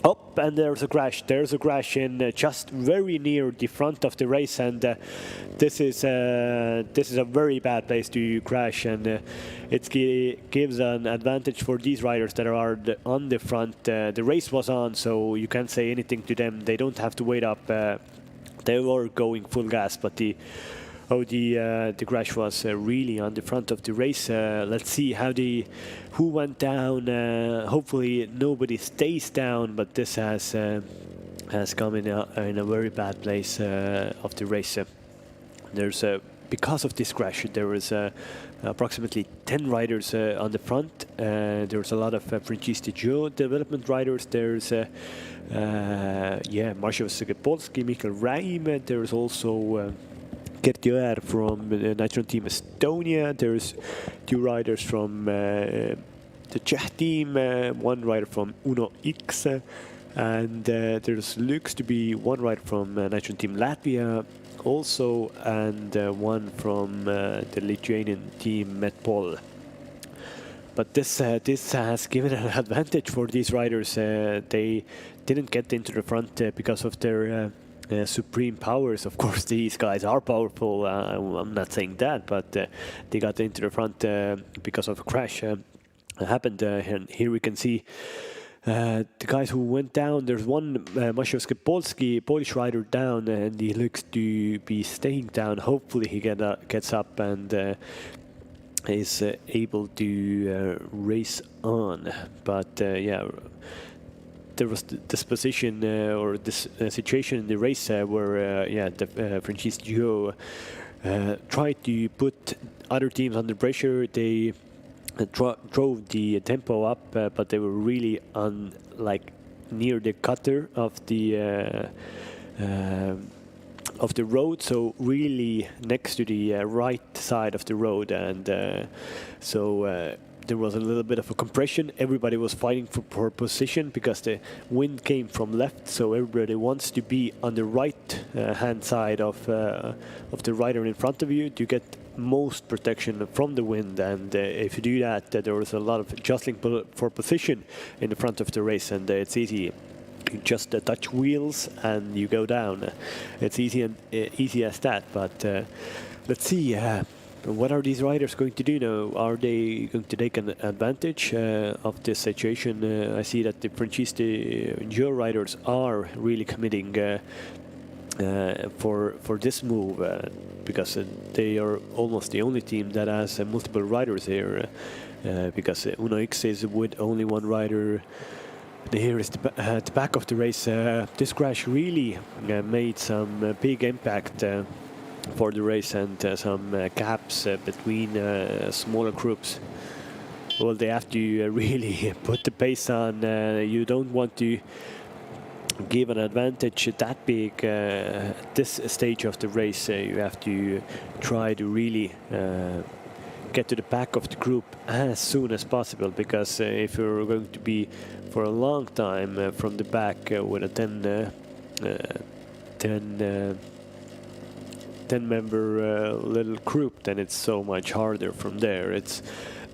Oh, and there's a crash. There's a crash in just very near the front of the race, and this is a very bad place to crash, and it gives an advantage for these riders that are on the front. The race was on, so you can't say anything to them. They don't have to wait up. They were going full gas, but the how the crash was really on the front of the race. Let's see who went down. Hopefully nobody stays down, but this has come in a very bad place of the race. There's because of this crash, there was approximately 10 riders on the front. There's a lot of Francisco Joe development riders. There's Marcio Segepolski, Mikael Räim. There's also Gert Jõer from the national team Estonia. There's 2 riders from the Czech team, 1 rider from Uno X, and there's looks to be 1 rider from national team Latvia also, and 1 from the Lithuanian team Medpol. But this has given an advantage for these riders. They didn't get into the front because of their supreme powers. Of course, these guys are powerful. I'm not saying that, but they got into the front because of a crash happened. And here we can see the guys who went down. There's one Maciej Skipolski, Polish rider, down, and he looks to be staying down. Hopefully he gets up and is able to race on. But yeah, there was this position or this situation in the race where the Francisco tried to put other teams under pressure. They drove the tempo up, but they were really on near the cutter of the road, so really next to the right side of the road, and so there was a little bit of a compression. Everybody was fighting for position because the wind came from left, so everybody wants to be on the right hand side of the rider in front of you to get most protection from the wind. And if you do that, there was a lot of jostling for position in the front of the race, and it's easy. You just touch wheels and you go down. It's easy as that. But let's see. What are these riders going to do now? Are they going to take an advantage of this situation? I see that the Francisco Joe riders are really committing for this move because they are almost the only team that has multiple riders here. Because Uno X is with only 1 rider. Here is the back of the race. This crash really made some big impact for the race, and some gaps between smaller groups. Well, they have to really put the pace on. You don't want to give an advantage that big at this stage of the race. You have to try to really get to the back of the group as soon as possible, because if you're going to be for a long time from the back with a 10 member little group, then it's so much harder from there. It's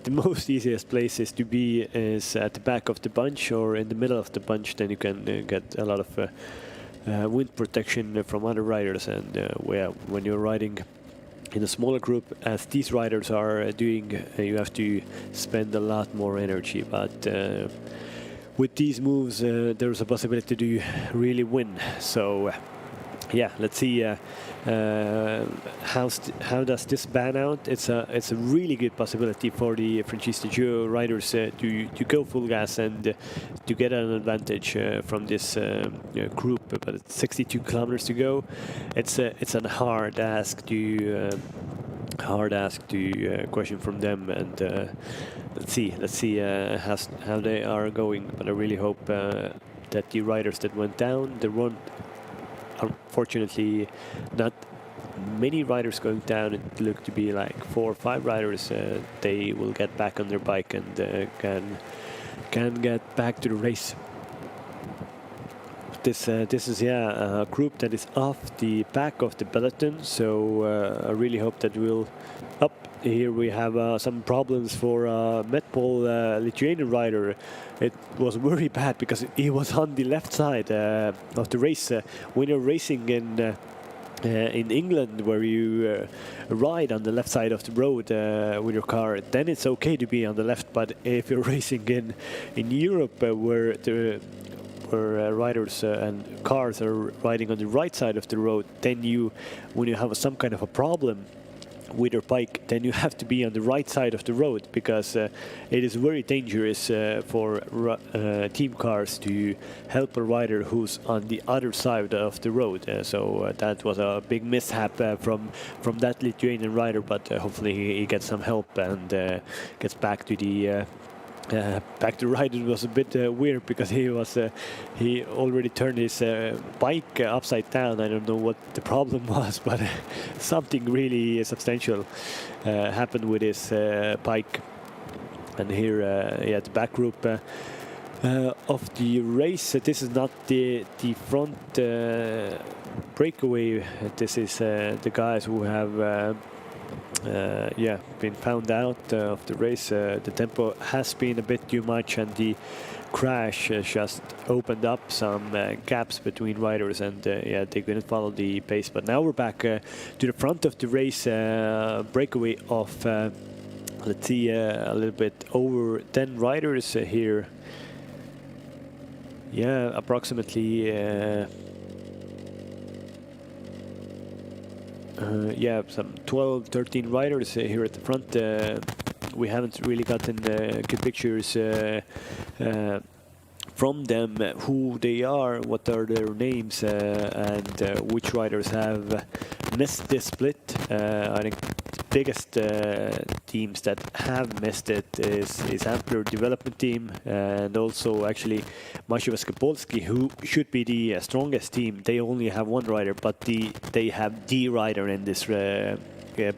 the most easiest places to be is at the back of the bunch or in the middle of the bunch. Then you can get a lot of wind protection from other riders. And when you're riding in a smaller group, as these riders are doing, you have to spend a lot more energy. But with these moves, there's a possibility to really win. So yeah, let's see how does this pan out. It's a really good possibility for the Francisco Joe riders to go full gas and to get an advantage from this group. But it's 62 kilometers to go. It's a hard ask to question from them, and let's see how they are going. But I really hope that the riders that went down, there weren't, unfortunately, not many riders going down. It looked to be like 4 or 5 riders. They will get back on their bike and can get back to the race. This is a group that is off the back of the peloton, so I really hope that we'll up. Here we have some problems for Medpol Lithuanian rider. It was very bad because he was on the left side of the race. When you're racing in England, where you ride on the left side of the road with your car, then it's okay to be on the left. But if you're racing in Europe, where where riders and cars are riding on the right side of the road, then when you have some kind of a problem with your bike, then you have to be on the right side of the road, because it is very dangerous for team cars to help a rider who's on the other side of the road. So that was a big mishap from that Lithuanian rider, but hopefully he gets some help and gets back to the back to ride. It was a bit weird because he already turned his bike upside down. I don't know what the problem was, but something really substantial happened with his bike. And here, the back group of the race. This is not the front breakaway. This is the guys who have been found out of the race. The tempo has been a bit too much, and the crash just opened up some gaps between riders, and they couldn't follow the pace. But now we're back to the front of the race. Breakaway of let's see, a little bit over 10 riders here. Yeah, approximately some 12, 13 riders here at the front. We haven't really gotten good pictures from them, who they are, what are their names, and which riders have missed this split. I think the biggest teams that have missed it is Ampler development team, and also actually Maszewski Polski, who should be the strongest team. They only have one rider, but they have the rider in this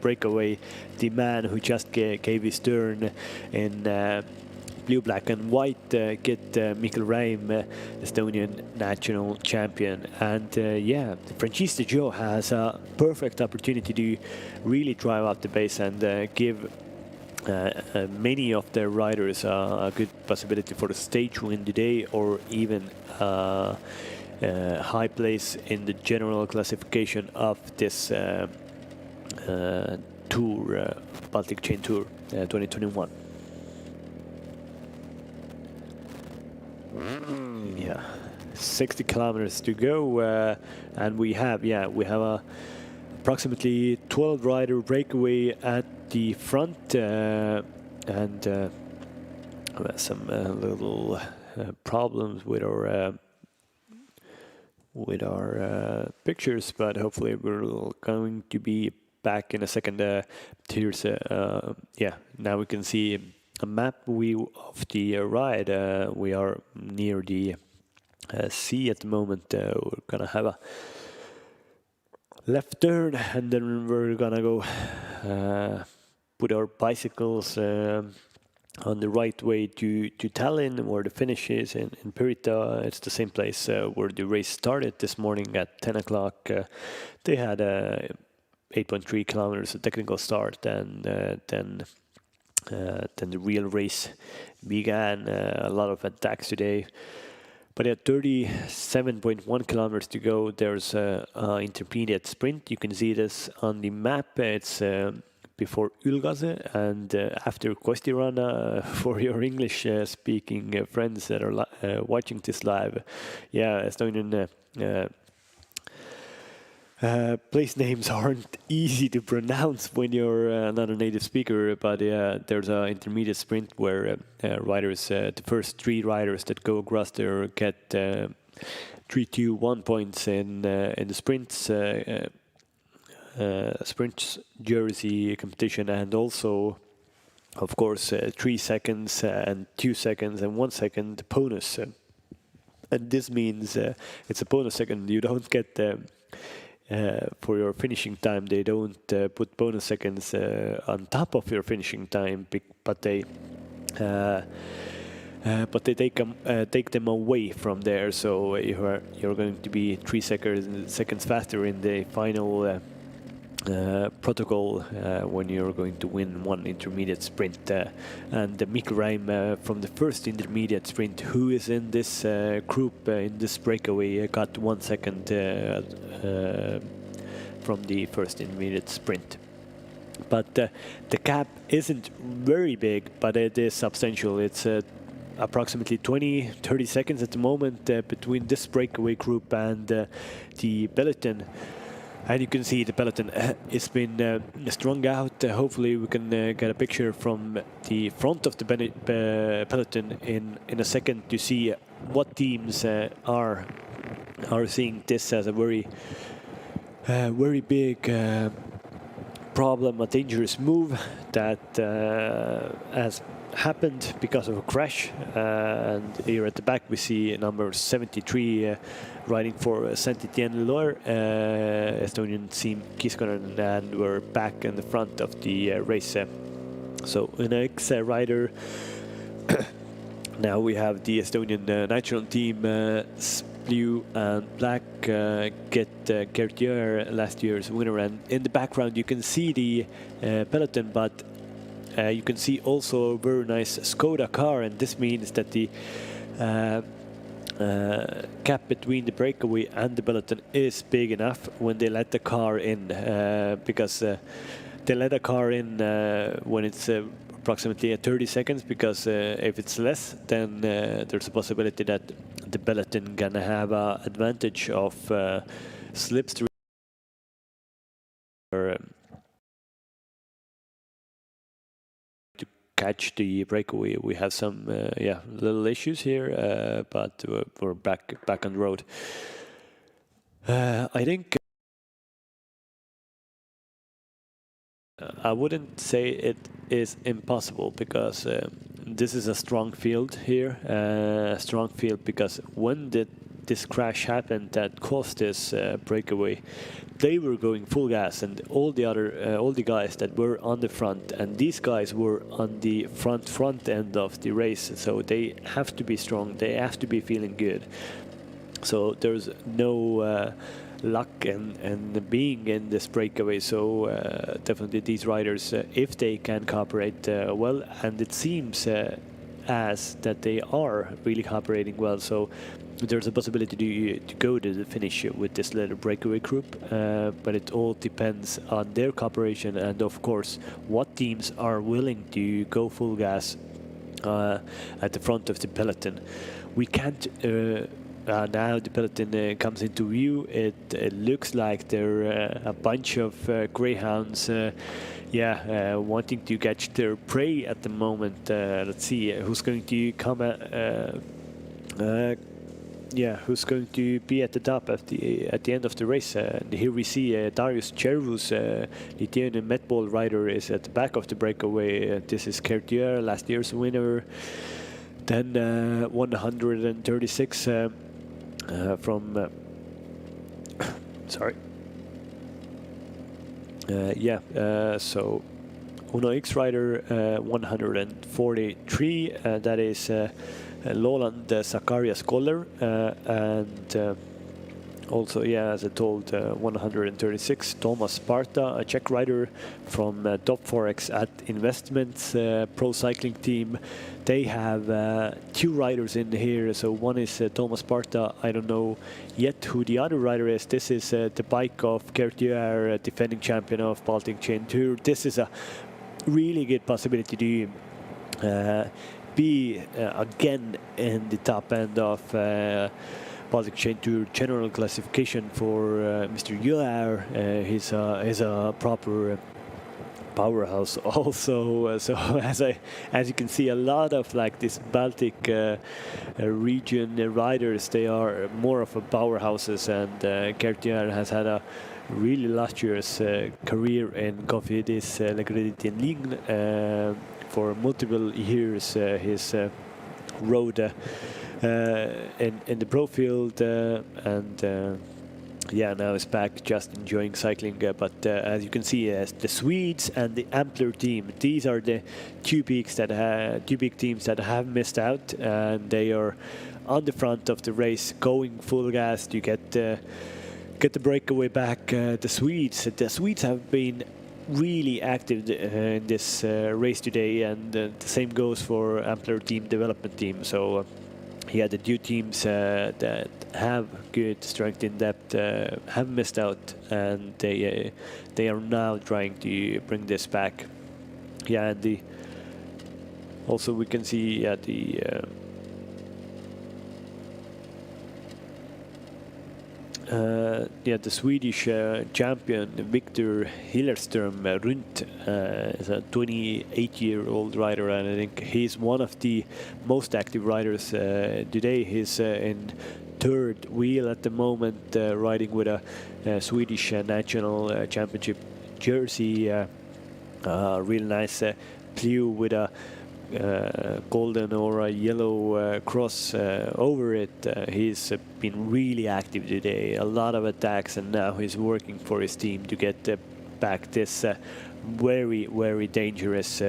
breakaway, the man who just gave his turn in blue, black and white kit, Mikkel Reim, Estonian national champion. And Francesco Joe has a perfect opportunity to really drive up the pace and give many of their riders a good possibility for the stage win today, or even high place in the general classification of this tour, Baltic Chain Tour 2021. Yeah, 60 kilometers to go, and we have a approximately 12 rider breakaway at the front, and some little problems with our pictures, but hopefully we're going to be back in a second. Here's now we can see a map of the ride. We are near the sea at the moment. We're gonna have a left turn, and then we're gonna go put our bicycles on the right way to Tallinn, where the finish is in Pirita. It's the same place where the race started this morning at 10 o'clock. They had 8.3 kilometers, a technical start, and then the real race began. A lot of attacks today, but at 37.1 kilometers to go, there's an intermediate sprint. You can see this on the map. It's before Ülgase and after Kostirana. For your English speaking friends that are watching this live, Estonian place names aren't easy to pronounce when you're not a native speaker, but there's an intermediate sprint where riders, the first three riders that go across there, get 3, 2, 1 points in the sprints jersey competition, and also, of course, 3 seconds and 2 seconds and 1 second bonus. And this means it's a bonus second. You don't get for your finishing time. They don't put bonus seconds on top of your finishing time, but they take them away from there. So you're going to be 3 seconds faster in the final protocol when you're going to win one intermediate sprint. And Mikkel Reim from the first intermediate sprint, who is in this group in this breakaway, got 1 second from the first intermediate sprint. But the gap isn't very big, but it is substantial. It's approximately 20-30 seconds at the moment between this breakaway group and the peloton. And you can see the peloton has been strung out. Hopefully we can get a picture from the front of the peloton in a second to see what teams are seeing this as a very big problem, a dangerous move that has happened because of a crash. And here at the back we see number 73 riding for Saint-Étienne-Loire, Estonian team Kiskonen, and we're back in the front of the race. So an ex-rider. Now we have the Estonian national team, blue and black, get Gertier, last year's winner. And in the background you can see the peloton, but you can see also a very nice Skoda car, and this means that the gap between the breakaway and the peloton is big enough when they let the car in, because they let a car in when it's approximately 30 seconds, because if it's less, then there's a possibility that the peloton can have an advantage of slipstream or to catch the breakaway. We have some little issues here, but we're back on the road. I think I wouldn't say it is impossible, because this is a strong field here. A strong field because when this crash happened that caused this breakaway, they were going full gas, and all the guys that were on the front, and these guys were on the front end of the race, so they have to be strong, they have to be feeling good. So there's no luck and being in this breakaway. So definitely these riders, if they can cooperate well, and it seems as that they are really cooperating well, so there's a possibility to go to the finish with this little breakaway group, but it all depends on their cooperation, and of course what teams are willing to go full gas at the front of the peloton. We can't now the peloton comes into view. It looks like they're a bunch of greyhounds, wanting to catch their prey at the moment. Let's see who's going to come who's going to be at the top at the end of the race. Here we see Darius Chervus, Lithuanian Metball rider, is at the back of the breakaway. This is Gertier, last year's winner. Then 136 from sorry. So Uno X rider 143, that is Lowland Zacharias Koller, and also, as I told, 136 Thomas Sparta, a Czech rider from Top Forex at Investments pro cycling team. They have two riders in here. So one is Thomas Sparta. I don't know yet who the other rider is. This is the bike of Gertier, defending champion of Baltic Chain Tour. This is a really good possibility to be again in the top end of Baltic Chain Tour general classification for Mr. Jõeäär. He's a proper powerhouse also. So as you can see, a lot of like this Baltic region riders, they are more of a powerhouses, and Gertier has had a really illustrious career in Cofidis Legrediti Ligne. For multiple years his rode in the pro field, and now he's back just enjoying cycling. But as you can see, the Swedes and the Ampler team, these are the two big teams that have missed out, and they are on the front of the race, going full gas to get the breakaway back. The Swedes have been really active in this race today, and the same goes for Ampler team development team. So the two teams that have good strength in depth have missed out, and they are now trying to bring this back. And also we can see the the Swedish champion Victor Hillerström Rundt is a 28-year-old rider, and I think he's one of the most active riders today. He's in third wheel at the moment, riding with a Swedish national championship jersey, real nice blue with a golden or a yellow cross over it. He's been really active today, a lot of attacks, and now he's working for his team to get back this very, very dangerous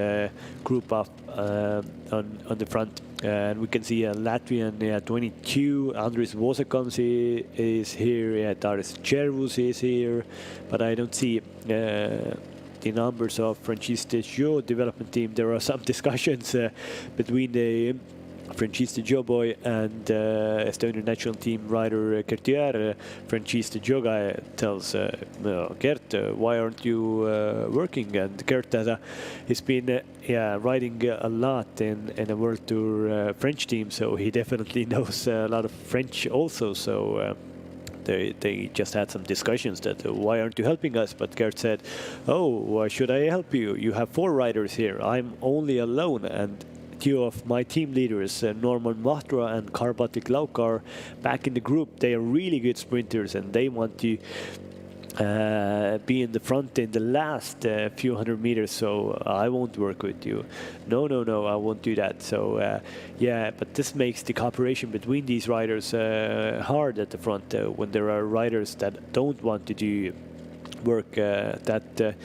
group up on the front. And we can see a Latvian 22, Andris Vosakons is here, Taris Chervus is here, but I don't see the numbers of Franchise Joe development team. There are some discussions between the Franchise Joe boy and Estonian national team rider Kertier. Franchise Joe guy tells Gert, why aren't you working? And Gert has been riding a lot in a World Tour French team, so he definitely knows a lot of French also. So they just had some discussions that why aren't you helping us? But Gert said, oh, why should I help you? You have 4 riders here. I'm only alone, and 2 of my team leaders, Norman Mahtra and Karbatik Lauk, are back in the group. They are really good sprinters, and they want to be in the front in the last few hundred meters, so I won't work with you. No, I won't do that. So yeah, but this makes the cooperation between these riders hard at the front when there are riders that don't want to do work. That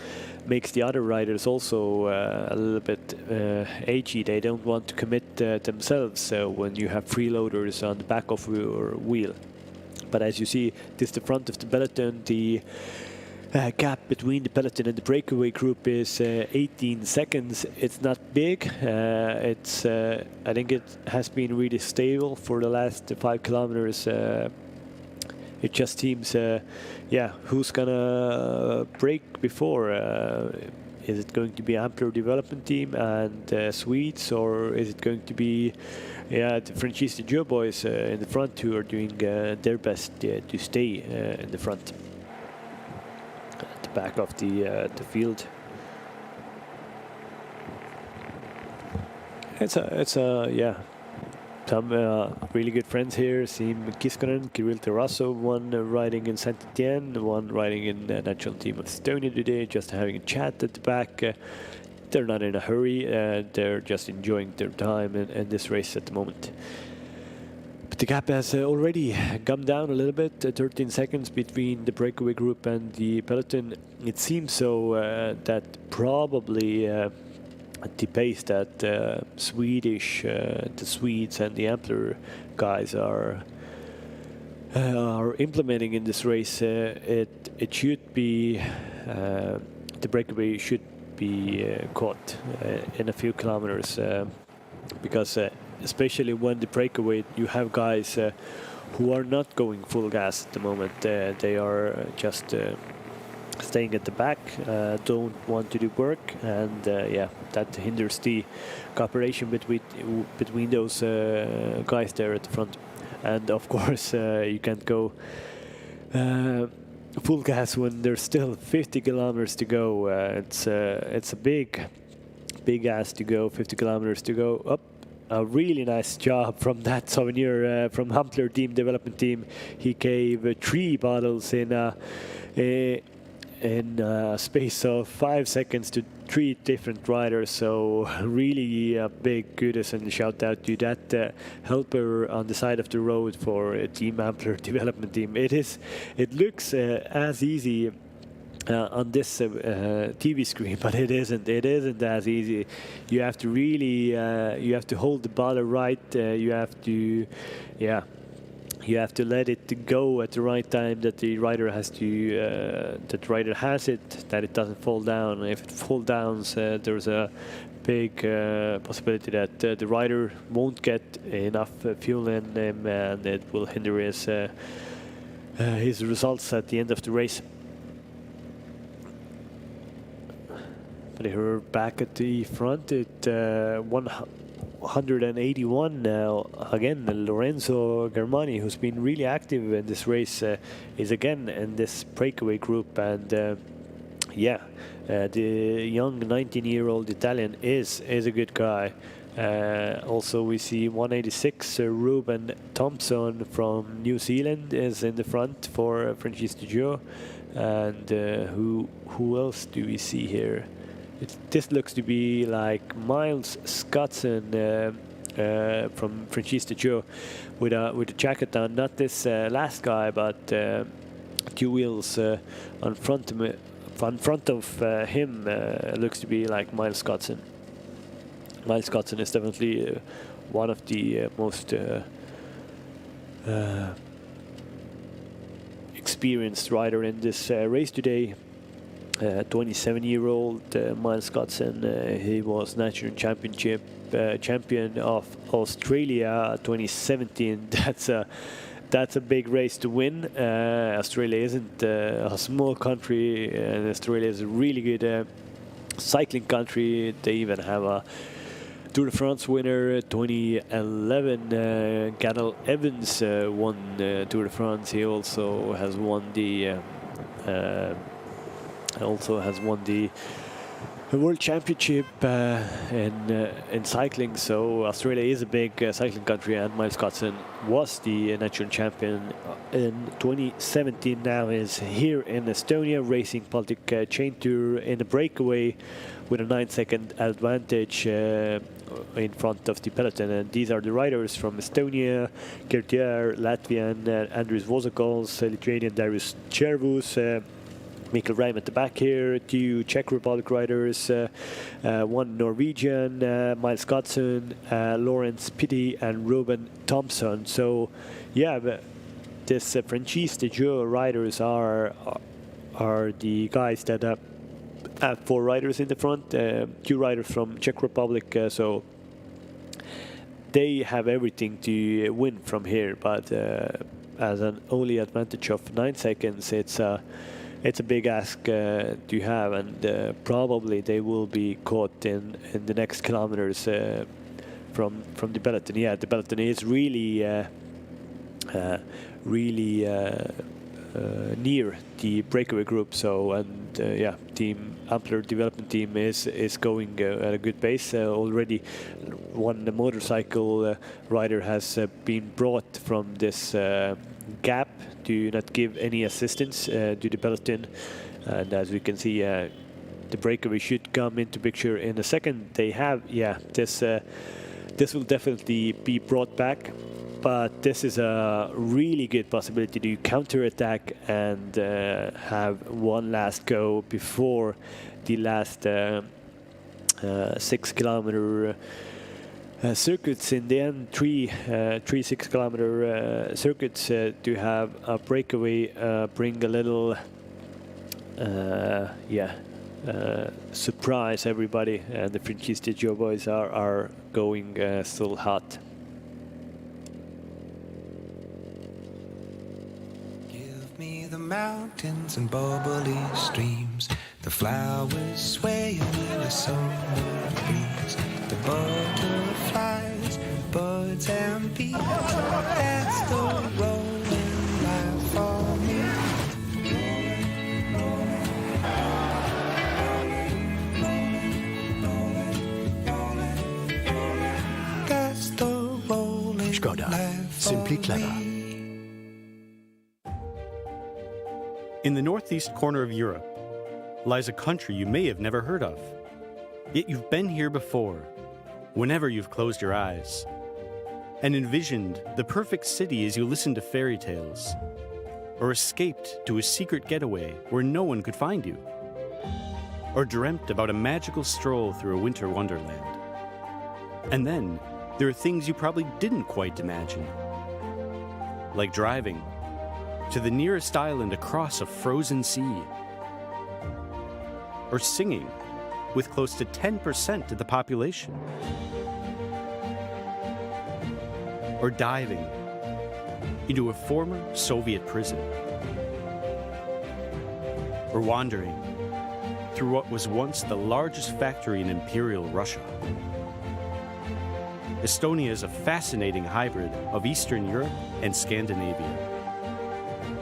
makes the other riders also a little bit edgy. They don't want to commit themselves when you have freeloaders on the back of your wheel. But as you see, this is the front of the peloton. The gap between the peloton and the breakaway group is 18 seconds. It's not big. It's I think it has been really stable for the last 5 kilometers. It just seems, who's gonna break before? Is it going to be Ampler development team and Swedes, or is it going to be the Franchise Joe boys in the front who are doing their best to stay in the front at the back of the field? It's a some really good friends here. Siim Kiskonen, Kirill Tarasov, one riding in Saint-Étienne, one riding in the national team of Estonia today, just having a chat at the back. They're not in a hurry. They're just enjoying their time in this race at the moment. But the gap has already come down a little bit, 13 seconds between the breakaway group and the peloton. It seems so that probably at the pace that the Swedes and the Ampler guys are implementing in this race, it should be the breakaway should be caught in a few kilometers, because especially when the breakaway you have guys who are not going full gas at the moment. They are just staying at the back, don't want to do work, and that hinders the cooperation between those guys there at the front. And of course you can't go full gas when there's still 50 kilometers to go. It's a big ask to go, 50 kilometers to go up. A really nice job from that souvenir from Ampler team development team. He gave 3 bottles in a space of 5 seconds to 3 different riders. So really a big kudos and shout out to that helper on the side of the road for Team Ampler development team. It looks as easy on this TV screen, but it isn't as easy. You have to really you have to hold the bottle right. You have to let it go at the right time, that the rider has it, that it doesn't fall down. If it falls down, there's a big possibility that the rider won't get enough fuel in him, and it will hinder his results at the end of the race. But here back at the front, 181 now. Again, Lorenzo Germani, who's been really active in this race, is again in this breakaway group. And the young 19-year-old Italian is a good guy. Also, we see 186 Ruben Thompson from New Zealand is in the front for Francisco Joe. And who else do we see here? This looks to be like Miles Scotson from Francisco Joe with a jacket on. Not this last guy, but 2 wheels on front of him looks to be like Miles Scotson. Miles Scotson is definitely one of the most experienced rider in this race today. 27-year-old Miles Scotson. He was national champion of Australia 2017. That's a big race to win. Australia isn't a small country, and Australia is a really good cycling country. They even have a Tour de France winner 2011. Cadel Evans won Tour de France. He also has won the World Championship in cycling. So Australia is a big cycling country, and Miles Scotson was the national champion in 2017. Now is here in Estonia racing Baltic Chain Tour in a breakaway with a 9-second advantage in front of the peloton. And these are the riders from Estonia: Gertier, Latvian Andris Vozakals, Lithuanian Darius Chervus, Mikkel Reim at the back here, 2 Czech Republic riders, 1 Norwegian, Miles Scotson, Lawrence Pitty, and Ruben Thompson. So, yeah, this Francisco Joe riders are the guys that have 4 riders in the front, 2 riders from Czech Republic. So they have everything to win from here. But as an only advantage of 9 seconds, it's a big ask to have, and probably they will be caught in the next kilometers from the peloton. Yeah, the peloton is really near the breakaway group. So, and team Ampler development team is going at a good pace already. One motorcycle rider has been brought from this gap to not give any assistance to the peloton, and as we can see, the breakaway should come into picture in a second. They have, this will definitely be brought back, but this is a really good possibility to counter-attack and have one last go before the last 6-kilometer circuits. In the end, three 6-kilometer circuits to have a breakaway, bring a little surprise everybody, and the Francisco Joe boys are going still hot. Give me the mountains and bubbly streams, the flowers swaying in the summer breeze, the butterflies, birds and bees. That's the rolling life for me. That's the rolling Skoda, life simply for clever. me. In the northeast corner of Europe lies a country you may have never heard of. Yet you've been here before, whenever you've closed your eyes, and envisioned the perfect city as you listened to fairy tales, or escaped to a secret getaway where no one could find you, or dreamt about a magical stroll through a winter wonderland. And then there are things you probably didn't quite imagine, like driving to the nearest island across a frozen sea, or singing with close to 10% of the population, or diving into a former Soviet prison, or wandering through what was once the largest factory in Imperial Russia. Estonia is a fascinating hybrid of Eastern Europe and Scandinavia.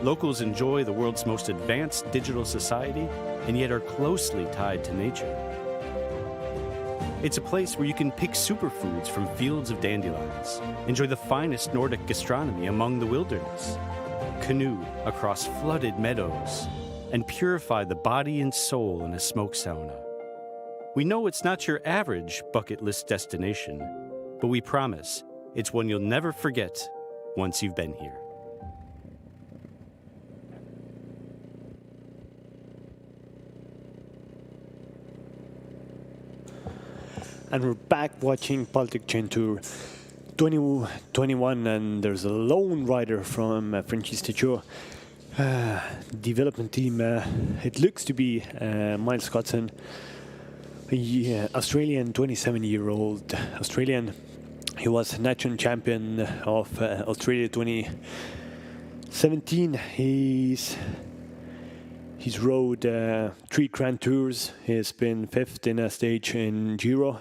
Locals enjoy the world's most advanced digital society and yet are closely tied to nature. It's a place where you can pick superfoods from fields of dandelions, enjoy the finest Nordic gastronomy among the wilderness, canoe across flooded meadows, and purify the body and soul in a smoke sauna. We know it's not your average bucket list destination, but we promise it's one you'll never forget once you've been here. And we're back watching Baltic Chain Tour 2021, and there's a lone rider from Frenchie's Joe development team. It looks to be Miles Cotson, Australian, 27-year-old Australian. He was national champion of Australia 2017. He's rode 3 Grand Tours. He's been 5th in a stage in Giro,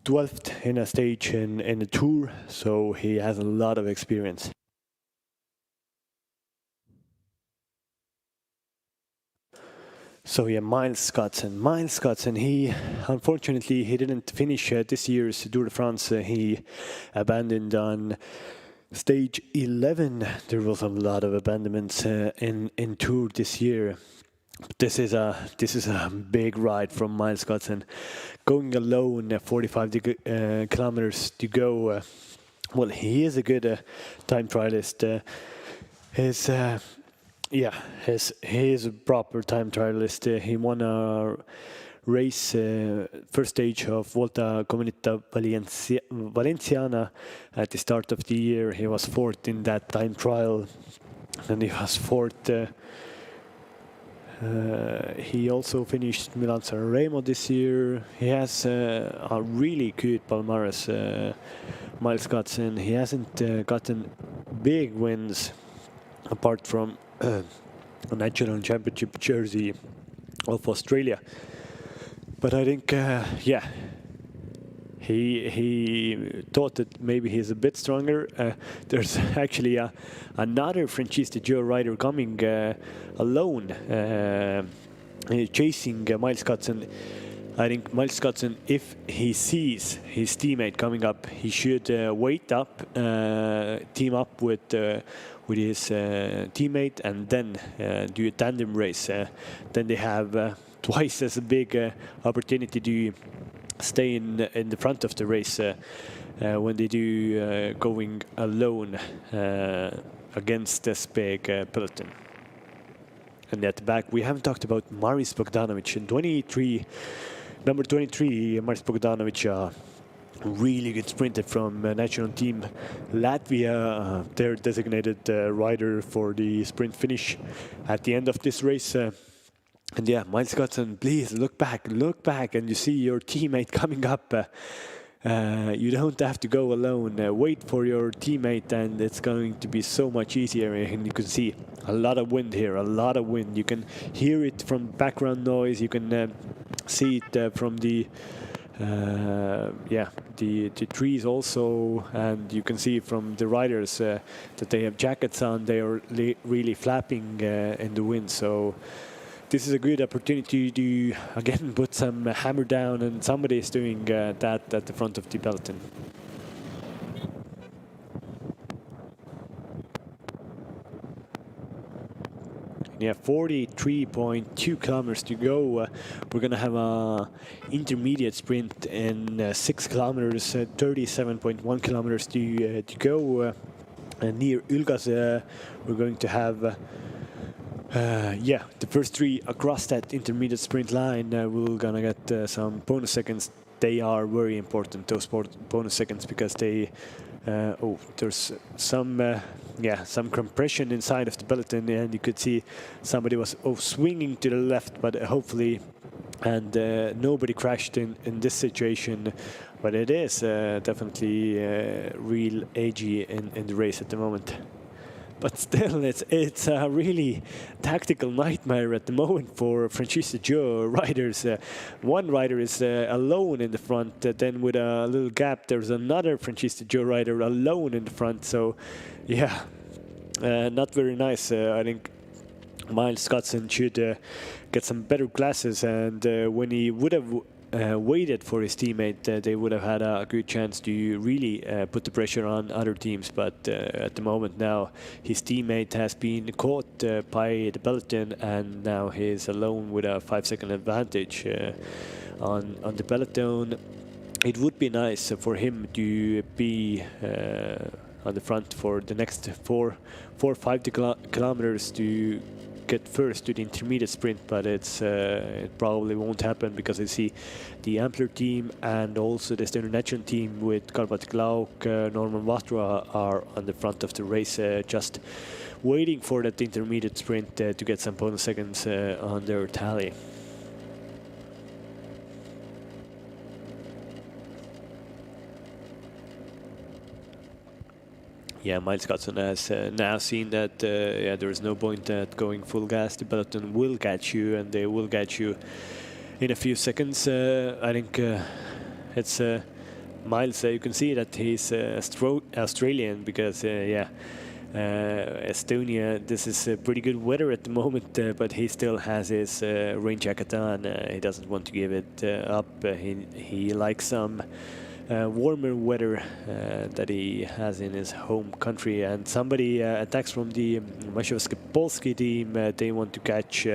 12th in a stage in a Tour, so he has a lot of experience. So yeah, Miles Cotson, he unfortunately he didn't finish this year's Tour de France. He abandoned on stage 11. There was a lot of abandonments in Tour this year. But this is a big ride from Miles Cotson, going alone 45 kilometers to go. Well, he is a good time trialist. He is a proper time trialist. He won a race, first stage of Volta Comunità Valenciana at the start of the year. He was 4th in that time trial, and he was 4th. He also finished Milan-San Remo this year. He has a really good palmarès, Miles Cotson. He hasn't gotten big wins apart from a national championship jersey of Australia. But I think, he thought that maybe he's a bit stronger. There's actually another Francesco Gio rider coming alone, chasing Miles Cotson. I think Miles Cotson, if he sees his teammate coming up, he should wait up, team up with his teammate, and then do a tandem race. Then they have twice as a big opportunity to stay in the front of the race when they do going alone against this big peloton. And at the back, we haven't talked about Maris Bogdanovic. In number 23, Maris Bogdanovic, really good sprinter from national team Latvia, their designated rider for the sprint finish at the end of this race. And yeah, Miles Cotson, please look back, and you see your teammate coming up. You don't have to go alone. Wait for your teammate, and it's going to be so much easier. And you can see a lot of wind here, a lot of wind. You can hear it from background noise. You can see it from the trees also, and you can see from the riders that they have jackets on. They are really flapping in the wind. So this is a good opportunity to again put some hammer down, and somebody is doing that at the front of the peloton. Yeah, 43.2 kilometers to go. We're gonna have a intermediate sprint in 6 kilometers, 37.1 kilometers to go. Near Ylgas, we're going to have the first 3 across that intermediate sprint line. We're gonna get some bonus seconds. They are very important, those bonus seconds, because they there's some compression inside of the peloton, and you could see somebody was swinging to the left, but hopefully, and nobody crashed in this situation. But it is definitely real edgy in the race at the moment. but still, it's a really tactical nightmare at the moment for Francisco Joe riders. One rider is alone in the front, then with a little gap, there's another Francisco Joe rider alone in the front. So, yeah, not very nice. I think Miles Scotson should get some better glasses, and when he would have waited for his teammate, they would have had a good chance to really put the pressure on other teams. But at the moment now, his teammate has been caught by the peloton, and now he's alone with a 5-second advantage on the peloton. It would be nice for him to be on the front for the next 4 or 5 kilometers to get first to the intermediate sprint, but it probably won't happen because I see the Ampler team and also the Estonian national team with Karl-Patrik Lauk, Norman Vahtra are on the front of the race, just waiting for that intermediate sprint to get some bonus seconds on their tally. Yeah, Miles Scotson has now seen that there is no point at going full gas. The peloton will catch you, and they will catch you in a few seconds. I think it's Miles. You can see that he's Australian because, Estonia, this is pretty good weather at the moment, but he still has his rain jacket on. He doesn't want to give it up. He likes some warmer weather that he has in his home country. And somebody attacks from the Maszewski team. They want to catch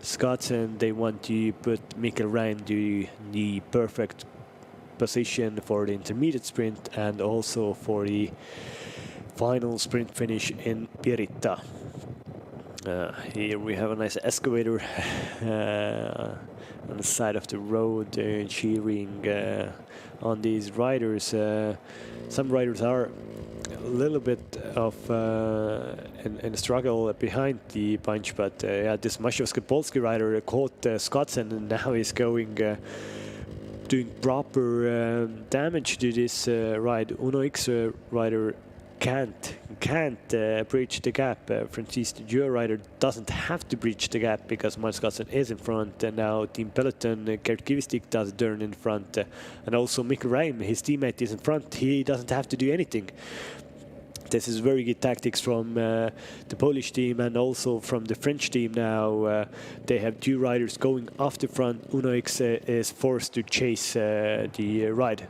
Scotson. They want to put Mikkel Reim to the perfect position for the intermediate sprint and also for the final sprint finish in Pirita. Here we have a nice excavator on the side of the road, cheering on these riders. Some riders are a little bit of in struggle behind the bunch, but this Maszewski rider caught Scotson, and now he's going doing proper damage to this ride. Uno X rider can't breach the gap. Francisco Joe rider doesn't have to breach the gap because Miles Scotson is in front, and now Team Peloton, Gert Kivistik does a turn in front, and also Mikkel Reim, his teammate, is in front. He doesn't have to do anything. This is very good tactics from the Polish team and also from the French team now. They have 2 riders going off the front. Uno X is forced to chase the ride.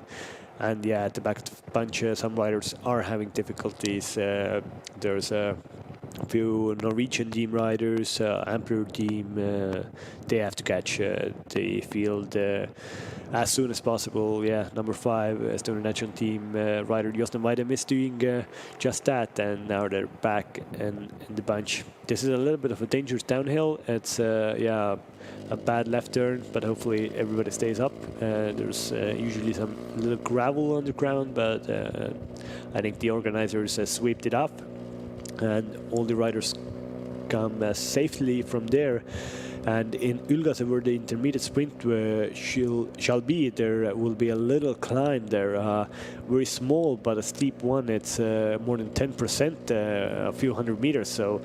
And yeah, at the back of the bunch, some riders are having difficulties. There's a few Norwegian team riders, Ampler team, they have to catch the field as soon as possible. Yeah, number 5, Estonian national team rider Josten Weidem is doing just that, and now they're back in the bunch. This is a little bit of a dangerous downhill. It's a bad left turn, but hopefully everybody stays up. There's usually some little gravel on the ground, but I think the organizers swept it up, and all the riders come safely from there. And in Ülgase, where the intermediate sprint shall be, there will be a little climb there, very small but a steep one. It's more than 10%, a few hundred meters. So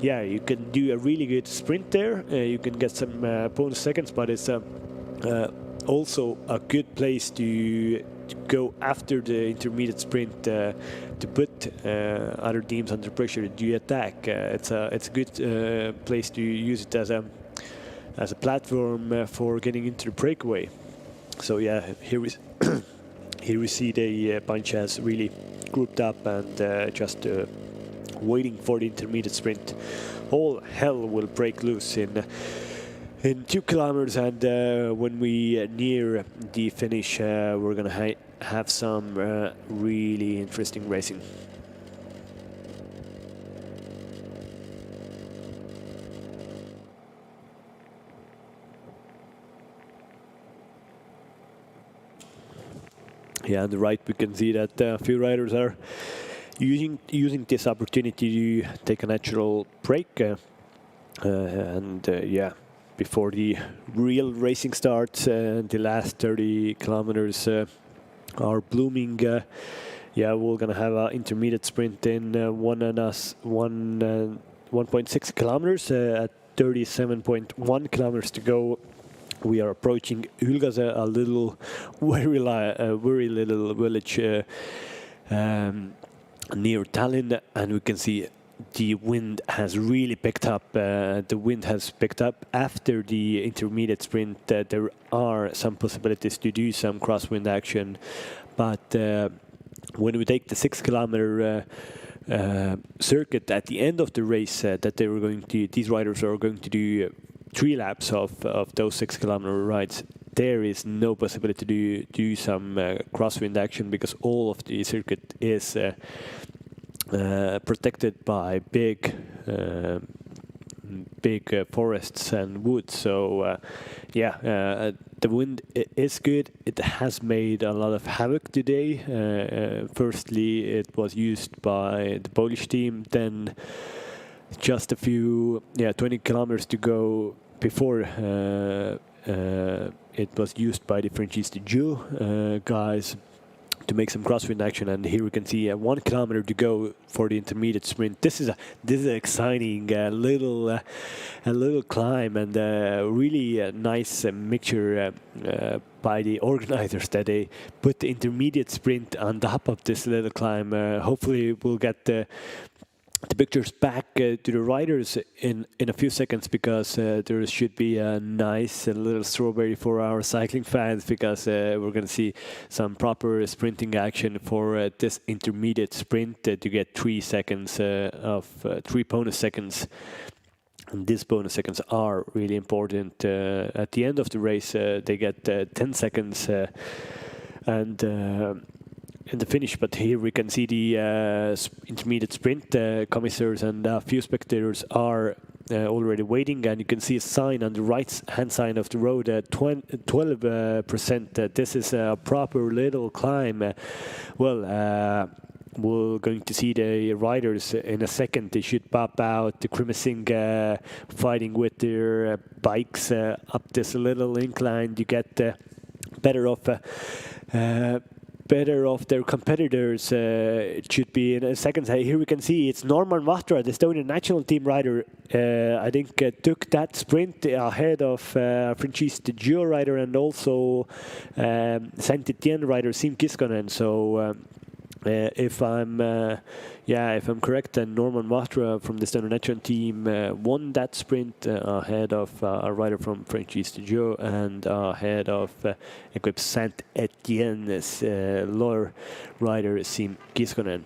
yeah, you can do a really good sprint there. You can get some bonus seconds, but it's also a good place to go after the intermediate sprint to put other teams under pressure to attack. It's a good place to use it as a platform for getting into the breakaway. So yeah, here we see the bunch has really grouped up and just waiting for the intermediate sprint. All hell will break loose in 2 kilometers, and when we near the finish, we're gonna have some really interesting racing. Yeah, on the right we can see that a few riders are using this opportunity to take a natural break, yeah, before the real racing starts. The last 30 kilometers are blooming Yeah, we're gonna have an intermediate sprint in 1.6 kilometers at 37.1 kilometers to go. We are approaching Ülgase, a little, very little village near Tallinn, and we can see the wind has really picked up. The wind has picked up after the intermediate sprint. There are some possibilities to do some crosswind action, but when we take the 6 kilometer circuit at the end of the race, that these riders are going to do 3 laps of those 6 kilometer rides, there is no possibility to do some crosswind action, because all of the circuit is protected by big forests and woods. So the wind is good. It has made a lot of havoc today. Firstly, it was used by the Polish team, then just a few 20 kilometers to go before it was used by the French Duo guys to make some crosswind action. And here we can see 1 kilometer to go for the intermediate sprint. This is an exciting little climb, and really a nice mixture by the organizers that they put the intermediate sprint on top of this little climb. Hopefully we'll get the pictures back to the riders in a few seconds, because there should be a nice little strawberry for our cycling fans, because we're going to see some proper sprinting action for this intermediate sprint to get 3 seconds of 3 bonus seconds. And these bonus seconds are really important. At the end of the race, they get 10 seconds in the finish. But here we can see the intermediate sprint. Commissars and a few spectators are already waiting, and you can see a sign on the right hand side of the road, 12%. This is a proper little climb. We're going to see the riders in a second. They should pop out, grimacing, fighting with their bikes up this little incline. You get better off their competitors. It should be in a second. Here we can see it's Norman Vahtra, the Estonian national team rider. I think took that sprint ahead of French Duo rider and also Saint-Étienne rider Siim Kiskonen. So if I'm correct, then Norman Vahtra from the Estonian national team won that sprint ahead of a rider from French Duo and ahead of Equipe Saint-Étienne's lower rider Siim Kiskonen.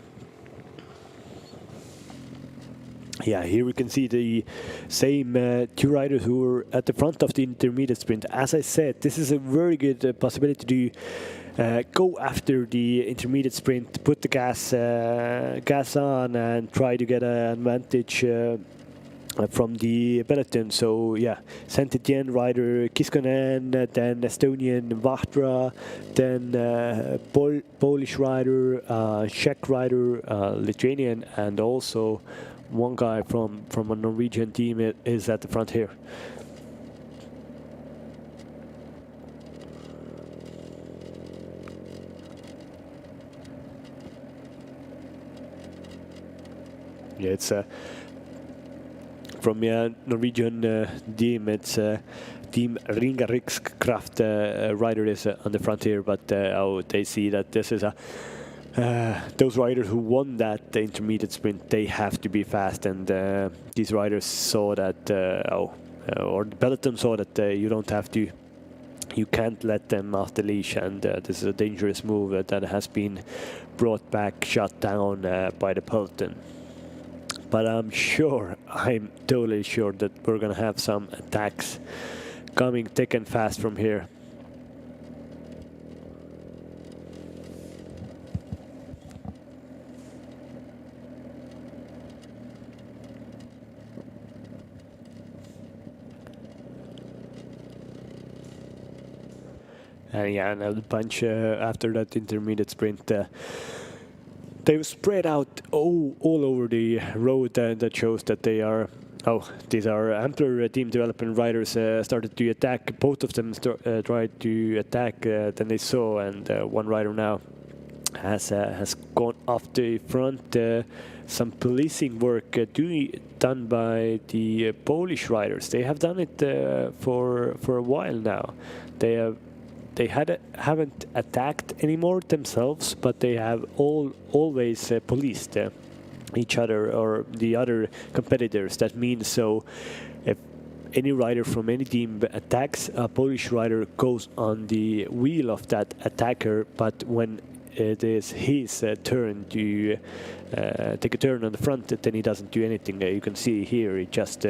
Yeah, here we can see the same 2 riders who were at the front of the intermediate sprint. As I said, this is a very good possibility to go after the intermediate sprint, put the gas on, and try to get an advantage from the peloton. So yeah, Saint-Étienne rider Kiskonen, then Estonian Vahtra, then Polish rider, Czech rider, Lithuanian, and also one guy from a Norwegian team is at the front here. Yeah, it's from Norwegian team. It's Team Ringerikskraft rider is on the front here, but they see that this is those riders who won that intermediate sprint, they have to be fast, and these riders saw that, or the peloton saw that you can't let them off the leash, and this is a dangerous move that has been brought back, shut down by the peloton. But I'm totally sure that we're gonna have some attacks coming thick and fast from here. And yeah, now the bunch after that intermediate sprint, they were spread out all over the road. That shows that they are, these are Ampler team development riders started to attack. Both of them tried to attack, then they saw, and one rider now has gone off the front. Some policing work done by the Polish riders. They have done it for a while now. They haven't attacked anymore themselves, but they have always policed each other or the other competitors. That means so if any rider from any team attacks, a Polish rider goes on the wheel of that attacker, but when it is his turn to take a turn on the front, then he doesn't do anything. You can see here, he just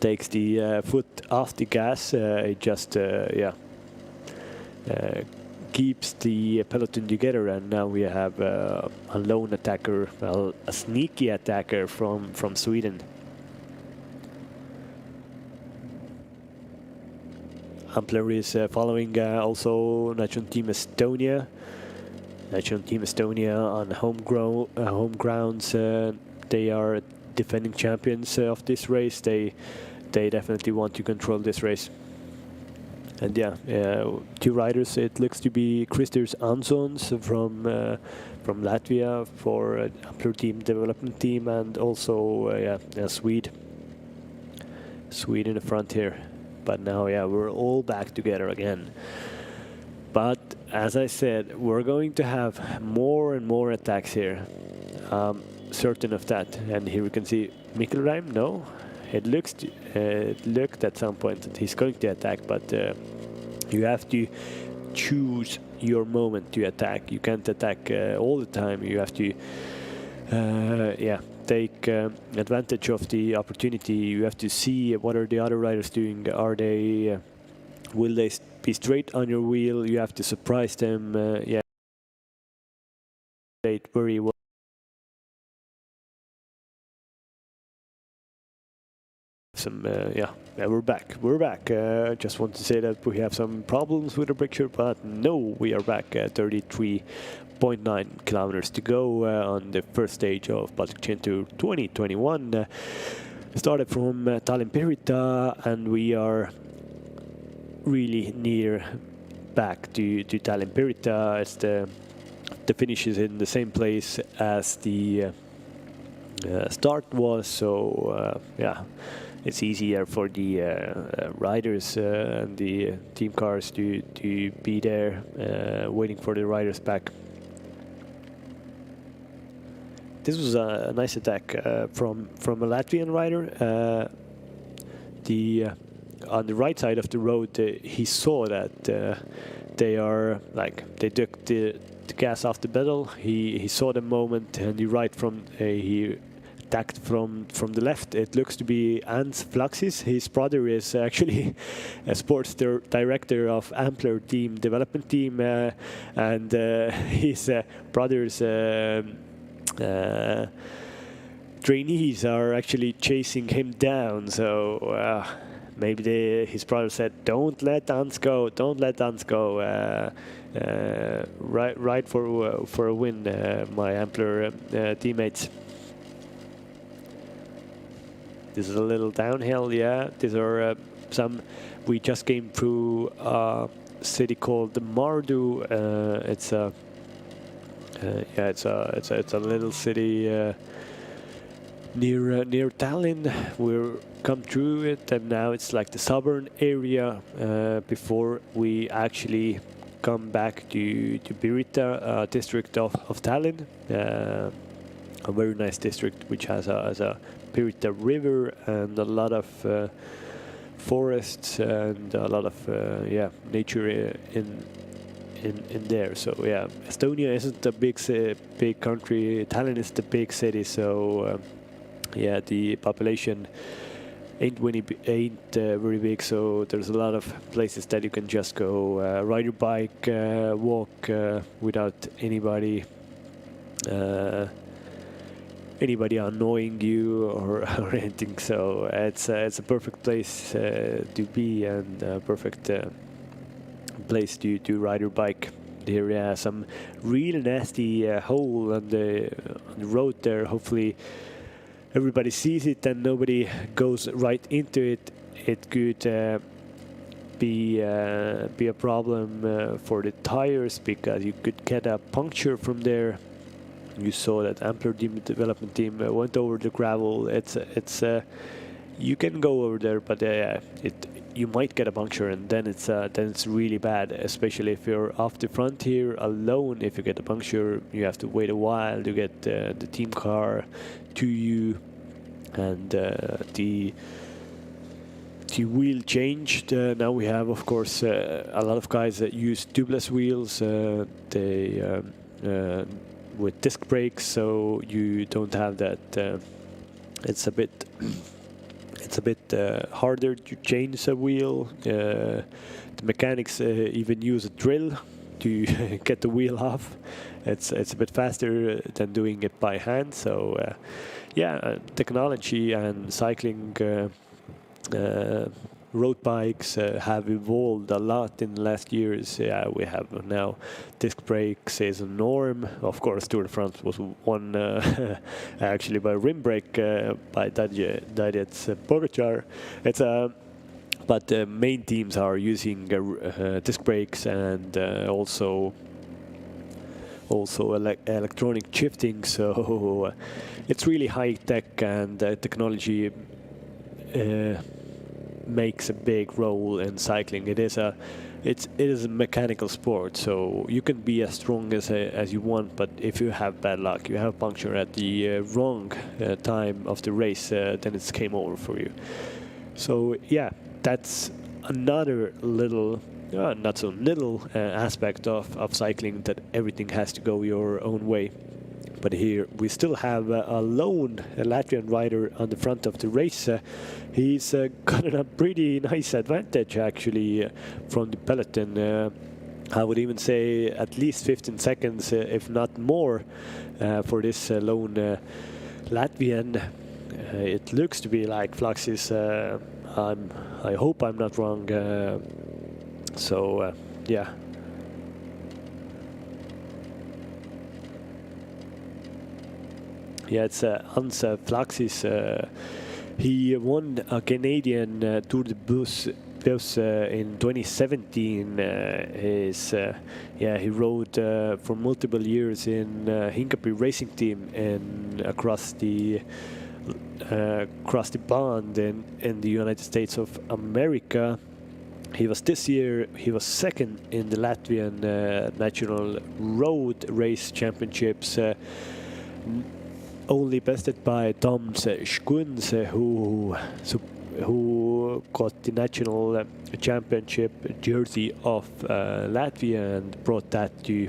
takes the foot off the gas. It just keeps the peloton together, and now we have a lone attacker, well, a sneaky attacker from Sweden. Ampler is following also National Team Estonia. National Team Estonia on home grounds. They are defending champions of this race. They definitely want to control this race. And yeah, two riders. It looks to be Kristers Ansons from Latvia for Ampler team development team, and also Swede in the front here. But now, yeah, we're all back together again. But as I said, we're going to have more and more attacks here. Certain of that. And here we can see Mikkelheim. No, it looked at some point that he's going to attack, but you have to choose your moment to attack. You can't attack all the time. You have to take advantage of the opportunity. You have to see what are the other riders doing. Are they will they be straight on your wheel? You have to surprise them. Very well. We're back. Just want to say that we have some problems with the picture, but no, we are back. 33.9 kilometers to go on the first stage of Baltic Chain Tour 2021. Started from Tallinn Pirita, and we are really near back to Tallinn Pirita, as the finish is in the same place as the start was. So it's easier for the riders and the team cars to be there waiting for the riders back. This was a nice attack from a Latvian rider. On the right side of the road, he saw that they took the gas off the pedal. He saw the moment, and he attacked from the left. It looks to be Ants Fluxis. His brother is actually a sports director of Ampler team development team, and his brother's trainees are actually chasing him down. So maybe his brother said, "Don't let Ants go. Don't let Ants go. Ride for a win, my Ampler teammates." This is a little downhill, yeah. These are we just came through a city called Mardu. It's a little city near Tallinn. We've come through it, and now it's like the southern area before we actually come back to Pirita district of Tallinn. A very nice district which has a Pirita river and a lot of forests and a lot of nature in there. So yeah, Estonia isn't a big country. Tallinn is the big city. So the population ain't very big. So there's a lot of places that you can just go ride your bike, walk without anybody annoying you or anything. So it's a perfect place to be, and a perfect place to ride your bike. There some real nasty hole on the road there. Hopefully everybody sees it and nobody goes right into it. It could be a problem for the tires, because you could get a puncture from there. You saw that Ampler development team went over the gravel. It's you can go over there, but you might get a puncture, and then it's really bad, especially if you're off the front here alone. If you get a puncture, you have to wait a while to get the team car to you, and the wheel changed. Now we have, of course, a lot of guys that use tubeless wheels. They with disc brakes, so you don't have that. It's a bit harder to change a wheel. The mechanics even use a drill to get the wheel off. It's a bit faster than doing it by hand. So technology and cycling, road bikes have evolved a lot in the last years. We have now disc brakes is a norm. Of course, Tour de France was won actually by rim brake by Tadej Pogačar. But the main teams are using disc brakes and also electronic shifting. So it's really high tech, and technology makes a big role in cycling. It is a mechanical sport, so you can be as strong as you want, but if you have bad luck, you have a puncture at the wrong time of the race, then it's game over for you. So yeah, that's another little not so little aspect of cycling, that everything has to go your own way. But here we still have a lone Latvian rider on the front of the race. He's gotten a pretty nice advantage actually from the peloton. I would even say at least 15 seconds, if not more, for this lone Latvian. It looks to be like Fluxys. I hope I'm not wrong. Yeah. Yeah, it's Hans Fluxys. He won a Canadian Tour de Bus in 2017. He rode for multiple years in Hincapie Racing Team and across the pond in the United States of America. This year he was second in the Latvian National Road Race Championships, only bested by Toms Škuns, who got the national championship jersey of Latvia and brought that to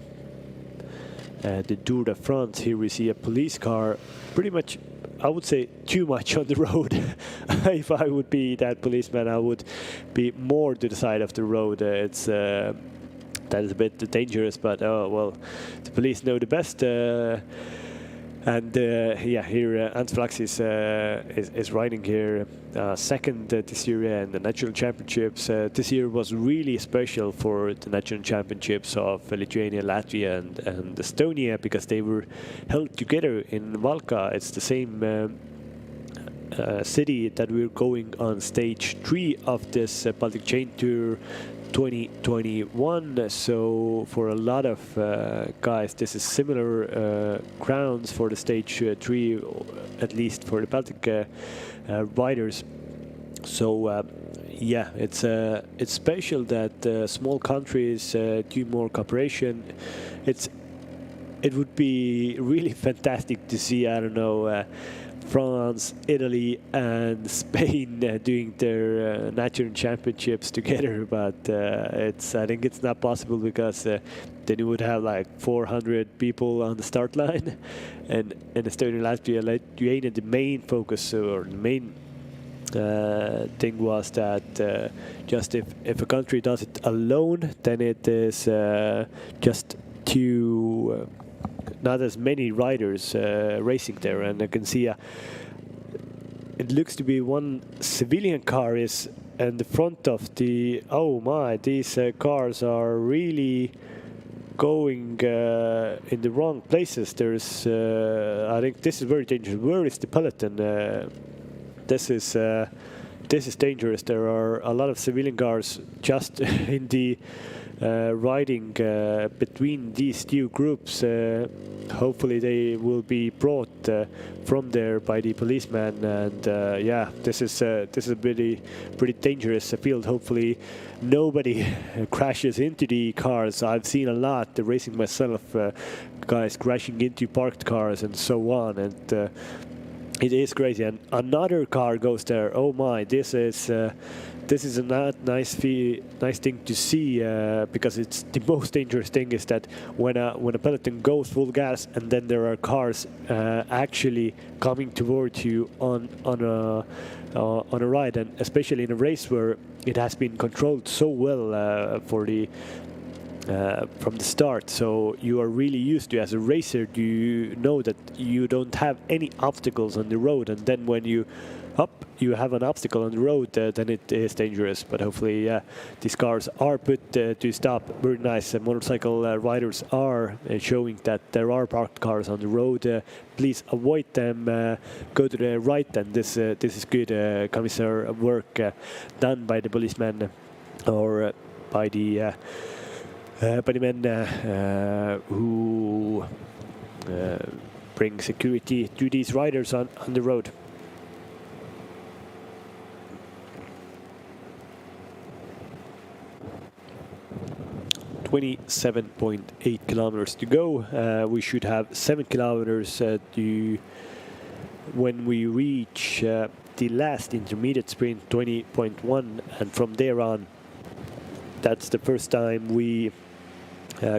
the Tour de France. Here we see a police car, pretty much, I would say, too much on the road. If I would be that policeman, I would be more to the side of the road. That is a bit dangerous, but well, the police know the best. Here Hans Fluxys is riding here second this year in the national championships. This year was really special for the national championships of Lithuania, Latvia and Estonia, because they were held together in Valka. It's the same city that we're going on stage 3 of this Baltic Chain Tour 2021. So for a lot of guys, this is similar grounds for the stage 3, at least for the Baltic riders. So yeah, it's special that small countries do more cooperation. It would be really fantastic to see, I don't know, France, Italy and Spain doing their national championships together, but I think it's not possible, because then you would have like 400 people on the start line, and in Estonia, Latvia, Lithuania, the main focus or the main thing was that just if a country does it alone, then it is just too not as many riders racing there. And I can see it looks to be one civilian car is in the front of the, oh my, these cars are really going in the wrong places. There's I think this is very dangerous. Where is the peloton? This is this is dangerous. There are a lot of civilian cars just in the riding between these two groups. Hopefully they will be brought from there by the policeman, and yeah, this is a pretty dangerous field. Hopefully nobody crashes into the cars. I've seen a lot racing myself, guys crashing into parked cars and so on, and it is crazy. And another car goes there. Oh my, this is a nice thing to see, because it's the most dangerous thing is that when a peloton goes full gas and then there are cars actually coming towards you on a ride, and especially in a race where it has been controlled so well from the start. So you are really used to, as a racer, you know that you don't have any obstacles on the road, and then when you have an obstacle on the road, then it is dangerous. But hopefully, yeah, these cars are put to stop. Very nice. Motorcycle riders are showing that there are parked cars on the road. Please avoid them. Go to the right, and this is good commissar work done by the policeman or by the men who bring security to these riders on the road. 27.8 kilometers to go. We should have 7 kilometers when we reach the last intermediate sprint, 20.1, and from there on, that's the first time we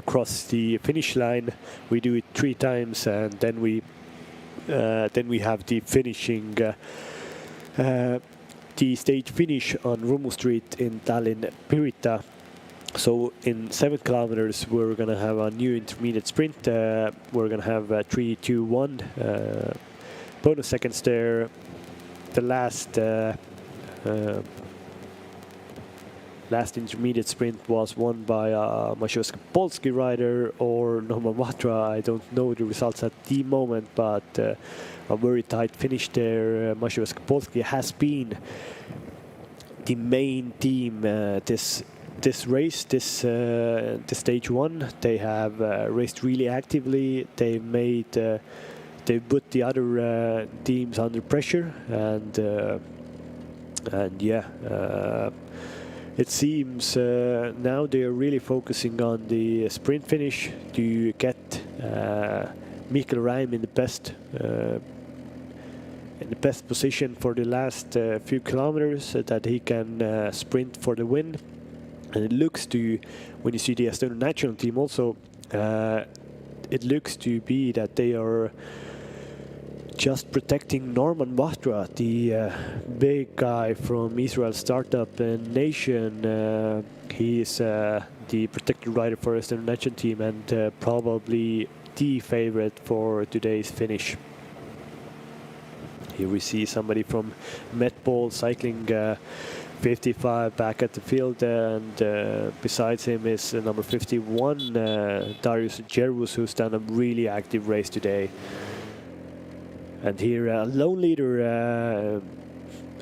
cross the finish line. We do it 3 times, and then we have the finishing the stage finish on Rummu Street in Tallinn, Pirita. So in 7 kilometers, we're going to have a new intermediate sprint. We're going to have 3, 2, 1 bonus seconds there. The last intermediate sprint was won by a Polski rider or Norman Matra. I don't know the results at the moment, but a very tight finish there. Polski has been the main team this race, this stage 1. They have raced really actively. They put the other teams under pressure, and yeah, it seems now they are really focusing on the sprint finish to get Mikael Räim in the best position for the last few kilometers, so that he can sprint for the win. And it looks to, when you see the Estonian national team also, it looks to be that they are just protecting Norman Matra, the big guy from Israel startup nation. He is the protected rider for Estonian national team, and probably the favorite for today's finish. Here we see somebody from Medball cycling 55 back at the field, and besides him is number 51, Darius Gervus, who's done a really active race today. And here lone leader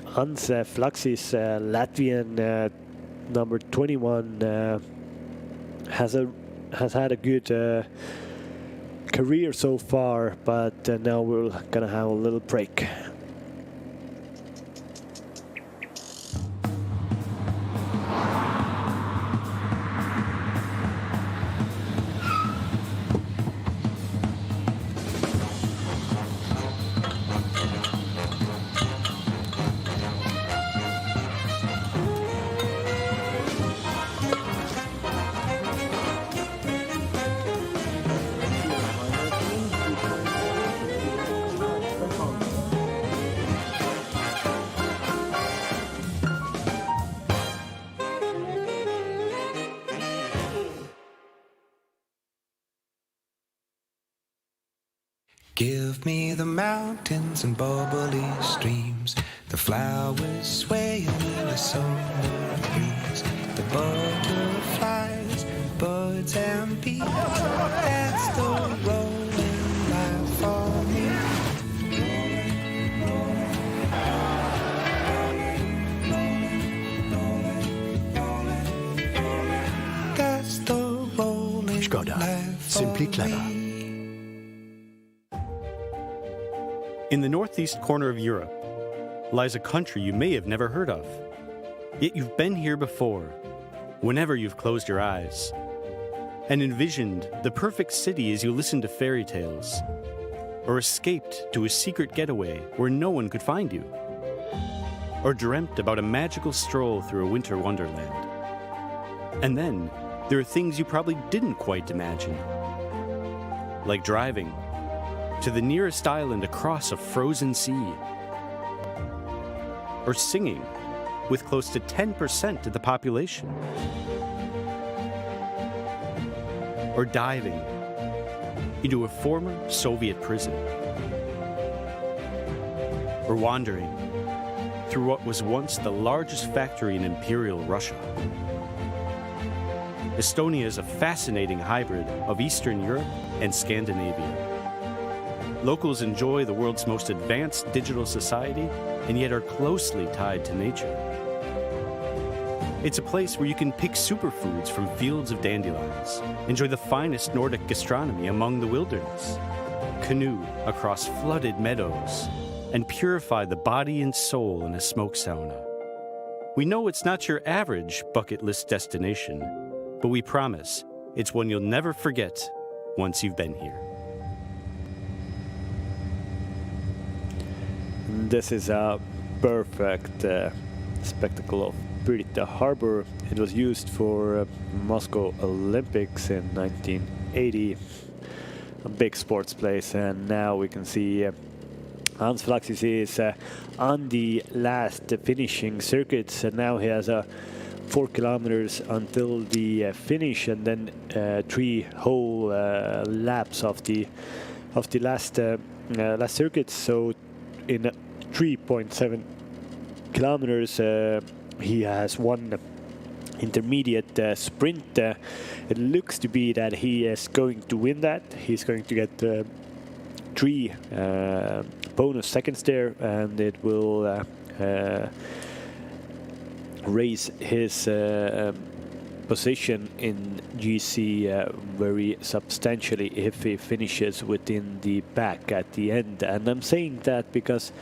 Hans Flaxis, Latvian, number 21, has had a good career so far, but now we're gonna have a little break. Give me the mountains and bubbly streams, the flowers swaying in the summer breeze, the butterflies, birds and bees. That's the rolling life for me. Skoda. Simply clever. In the northeast corner of Europe lies a country you may have never heard of. Yet you've been here before, whenever you've closed your eyes, and envisioned the perfect city as you listened to fairy tales, or escaped to a secret getaway where no one could find you, or dreamt about a magical stroll through a winter wonderland. And then there are things you probably didn't quite imagine, like driving to the nearest island across a frozen sea, or singing with close to 10% of the population, or diving into a former Soviet prison, or wandering through what was once the largest factory in Imperial Russia. Estonia is a fascinating hybrid of Eastern Europe and Scandinavia. Locals enjoy the world's most advanced digital society and yet are closely tied to nature. It's a place where you can pick superfoods from fields of dandelions, enjoy the finest Nordic gastronomy among the wilderness, canoe across flooded meadows, and purify the body and soul in a smoke sauna. We know it's not your average bucket list destination, but we promise it's one you'll never forget once you've been here. This is a perfect spectacle of Pirita Harbor. It was used for Moscow Olympics in 1980. A big sports place, and now we can see Hans Flaxis is on the last finishing circuits, and now he has 4 kilometers until the finish, and then 3 whole laps of the last circuit. So in 3.7 kilometers, he has won intermediate sprint. It looks to be that he is going to win that. He's going to get 3 bonus seconds there, and it will raise his position in GC very substantially if he finishes within the pack at the end. And I'm saying that because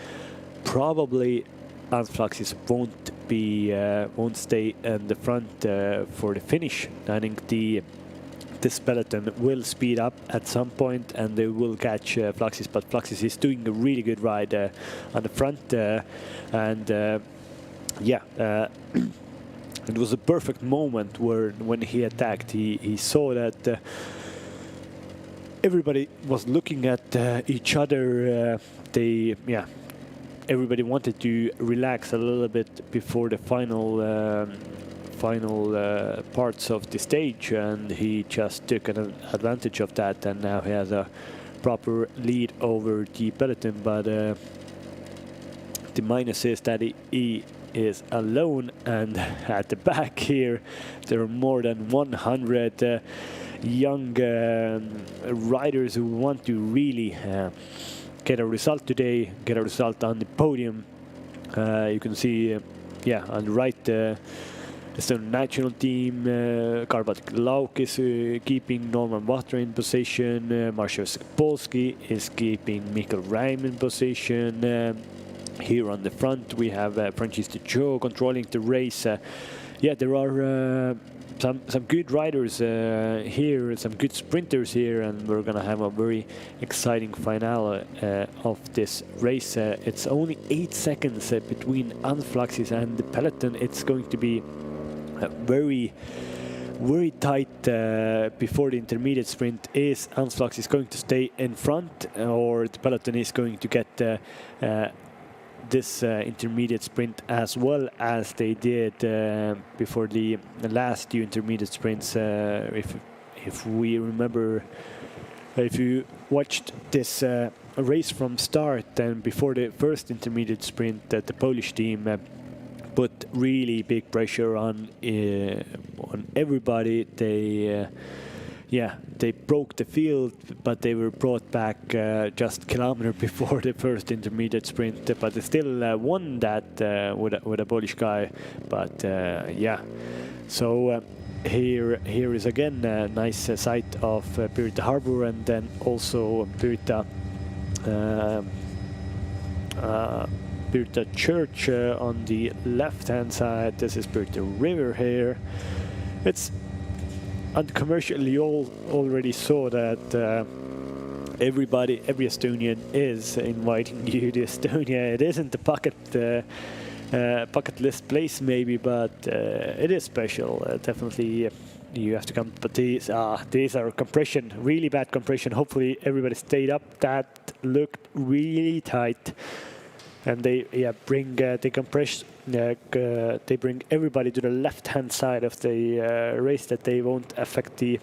probably Hans Flaxis won't stay in the front for the finish. I think this peloton will speed up at some point and they will catch Flaxis, but Flaxis is doing a really good ride on the front, it was a perfect moment when he attacked. He saw that everybody was looking at each other. Everybody wanted to relax a little bit before the final parts of the stage, and he just took an advantage of that, and now he has a proper lead over the peloton. But the minus is that he is alone, and at the back here there are more than 100 young riders who want to really get a result today, get a result on the podium. You can see, on the right, the national team. Baltic is keeping Norman Wachter in position. Marcel Sapolsky is keeping Mikkel Reim in position. Here on the front, we have Francis Duchot controlling the race. There are some good riders here, some good sprinters here, and we're gonna have a very exciting finale of this race. It's only 8 seconds between Hans Flaxis and the peloton. It's going to be very tight before the intermediate sprint. Is Hans Flaxis going to stay in front, or the peloton is going to get this intermediate sprint as well as they did before the last 2 intermediate sprints? If we remember, if you watched this race from start, then before the first intermediate sprint, the Polish team put really big pressure on everybody. They broke the field, but they were brought back just a kilometer before the first intermediate sprint. But they still won that with a Polish guy. But so here is again a nice site of Pirita Harbor, and then also Pirita Church on the left-hand side. This is Pirita River here. It's on the commercial. You all already saw that every Estonian is inviting you to Estonia. It isn't a bucket list place maybe, but it is special. Definitely you have to come. But these are compression, really bad compression. Hopefully everybody stayed up. That looked really tight. And they bring they compress. They bring everybody to the left-hand side of the race, that they won't affect the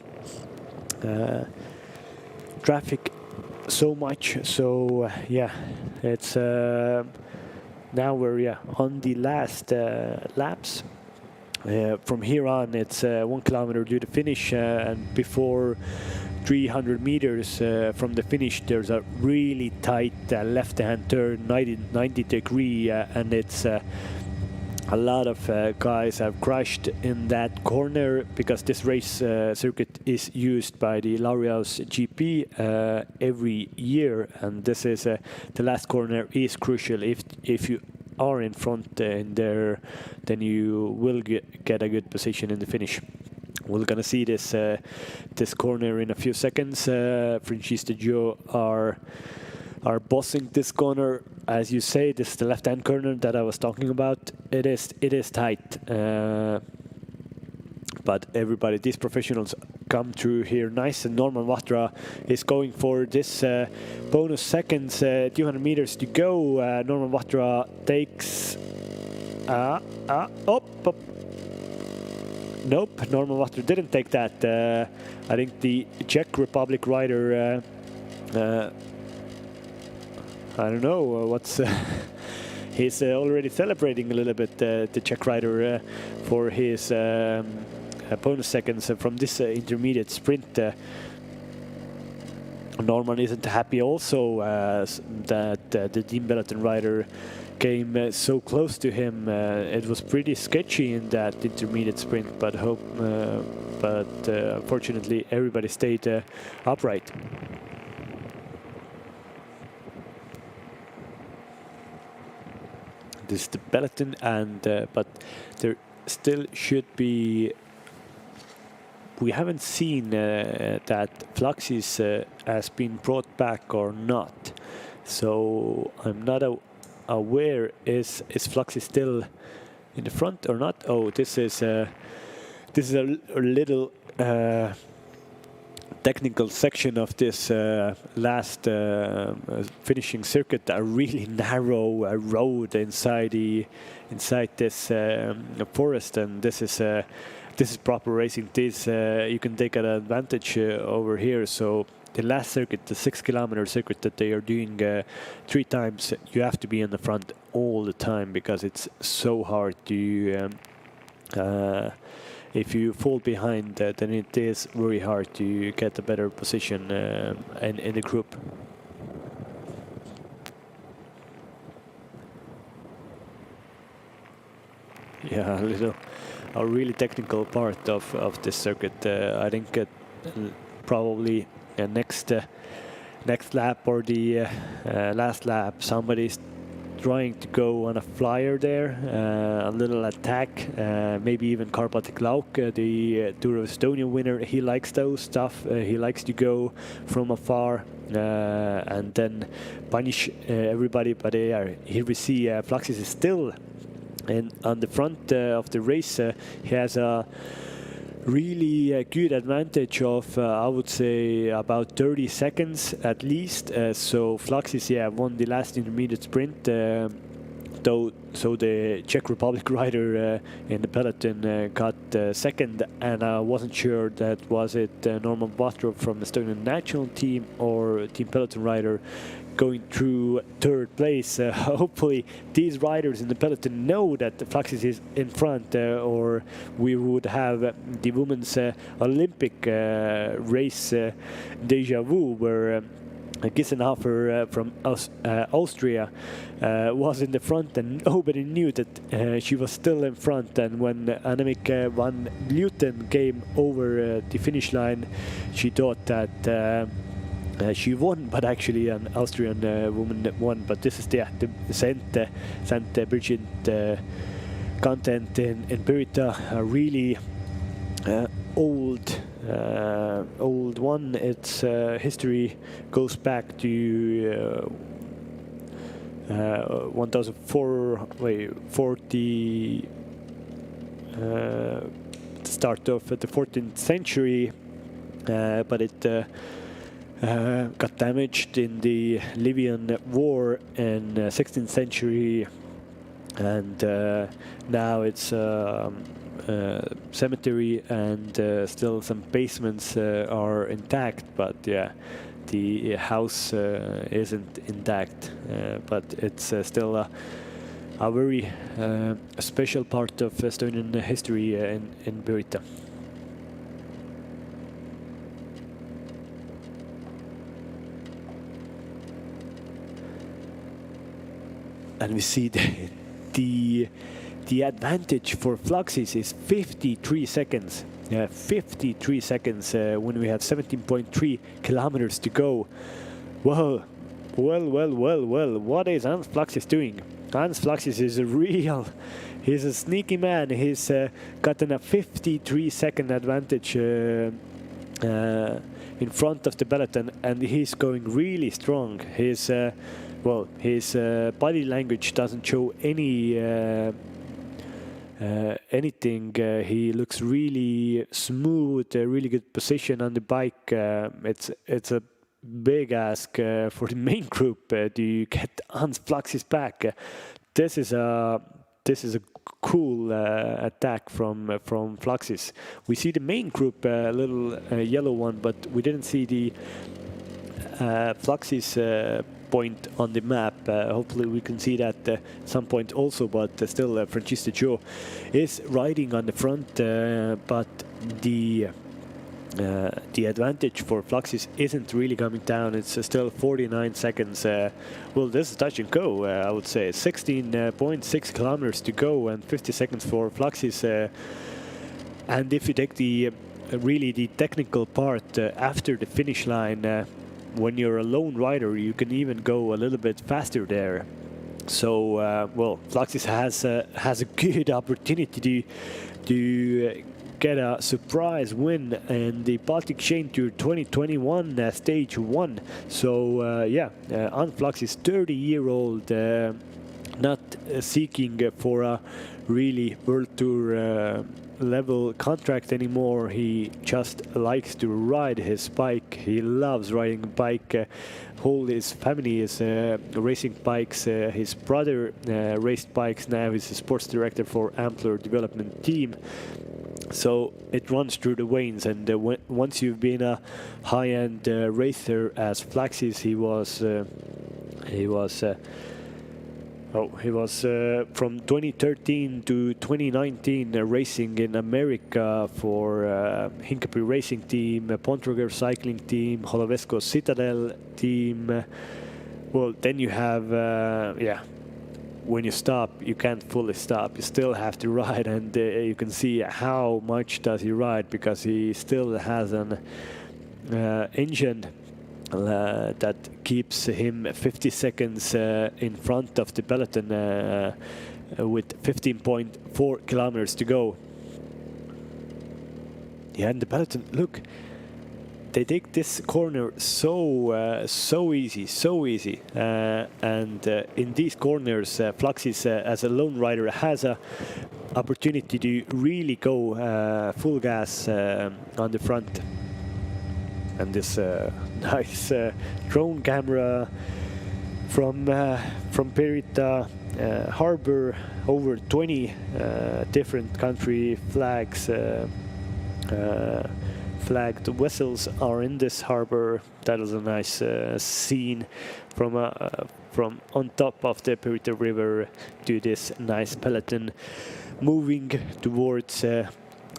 traffic so much. So it's now we're on the last laps. From here on, it's 1 kilometer to the finish, and before 300 meters from the finish, there's a really tight left-hand turn, 90 degree, and it's a lot of guys have crashed in that corner, because this race circuit is used by the Laureus GP every year, and this is the last corner is crucial. If you are in front in there, then you will get a good position in the finish. We're gonna see this this corner in a few seconds. Francesco Joe are bossing this corner. As you say, this is the left-hand corner that I was talking about. It is tight, but everybody, these professionals, come through here nice. And Norman Vatra is going for this bonus seconds. 200 meters to go. Norman Vatra takes up. Nope, Norman Vatra didn't take that. I think the Czech Republic rider, I don't know what's. He's already celebrating a little bit, the Czech rider, for his bonus seconds from this intermediate sprint. Norman isn't happy also that the Team Peloton rider came so close to him. It was pretty sketchy in that intermediate sprint, but fortunately everybody stayed upright. This is the peloton, and but there still should be. We haven't seen that Fluxys has been brought back or not, so I'm not aware. Is Fluxys still in the front or not? Oh, this is a little technical section of this last finishing circuit. A really narrow road inside this forest, and this is proper racing. This you can take an advantage over here. So the last circuit, the 6 kilometer circuit that they are doing 3 times, you have to be in the front all the time, because it's so hard to if you fall behind, then it is very hard to get a better position in the group. Yeah, a really technical part of this circuit. I think probably next lap or the last lap, somebody's trying to go on a flyer there, a little attack, maybe even Baltic, the Tour of Estonia winner. He likes those stuff. He likes to go from afar and then punish everybody. But here we see Fluxys is still on the front of the race. He has a really good advantage of, I would say, about 30 seconds at least. So Fluxys, won the last intermediate sprint. So the Czech Republic rider in the peloton got second, and I wasn't sure that was it Norman Vatra from the Estonian national team or Team Peloton rider going through third place. Hopefully these riders in the peloton know that the Fluxys is in front, or we would have the women's Olympic race deja vu, where Gissenhofer from Austria was in the front, and nobody knew that she was still in front. And when Annemiek van Vleuten came over the finish line, she thought that she won, but actually an Austrian woman won. But this is the St. Bridget content in Pirita, a really old one. Its history goes back to 1040, start of the 14th century, but it got damaged in the Libyan War in 16th century, and now it's cemetery, and still some basements are intact, but yeah, the house isn't intact, but it's still a very special part of Estonian history in Pirita. And we see the advantage for Fluxys is 53 seconds. 53 seconds when we have 17.3 kilometers to go. Whoa. Well. What is Hans Fluxys doing? Hans Fluxys is he's a sneaky man. He's gotten a 53-second advantage in front of the peloton, and he's going really strong. His body language doesn't show anything. He looks really smooth, really good position on the bike. It's a big ask for the main group to get Hans Fluxys back. This is a cool attack from Fluxys. We see the main group, a little yellow one, but we didn't see the Fluxys point on the map. Hopefully we can see that at some point also, but still Francesca Joe is riding on the front, but the advantage for Fluxys isn't really coming down. It's still 49 seconds. Well, this is touch and go, I would say. 16.6 kilometers to go and 50 seconds for Fluxys. And if you take the technical part after the finish line, when you're a lone rider, you can even go a little bit faster there. So, Fluxys has a good opportunity to get a surprise win in the Baltic Chain Tour 2021 Stage 1. So, on Fluxys, 30-year-old, not seeking for a really World Tour level contract anymore. He just likes to ride his bike. He loves riding a bike. Whole his family is racing bikes. His brother raced bikes. Now he's a sports director for Ampler Development Team. So it runs through the veins, and once you've been a high-end racer as Fluxys, he was from 2013 to 2019 racing in America for Hincapie Racing Team, Pontroger Cycling Team, Holovesco Citadel Team. Well, then you have, when you stop, you can't fully stop. You still have to ride, and you can see how much does he ride, because he still has an engine that keeps him 50 seconds in front of the peloton with 15.4 kilometers to go. Yeah, and the peloton, look, they take this corner so easy. And in these corners, Fluxys as a lone rider has a opportunity to really go full gas on the front. And this nice drone camera from Pirita harbor, over 20 different country flags, flagged vessels are in this harbor. That is a nice scene from on top of the Pirita River to this nice peloton moving towards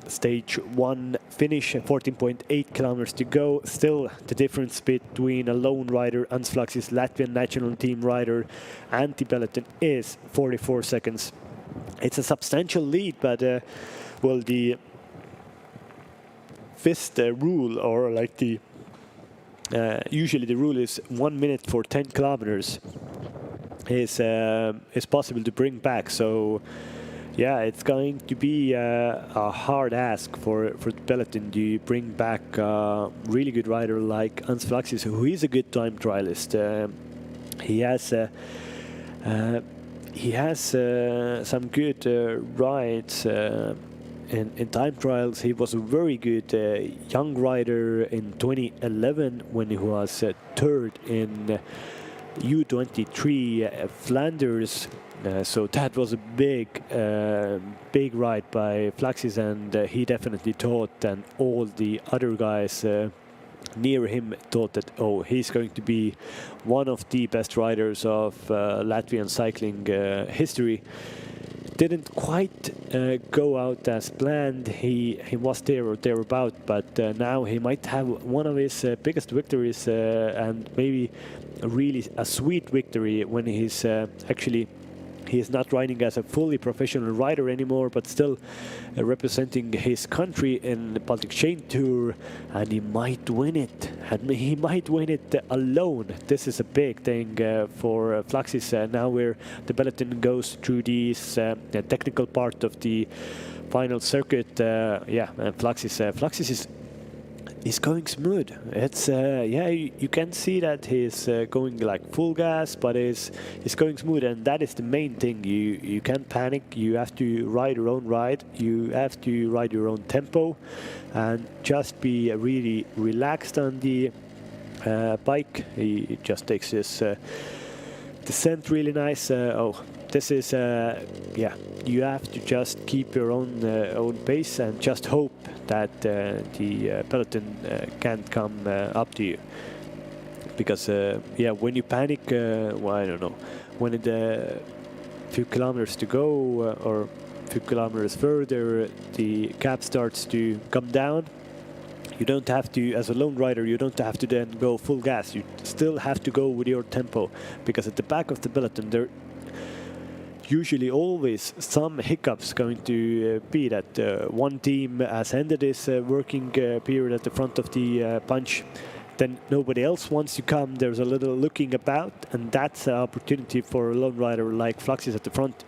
stage 1 finish, 14.8 kilometers to go. Still, the difference between a lone rider, Ants Flaks's Latvian national team rider, and the peloton is 44 seconds. It's a substantial lead, but well, the FIST rule, or like the usually the rule is 1 minute for 10 kilometers is possible to bring back. So yeah, it's going to be a hard ask for the peloton to bring back a really good rider like Ants Flaksys, who is a good time trialist. He has some good rides in time trials. He was a very good young rider in 2011 when he was third in U23 Flanders. So that was a big ride by Flaksys, and he definitely thought, and all the other guys near him thought that, oh, he's going to be one of the best riders of Latvian cycling history. Didn't quite go out as planned. He was there or thereabout, but now he might have one of his biggest victories, and maybe really a sweet victory when he's actually. He is not riding as a fully professional rider anymore, but still representing his country in the Baltic Chain Tour, and he might win it. And he might win it alone. This is a big thing for Flaksys now, where the peloton goes through this the technical part of the final circuit. And Flaksys is going smooth. It's you can see that he's going like full gas, but he's going smooth, and that is the main thing. You can't panic. You have to ride your own ride. You have to ride your own tempo, and just be really relaxed on the bike. He just takes this descent really nice. This is you have to just keep your own pace and just hope that the peloton can't come up to you, because when you panic, I don't know, when it few kilometers to go or a few kilometers further, the gap starts to come down. You don't have to, as a lone rider, you don't have to then go full gas. You still have to go with your tempo, because at the back of the peloton there usually always some hiccups going to be that one team has ended its working period at the front of the bunch. Then nobody else wants to come. There's a little looking about, and that's an opportunity for a lone rider like Flaksys at the front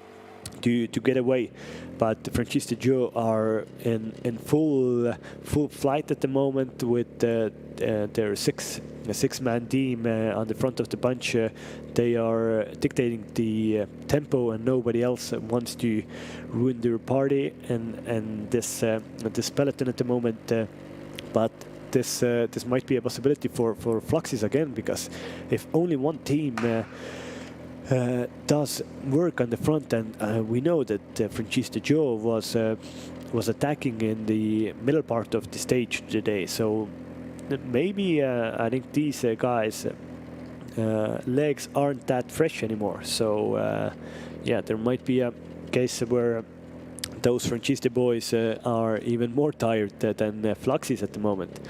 to get away. But the Francisco Joe are in full flight at the moment with their six-man team on the front of the bunch. They are dictating the tempo, and nobody else wants to ruin their party. And this peloton at the moment, but this might be a possibility for Flaksys again, because if only one team does work on the front, and we know that Francisco Joe was attacking in the middle part of the stage today, so maybe I think these guys legs aren't that fresh anymore. So there might be a case where those Francisco boys are even more tired than Flaksys at the moment.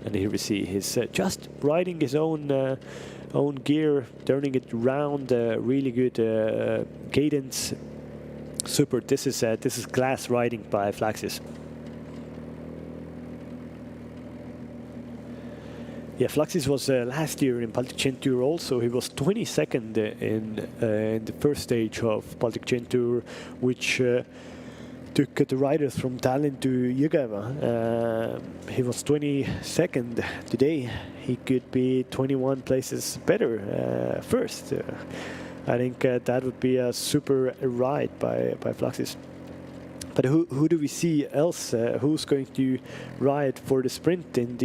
And here we see he's just riding his own gear, turning it around, really good cadence. Super. This is class riding by Flaksys. Yeah, Flaksys was last year in Baltic Chain Tour also. He was 22nd in the first stage of Baltic Chain Tour, which took the riders from Tallinn to Jõgeva. He was 22nd today. He could be 21 places better first. I think that would be a super ride by Flaksys. But who do we see else? Who's going to ride for the sprint in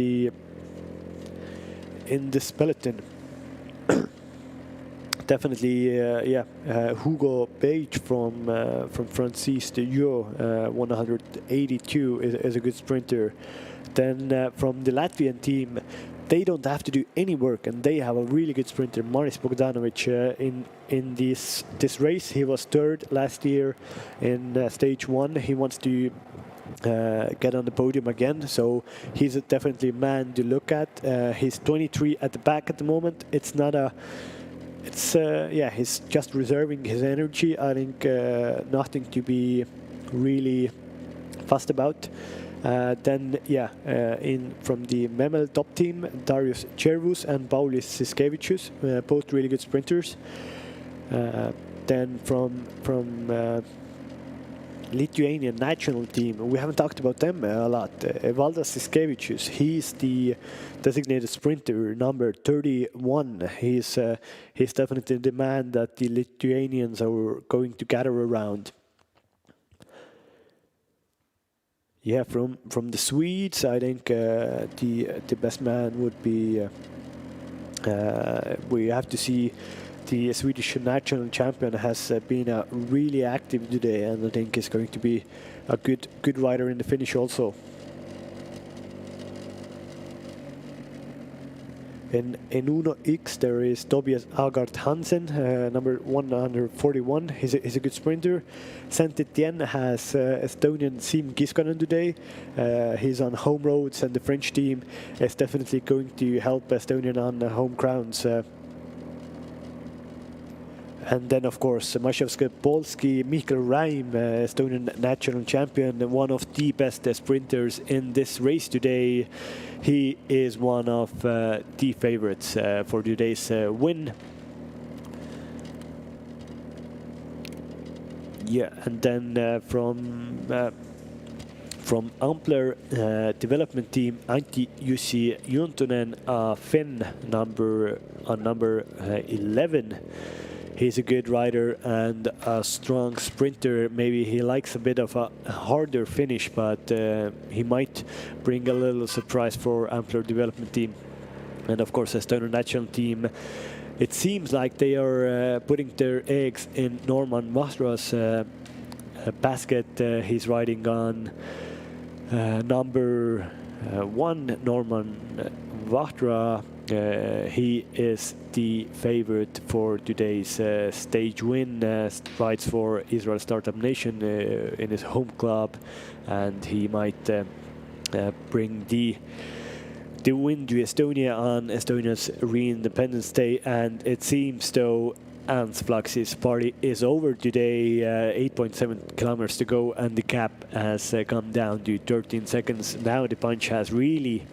this peloton? Definitely, Hugo Page from Francisco Joe, 182 is a good sprinter. Then from the Latvian team, they don't have to do any work, and they have a really good sprinter, Maris Bogdanovic. In this race, he was third last year in stage 1. He wants to get on the podium again. So he's definitely a man to look at. He's 23 at the back at the moment. It's not a. It's yeah. He's just reserving his energy. I think nothing to be really fussed about. Then yeah, in from the Memel top team, Darius Chervus and Paulis Siskevicius, both really good sprinters. Then from Lithuanian national team, we haven't talked about them a lot. Valdas Siskevicius, he's the designated sprinter number 31. He's definitely the man that the Lithuanians are going to gather around. Yeah, from the Swedes, I think the best man would be. We have to see. The Swedish national champion has been really active today, and I think is going to be a good rider in the finish also. In Uno X, there is Tobias Agard Hansen, number 141. He's a good sprinter. Saint-Etienne has Estonian Siim Kiskonen today. He's on home roads, and the French team is definitely going to help Estonian on home grounds. And then, of course, Maszewski Polski, Michael Raim, Estonian national champion, one of the best sprinters in this race today. He is one of the favorites for today's win. Yeah, and then from Ampler development team, Antti Jussi Juntunen, Finn number 11. He's a good rider and a strong sprinter. Maybe he likes a bit of a harder finish, but he might bring a little surprise for Ampler development team. And of course, Estonian national team. It seems like they are putting their eggs in Norman Mahra's basket. He's riding on number 1, Norman Vahtra. He is the favorite for today's stage win. Rides for Israel Startup Nation in his home club, and he might bring the win to Estonia on Estonia's Re-Independence Day. And it seems though Ants Flux's party is over today. 8.7 kilometers to go, and the gap has come down to 13 seconds. Now the punch has really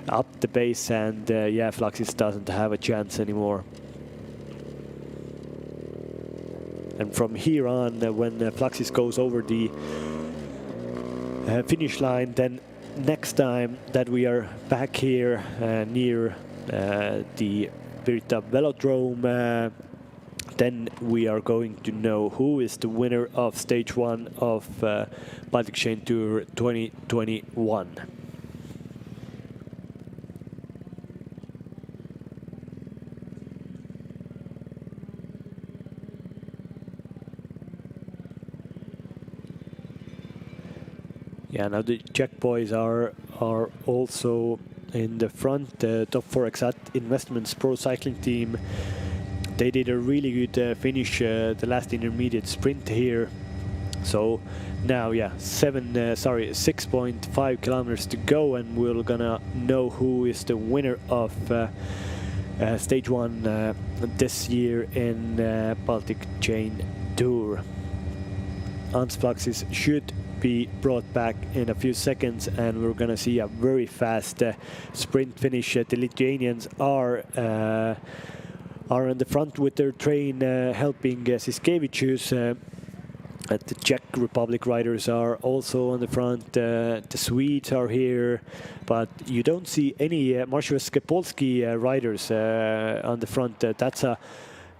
up the pace, and yeah, Fluxis doesn't have a chance anymore. And from here on, when Fluxis goes over the finish line, then next time that we are back here near the Pirita Velodrome, then we are going to know who is the winner of stage 1 of Baltic Chain Tour 2021. Yeah, now the Czech boys are also in the front. Top 4 Exat Investments Pro Cycling Team. They did a really good finish the last intermediate sprint here. So now, yeah, 6.5 kilometers to go, and we're gonna know who is the winner of stage 1 this year in Baltic Chain Tour. Ants Fluxis should be brought back in a few seconds, and we're gonna see a very fast sprint finish. The Lithuanians are on the front with their train helping Siskevicius. The Czech Republic riders are also on the front. The Swedes are here, but you don't see any Maszewski Polski riders on the front.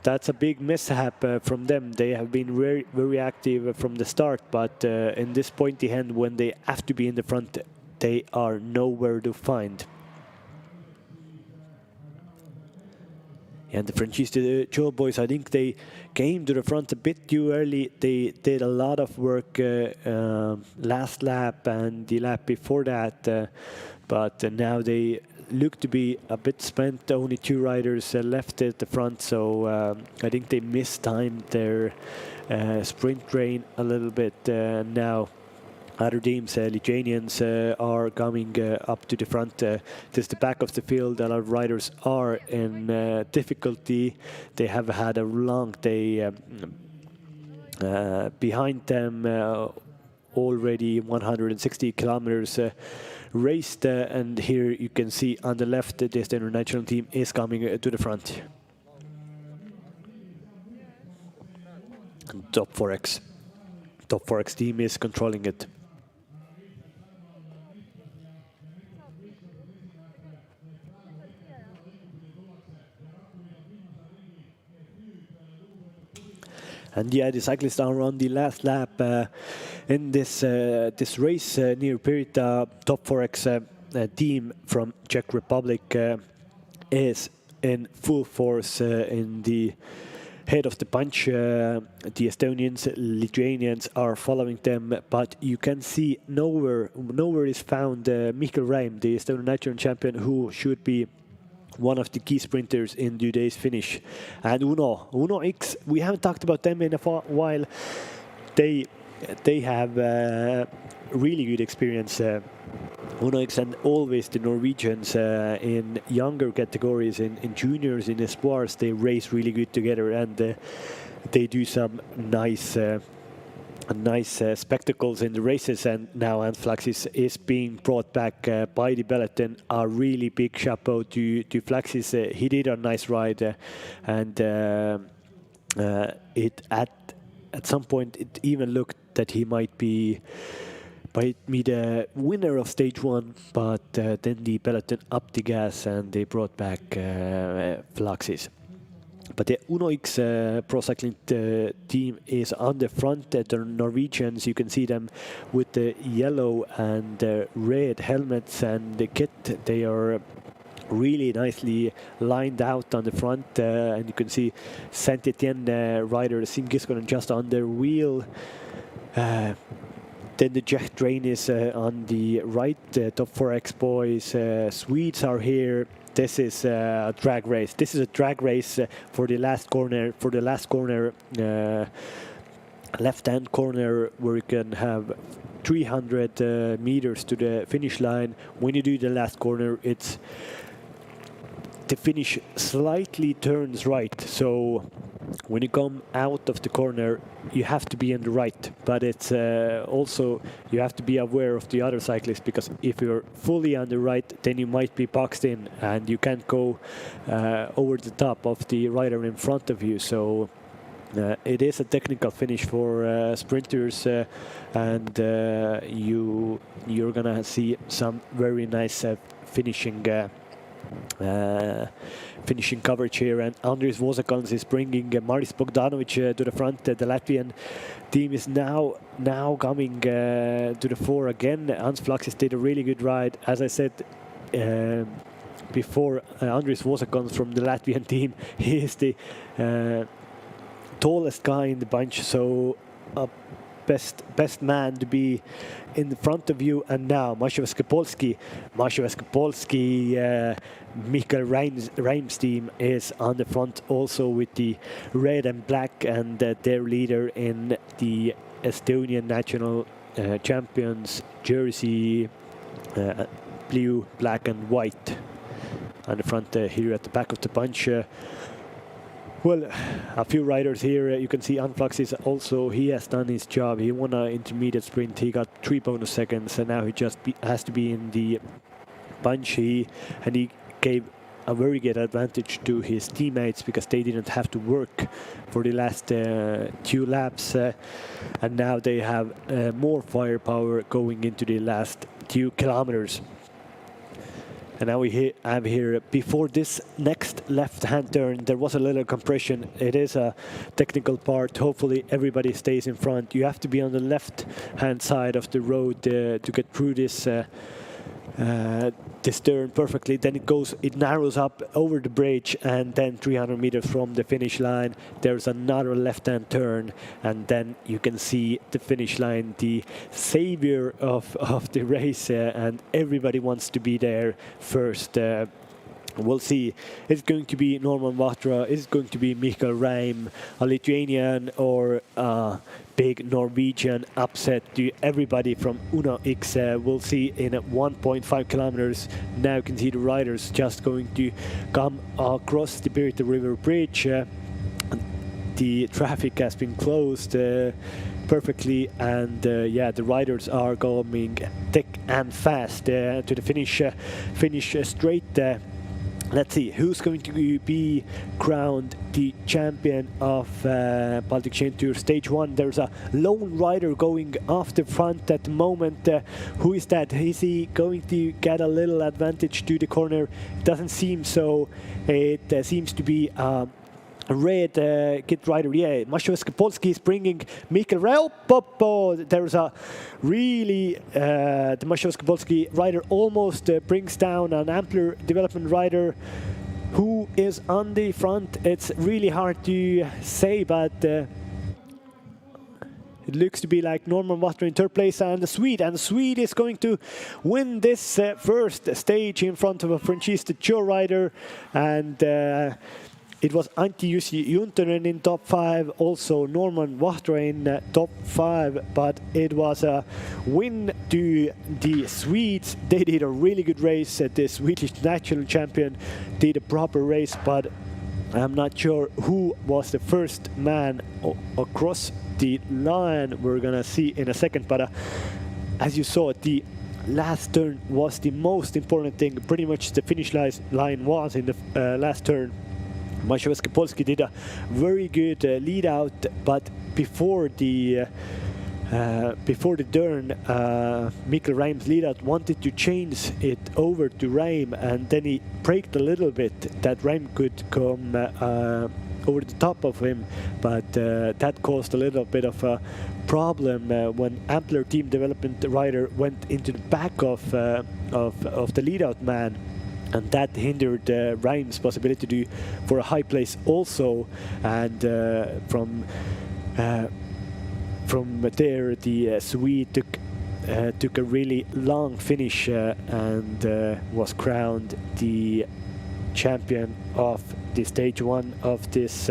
That's a big mishap from them. They have been very, very active from the start, but in this pointy end, when they have to be in the front, they are nowhere to find. And the Franchise Joe boys, I think they came to the front a bit too early. They did a lot of work last lap and the lap before that, but now they look to be a bit spent. Only 2 riders left at the front, so I think they mistimed their sprint train a little bit now. Other teams, Lithuanians, are coming up to the front. This is the back of the field. A lot of riders are in difficulty. They have had a long day behind them. Already 160 kilometers raced, and here you can see on the left the Estonian national team is coming to the front. And Top 4X team is controlling it. And yeah, the cyclists are on the last lap in this this race near Pirita. Top 4X team from Czech Republic is in full force in the head of the bunch. The Estonians, Lithuanians are following them, but you can see nowhere is found Mihkel Räim, the Estonian national champion, who should be one of the key sprinters in today's finish. And Uno X, we haven't talked about them in a while. They have really good experience. Uno X and always the Norwegians in younger categories, in juniors, in espoirs, they race really good together, and they do some nice spectacles in the races. And now Hans Flaxis is being brought back by the peloton. A really big chapeau to Flaxis. He did a nice ride, and it at some point it even looked that he might be the winner of stage one, but then the peloton upped the gas and they brought back Flaxis. But the Uno X Pro Cycling team is on the front. The Norwegians, you can see them with the yellow and red helmets and the kit. They are really nicely lined out on the front, and you can see Saint-Etienne rider Sim Kiskonen just on their wheel. Then the Czech train is on the right. Top 4X boys, Swedes are here. This is a drag race. This is a drag race for the last corner. For the last corner, left-hand corner, where you can have 300 meters to the finish line. When you do the last corner, it's the finish slightly turns right. So when you come out of the corner, you have to be on the right, but it's also you have to be aware of the other cyclists, because if you're fully on the right, then you might be boxed in and you can't go over the top of the rider in front of you. So it is a technical finish for sprinters, and you're gonna see some very nice finishing coverage here. And Andris Vozakans is bringing Maris Bogdanovic to the front. The Latvian team is now coming to the fore again. Hans Flaxis did a really good ride. As I said before, Andris Vozakans from the Latvian team, he is the tallest guy in the bunch, so best man to be in the front of you. And now Masha Skopolski, Mihkel Räim's team is on the front also with the red and black, and their leader in the Estonian national champions jersey, blue, black and white on the front here at the back of the bunch. Well, a few riders here. You can see Anflaxis also. He has done his job. He won an intermediate sprint. He got 3 bonus seconds, and now he just has to be in the bunch. He gave a very good advantage to his teammates, because they didn't have to work for the last 2 laps, and now they have more firepower going into the last 2 kilometers. And now we have here, before this next left-hand turn, there was a little compression. It is a technical part. Hopefully everybody stays in front. You have to be on the left-hand side of the road to get through this this turn perfectly. Then it narrows up over the bridge, and then 300 meters from the finish line, there's another left-hand turn, and then you can see the finish line, the savior of the race, and everybody wants to be there first. We'll see. Is it going to be Norman Vatra? Is it going to be Mikael Räim, a Lithuanian, or a big Norwegian upset to everybody from Uno X? We'll see in 1.5 kilometers. Now you can see the riders just going to come across the Pirita River Bridge. The traffic has been closed perfectly, and the riders are going thick and fast to the finish straight. Let's see who's going to be crowned the champion of Baltic Chain Tour Stage 1. There's a lone rider going off the front at the moment. Who is that? Is he going to get a little advantage to the corner? It doesn't seem so. It seems to be red kit rider. Yeah, Masho Skopolski is bringing Mikael Räim. There's a really the Masho Skopolski rider almost brings down an Ampler development rider who is on the front. It's really hard to say, but it looks to be like Norman Vatra in third place, and the Swede is going to win this first stage in front of a Frenchista Joe rider, and it was Antti-Jussi Juntunen in top 5, also Norman Vatra in top 5, but it was a win to the Swedes. They did a really good race. The Swedish national champion did a proper race, but I'm not sure who was the first man across the line. We're gonna see in a second, but as you saw, the last turn was the most important thing. Pretty much the finish line was in the last turn. Masho Skopolski did a very good lead out, but before the turn, Mikael Räim's lead out wanted to change it over to Räim, and then he braked a little bit that Räim could come over the top of him, but that caused a little bit of a problem when Ampler team development rider went into the back of the lead out man. And that hindered Räim's possibility for a high place also. And from there, the Swede took a really long finish and was crowned the champion of the stage 1 of this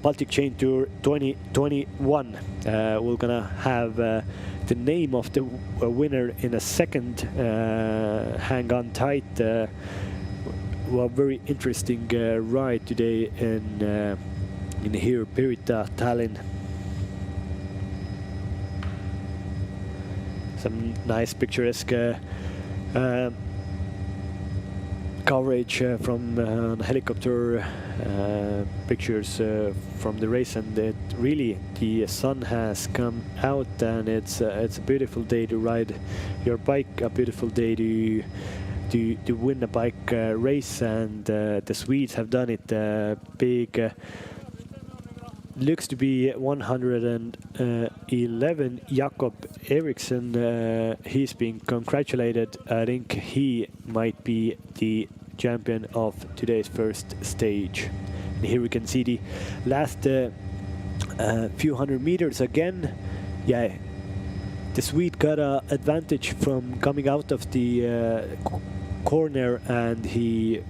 Baltic Chain Tour 2021. We're gonna have the name of the winner in a second. Hang on tight. Well, very interesting ride today in here, Pirita, Tallinn. Some nice picturesque coverage from helicopter pictures from the race, and it really, the sun has come out, and it's a beautiful day to ride your bike, a beautiful day to win a bike race, and the Swedes have done it. Big looks to be 111. Jakob Eriksson, he's been congratulated. I think he might be the champion of today's first stage. And here we can see the last few hundred meters again. Yeah, the Swede got an advantage from coming out of the corner, and he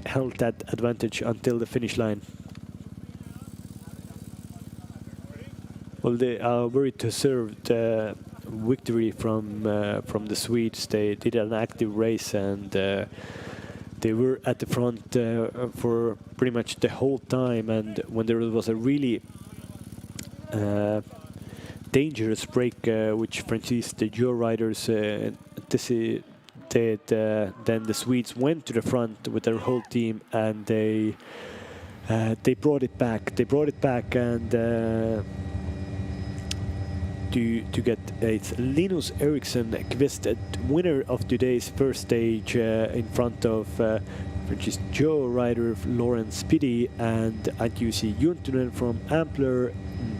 held that advantage until the finish line. Well, they are very deserved victory from the Swedes. They did an active race, and they were at the front for pretty much the whole time. And when there was a really dangerous break, which Frenchista Joe riders did, then the Swedes went to the front with their whole team, and they brought it back. They brought it back, and to get it's Linus Eriksson Kvist, winner of today's first stage, in front of Frenchista Joe rider Lauren Spidey and Antti-Jussi Juntunen from Ampler,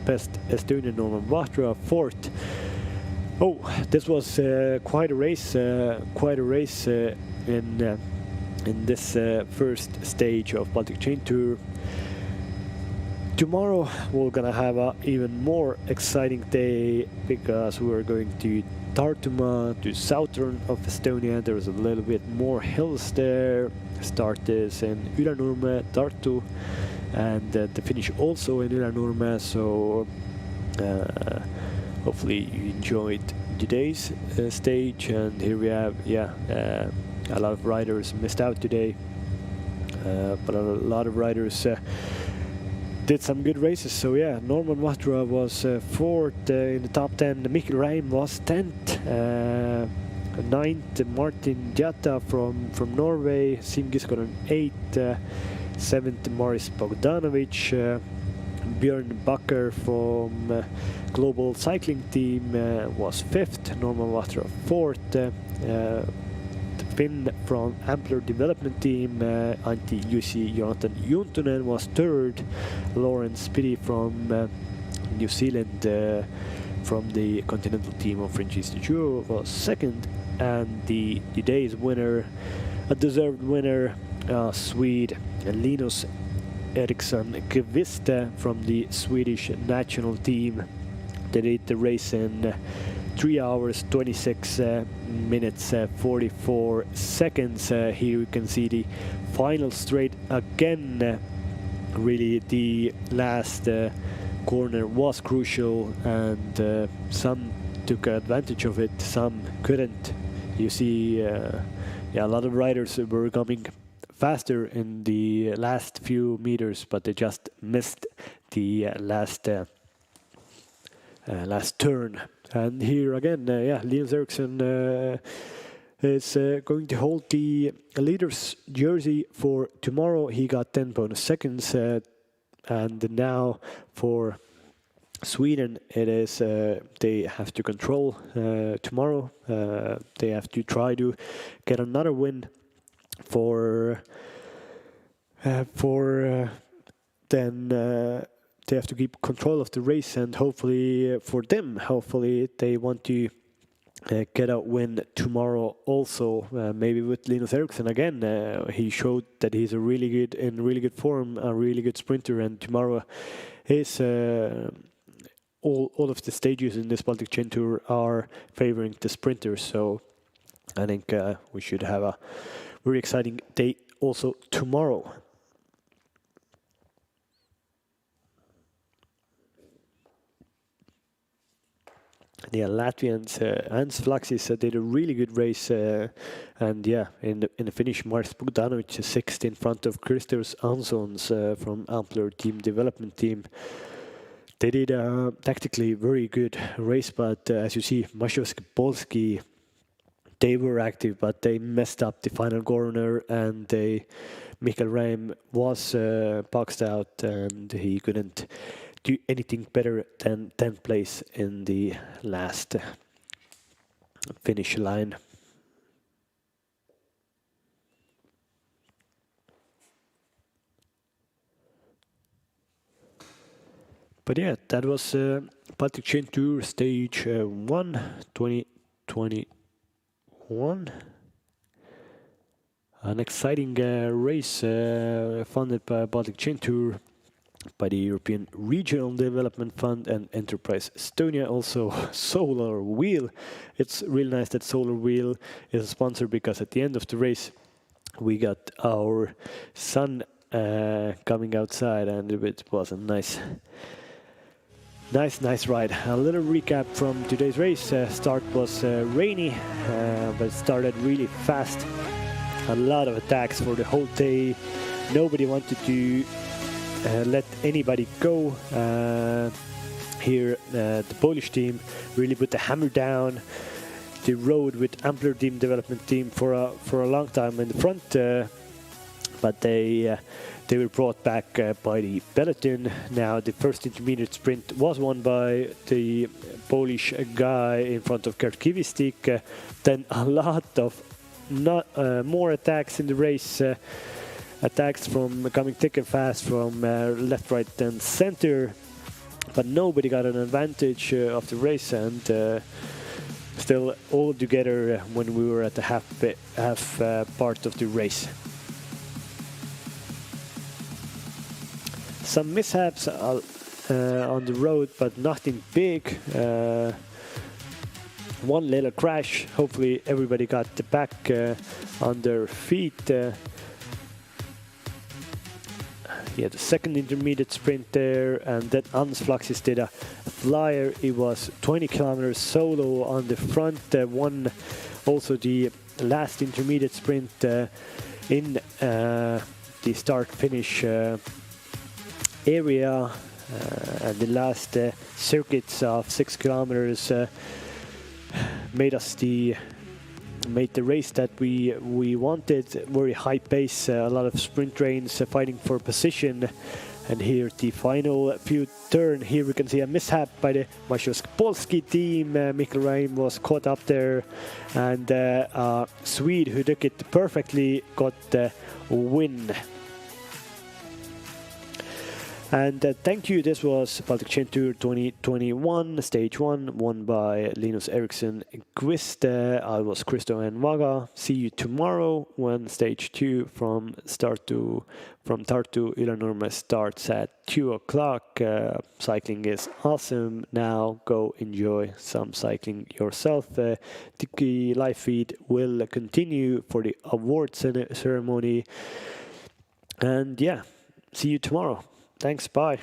best Estonian Norman Vatra, fourth. Oh, this was quite a race in this first stage of Baltic Chain Tour. tomorrow we're gonna have a even more exciting day because we're going to Tartumaa, to southern of Estonia. There's a little bit more hills there. Start is in Ülenurme, Tartu, and the finish also in Ülenurme. So hopefully you enjoyed today's stage. And here we have, a lot of riders missed out today, but a lot of riders did some good races. So yeah, Norman Vahtra was 4th in the top 10. Mikkel Reim was 10th. 9th, Martin Diata from Norway. Siim Kiskonen 8th. 7th, Maris Bogdanovic. Björn Bakker from Global Cycling Team was 5th. Norman Vahtra 4th. Finn from Ampler Development Team, Antti Jussi Jonathan Juntunen was 3rd. Lawrence Spitty from New Zealand from the Continental Team of Frenchies de Jour was 2nd. And the today's winner, a deserved winner, Swede Linus Eriksson Kvist from the Swedish national team. They did the race in 3 hours 26 minutes 44 seconds. Here you can see the final straight again. Really the last corner was crucial, and some took advantage of it, some couldn't. You see a lot of riders were coming faster in the last few meters, but they just missed the last turn. And here again, Linus Eriksson is going to hold the leader's jersey for tomorrow. He got 10 bonus seconds, and now for Sweden, it is they have to control tomorrow. They have to try to get another win for then. They have to keep control of the race, and hopefully for them, hopefully they want to get a win tomorrow also. Maybe with Linus Eriksson again. He showed that he's in really good form, a really good sprinter, and tomorrow is all of the stages in this Baltic Chain Tour are favoring the sprinters. So I think we should have a very exciting day also tomorrow. Yeah, Latvians, Ants Flaxis did a really good race, and in the finish, Maris Bogdanovic is 6th in front of Christos Ansons from Ampler Team Development Team. They did a tactically very good race, but as you see, Masiowski Polski, they were active, but they messed up the final corner, and Mikkel Reim was boxed out, and he couldn't do anything better than 10th place in the last finish line. But yeah, that was Baltic Chain Tour Stage 1 2021. An exciting race funded by Baltic Chain Tour, by the European Regional Development Fund and Enterprise Estonia. Also Solar Wheel. It's really nice that Solar Wheel is a sponsor, because at the end of the race we got our sun coming outside, and it was a nice ride. A little recap from today's race. Start was rainy, but it started really fast. A lot of attacks for the whole day. Nobody wanted to let anybody go. Here the Polish team really put the hammer down. They rode with Ampler Team Development Team for a long time in the front, but they were brought back by the peloton. Now the first intermediate sprint was won by the Polish guy in front of Gert Kivistik. Then a lot of more attacks in the race. Attacks from coming thick and fast from left, right, and center, but nobody got an advantage of the race, and still all together when we were at the half part of the race. Some mishaps on the road, but nothing big. One little crash. Hopefully everybody got back on their feet. Yeah, the second intermediate sprint there, and then Hans Flaxis did a flyer. It was 20 kilometers solo on the front. Won also the last intermediate sprint in the start-finish area, and the last circuits of 6 kilometers made the race that we wanted. Very high pace, a lot of sprint trains fighting for position. And here the final few turn, here we can see a mishap by the Polski team. Mikkel Reim was caught up there, and a Swede who took it perfectly got the win. And thank you. This was Baltic Chain Tour 2021, Stage 1, won by Linus Eriksson Quist. I was Christo and Vaga. See you tomorrow when Stage 2 from Tartu Ülenurme starts at 2 o'clock. Cycling is awesome. Now go enjoy some cycling yourself. The live feed will continue for the awards ceremony. And yeah, see you tomorrow. Thanks, bye.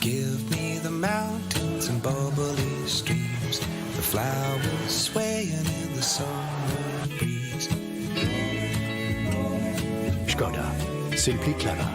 Give me the mountains and bubbly streams, the flowers swaying in the summer breeze. Skoda. Simply clever.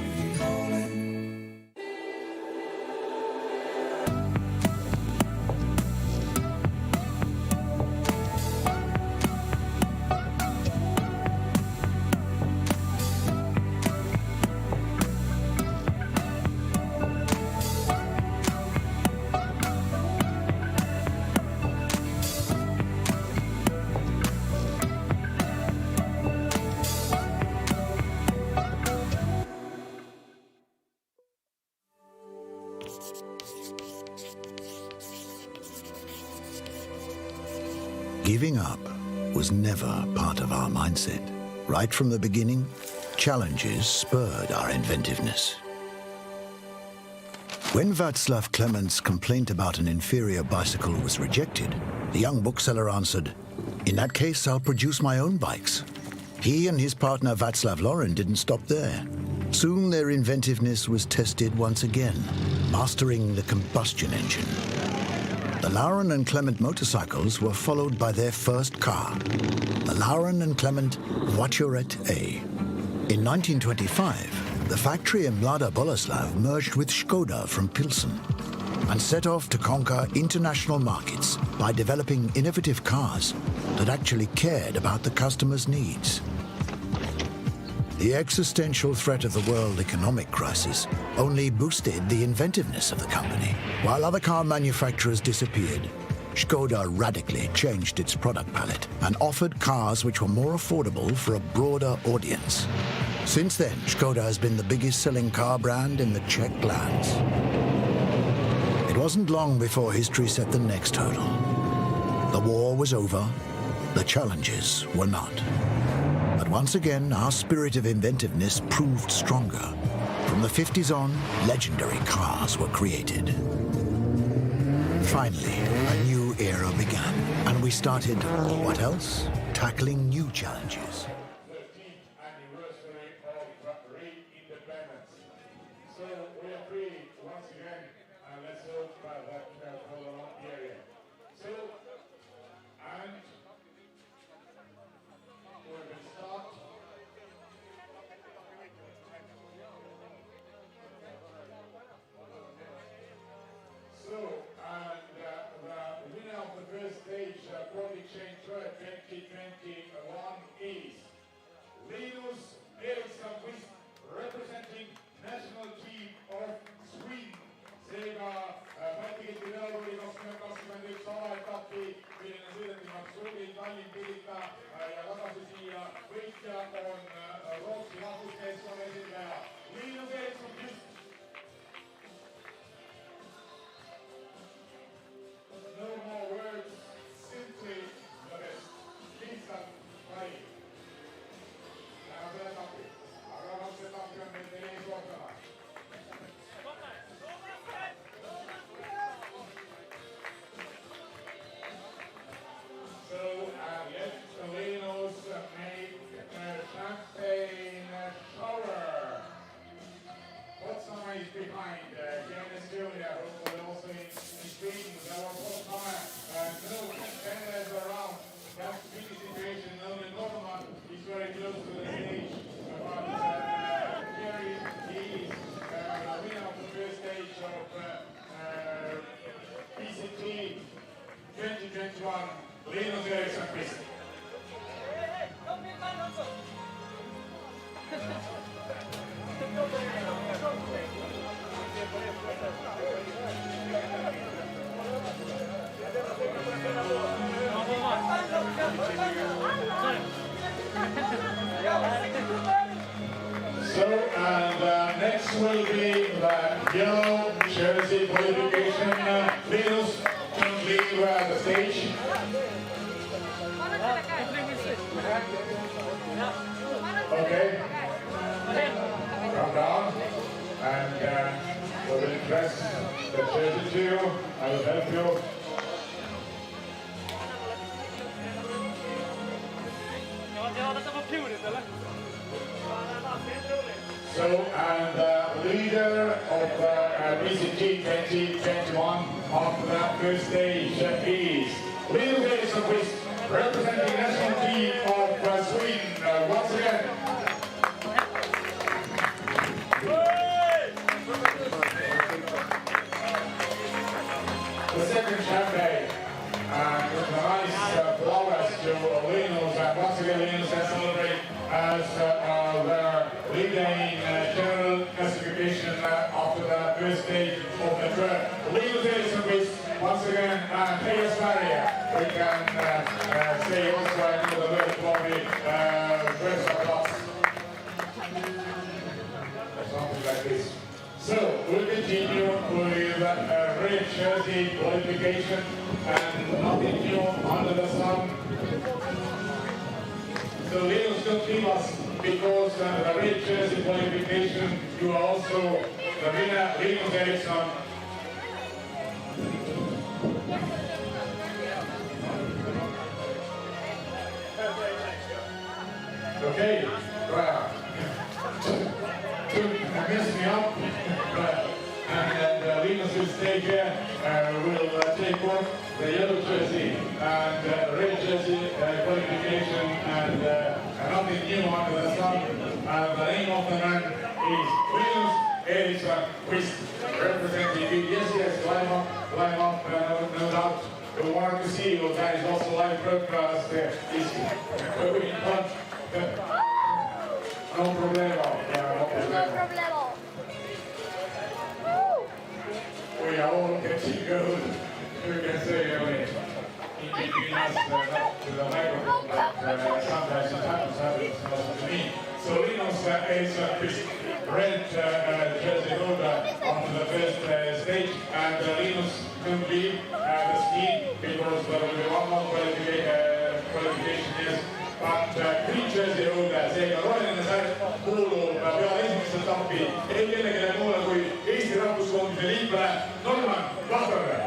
Giving up was never part of our mindset. Right from the beginning, challenges spurred our inventiveness. When Václav Klemens' complaint about an inferior bicycle was rejected, the young bookseller answered, "In that case, I'll produce my own bikes." He and his partner Václav Loren didn't stop there. Soon their inventiveness was tested once again, mastering the combustion engine. The Lauren and Clement motorcycles were followed by their first car, the Lauren and Clement Voiturette A. In 1925, the factory in Mlada Boleslav merged with Skoda from Pilsen and set off to conquer international markets by developing innovative cars that actually cared about the customer's needs. The existential threat of the world economic crisis only boosted the inventiveness of the company. While other car manufacturers disappeared, Skoda radically changed its product palette and offered cars which were more affordable for a broader audience. Since then, Skoda has been the biggest selling car brand in the Czech lands. It wasn't long before history set the next hurdle. The war was over, the challenges were not. But once again, our spirit of inventiveness proved stronger. From the 50s on, legendary cars were created. Finally, a new era began, and we started, what else? Tackling new challenges. 13th anniversary of re-independence. So we are free once again, and let's hope that for the long period. So, and we will start. So, and the winner of the first stage, Baltic Chain Tour 2021 is Linus Eriksson, representing national team of Sweden. Seega Baltic üleoluli 2021 avaetappi, milline sõidetimaks tuli Tallinn Pirita ja tagasi siia. Võitja on Rootsi rahvusmeeskonna esindaja Linus Eriksson. No more words, simply the best. 2021, Linus Eriksson, please. So, and next will be the yellow jersey qualification. Linus, don't leave the stage. Okay. Come down. And we will press the jersey to you. I will help you. So, and the leader of BCG 2021 on the first stage is Linus Eriksson, please, representing national team of Sweden. Once again. The second champagne. And with the nice flowers to Linus, and once again Linus has celebrated as their leading general classification after the first stage of the tour. Linus Eriksson, please, once again, Peter Sverige. We can say also another word for the first applause. Something like this. So, we'll continue with red jersey qualification and nothing new under the sun. So Linus, don't leave us because the red jersey qualification, you are also the winner, Linus Eriksson. Okay, well, don't mess me up. And Linus will stay here. We'll take off the yellow jersey and red jersey qualification and nothing new under the sun. And the name of the man is Linus Eriksson, Quist, representing. Yes, climb up, no doubt. We wanted to see you guys also live broadcast. Is going in front. No problemo. No problemo. We are all getting good. You can say in between us, not to the microphone, but sometimes it happens also to me. So Linus is red jersey holder on the first stage, and Linus couldn't leave the ski because there will be one more qualification, yes. But green jersey holder, seega roheline särk kuulub peale esimest etappi ei kellelegi muule kui Eesti rahvuskoondise liikmele Norman Vahterle.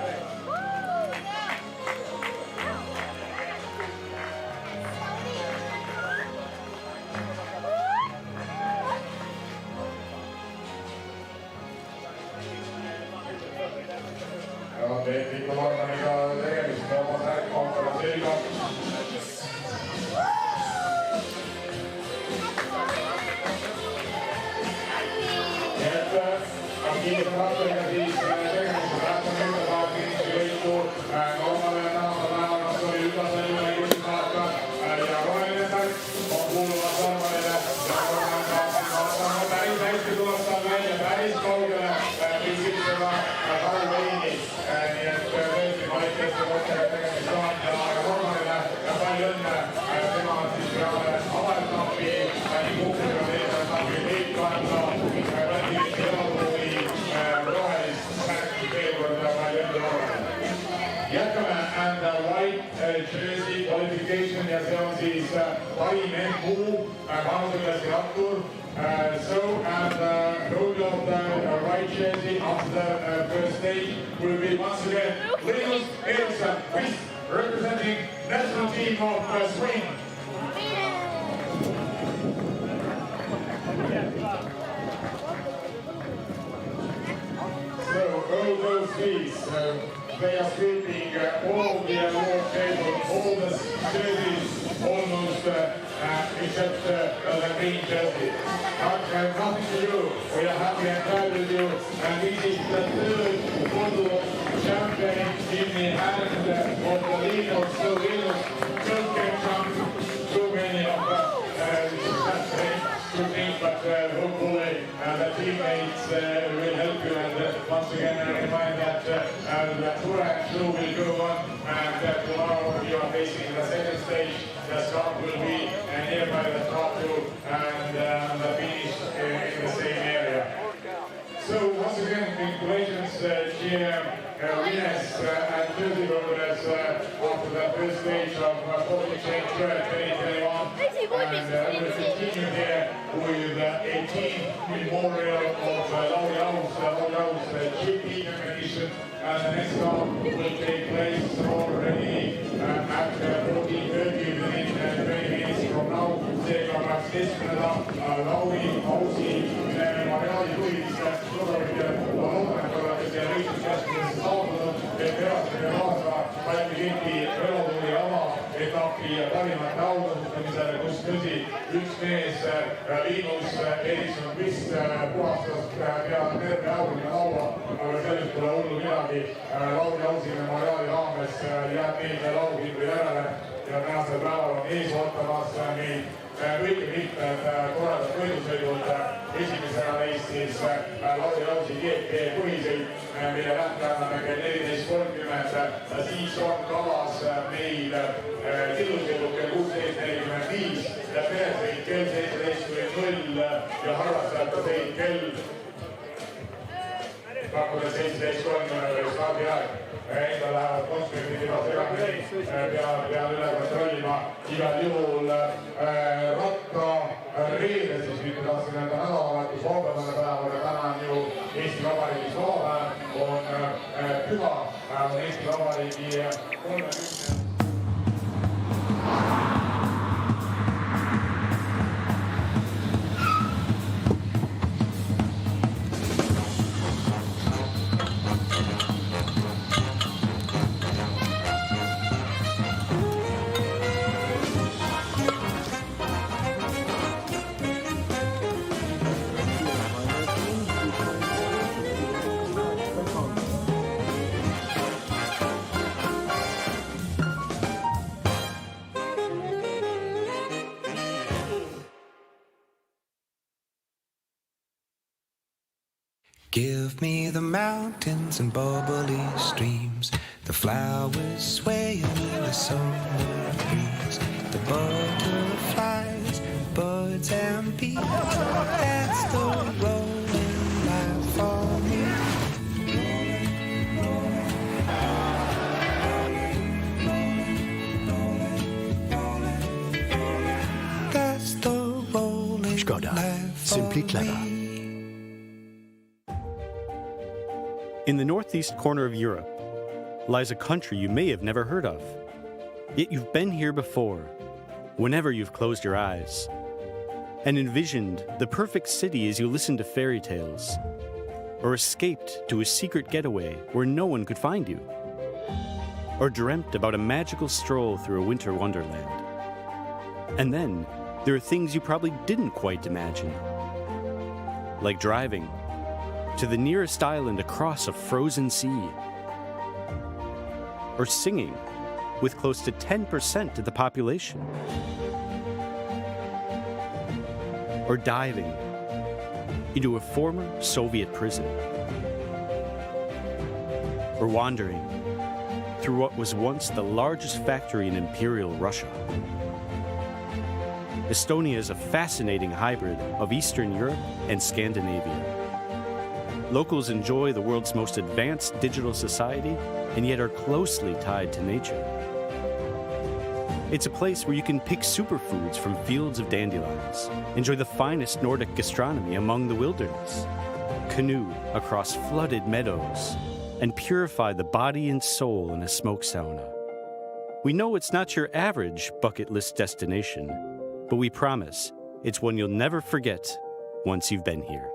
Peetriku Normaniga tegemist oma särkkonferentsiga. Kiitos Vahterle siis tegemist rahvamööda saab kindlasti võitu. Normale tänavast oli üldaseljune kuskisaata ja roheline särk on kuuluvad Normalile. Ja Normal saab päris hästi tuleb tal välja, päris kaugele püsitseda Karl-Veini. Nii et tõesti kvaliteetse kohtega tegemist on. Aga Normalile palju õnne. Tema on siis peale avaetappi nii kukkudega teise etappi kõik kanda. Läti rohelist särki veel korda palju õnne Normalile. Jätkame and white jersey qualification ja see on siis parim MU vanuseklaasi rattur. So, and the holder of the white jersey after the first stage will be once again Linus Eriksson, representing national team of Sweden. So, all those fees, they are sweeping all the award tables, all the jerseys, almost except the green jersey. But nothing to do. We are happy and proud with you. And this is the third photo champagne in the hand of the legal, so Linus still can come too many of us to think, but hopefully the teammates will help you. And once again, I remind that the tour and show will go on, and tomorrow you are facing the second stage. The start will be nearby the top two, and the finish in the same area. So once again, congratulations, GM winners and jersey holders after the first stage of Baltic 2021. And we will continue here with 18 memorial of Lauriaus GP competition. And the next start will take place already at 14:30 within 20 minutes from now. Seega peaks keskmine Lauri Ausi memoriaali juhist tulevad ja loodan, et olete siia võistluskeskusesse saabunud, et peaksime kaasa Baltiki velotuuri avaetapi parimate autasustamisele, kus tõsi, üks mees Linus Erikson vist puhastas peale terve auline laua, aga sellest pole hullu midagi. Lauri Ausi memoriaali raames jääb meelde laulkindlu järele ja tänasel päeval on ees ootamas meid kõige mitmed korraldad võidusõidud. Esimesena neist siis Lauri Ausi GP põhisõit, mille lähteajana kell 14:30. Siis on kavas meil sillusõidud kell 16:45 ja peresõit kell 17:00 ja harrastajate sõit kell pakkudes 17:30 või stardiaeg. Endal lähevad konspektid juba segamini, pean üle kontrollima. Igal juhul rattareede, siis nüüd tahtsin öelda nädalavahetus vabamane päev, aga täna on ju Eesti Vabariigis vabapäev, on püha, on Eesti Vabariigi 30. Give me the mountains and bubbly streams, the flowers swaying in the summer breeze, the butterflies, birds and bees. That's the rolling life for me. That's the rolling Skoda. life for Simply clever. me. In the northeast corner of Europe lies a country you may have never heard of. Yet you've been here before, whenever you've closed your eyes, and envisioned the perfect city as you listened to fairy tales, or escaped to a secret getaway where no one could find you, or dreamt about a magical stroll through a winter wonderland. And then there are things you probably didn't quite imagine, like driving to the nearest island across a frozen sea, or singing with close to 10% of the population, or diving into a former Soviet prison, or wandering through what was once the largest factory in Imperial Russia. Estonia is a fascinating hybrid of Eastern Europe and Scandinavia. Locals enjoy the world's most advanced digital society and yet are closely tied to nature. It's a place where you can pick superfoods from fields of dandelions, enjoy the finest Nordic gastronomy among the wilderness, canoe across flooded meadows, and purify the body and soul in a smoke sauna. We know it's not your average bucket list destination, but we promise it's one you'll never forget once you've been here.